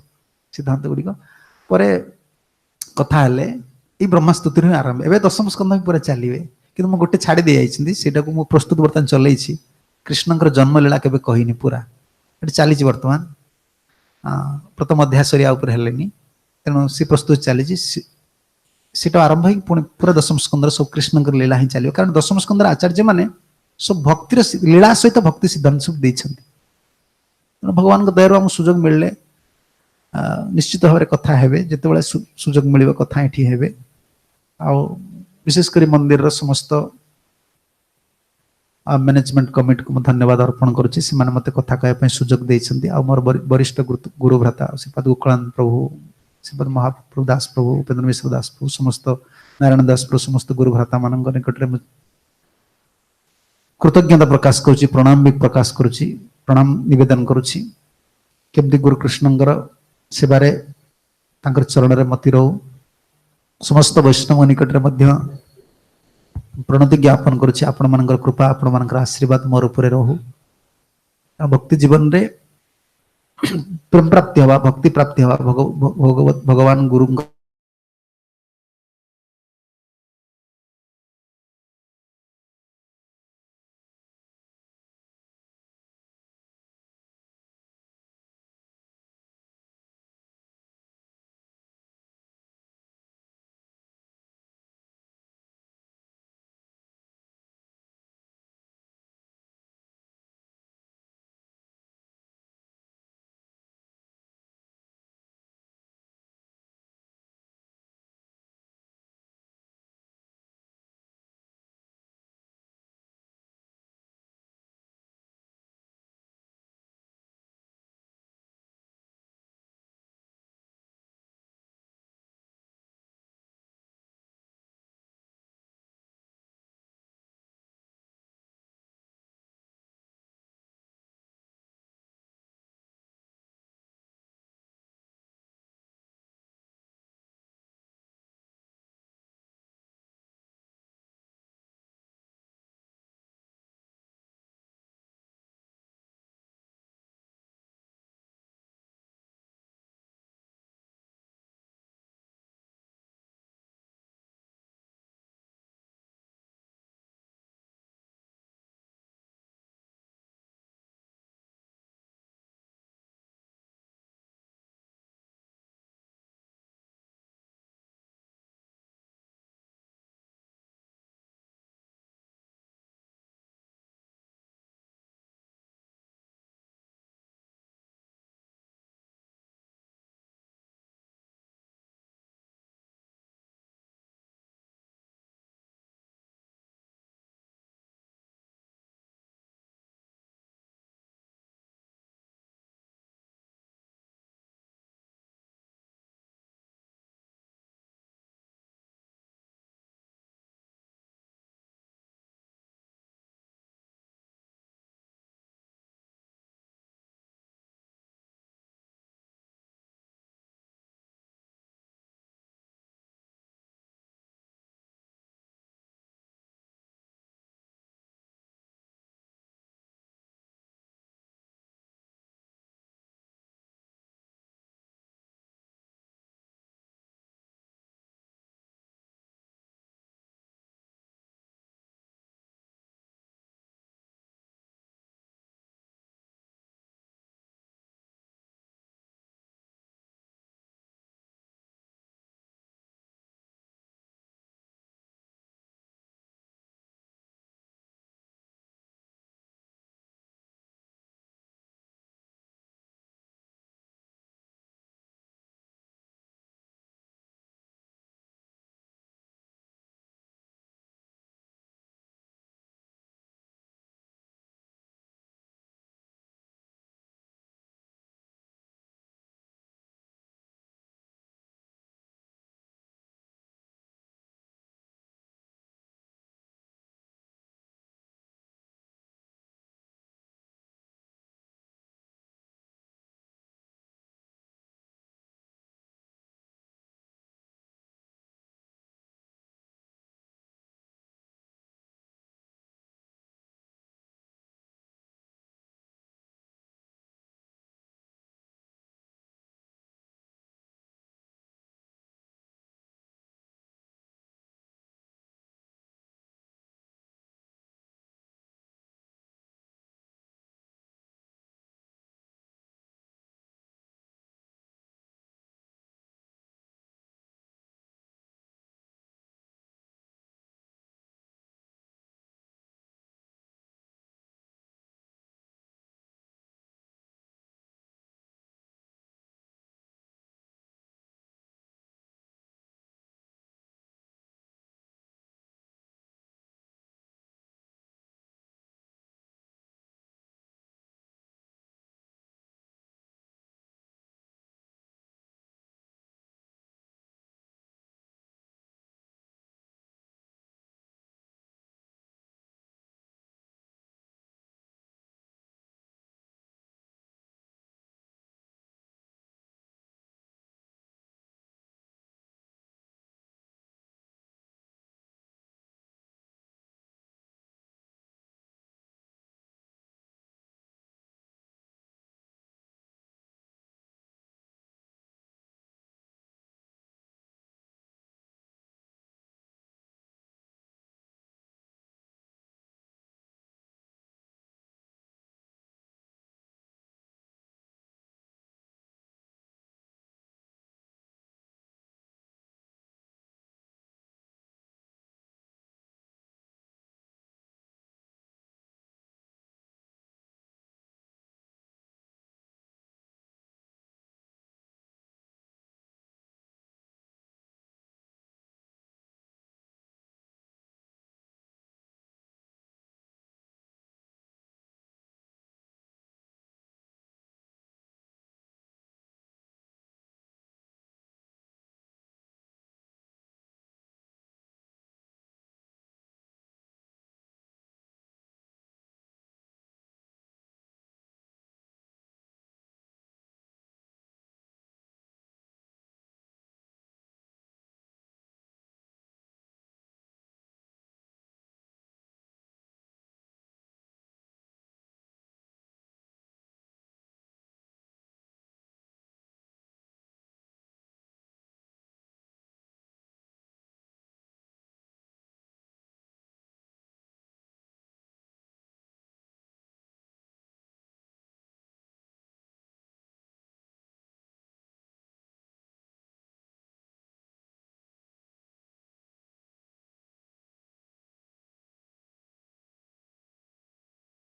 सिद्धांत गुड़िक पर कथा हेले ये ब्रह्मस्तुति ही आरंभ एवं दशम स्कंद पूरा चलिए कि गोटे छाड़ी दे जाइए को प्रस्तुत बर्तमान चलई कृष्णकर जन्मलीला केवे कहनी पूरा ये चली बर्तमान प्रथम अध्याय सरिया हेलेनी तेणु सी प्रस्तुत चली सीटा आरंभ हो पुणी पूरा दशम स्कंदर सब कृष्णकर लीला ही चलो कारण दशम स्कंदर आचार्य मैंने सब भक्तिर लीला सहित भक्ति सिद्धांत सब देते भगवान दयार आम सुजोग मिलले निश्चित भाव कथा हेबे जिते सुजोग मिल कथा ये हेबे विशेषकर मंदिर समस्त मैनेजमेंट कमिटी को धन्यवाद अर्पण करुच्ची से मत कथा कहने सुजोग देते मोर वरिष्ठ गुरु भ्राता श्रीपाद गोकुलानंद प्रभु श्रीपाद महाप्रभु दास प्रभु उपेन्द्र मिश्र दास प्रभु समस्त नारायण दास प्रभु समस्त गुरु भ्राता मान निकट में कृतज्ञता प्रकाश करुच्ची प्रणाम भी प्रकाश करुच्ची प्रणाम निवेदन करुच्ची केमती गुरु कृष्णंकर सेवारे तांकर चरण रे मति रहू समस्त वैष्णव निकट में प्रणति ज्ञापन करुच्ची आपण मानकर कृपा आपण मानकर आशीर्वाद मोर उपरे रहू भक्ति जीवन रे प्रेम प्राप्ति हवा भक्ति प्राप्ति हवा भगवान गुरु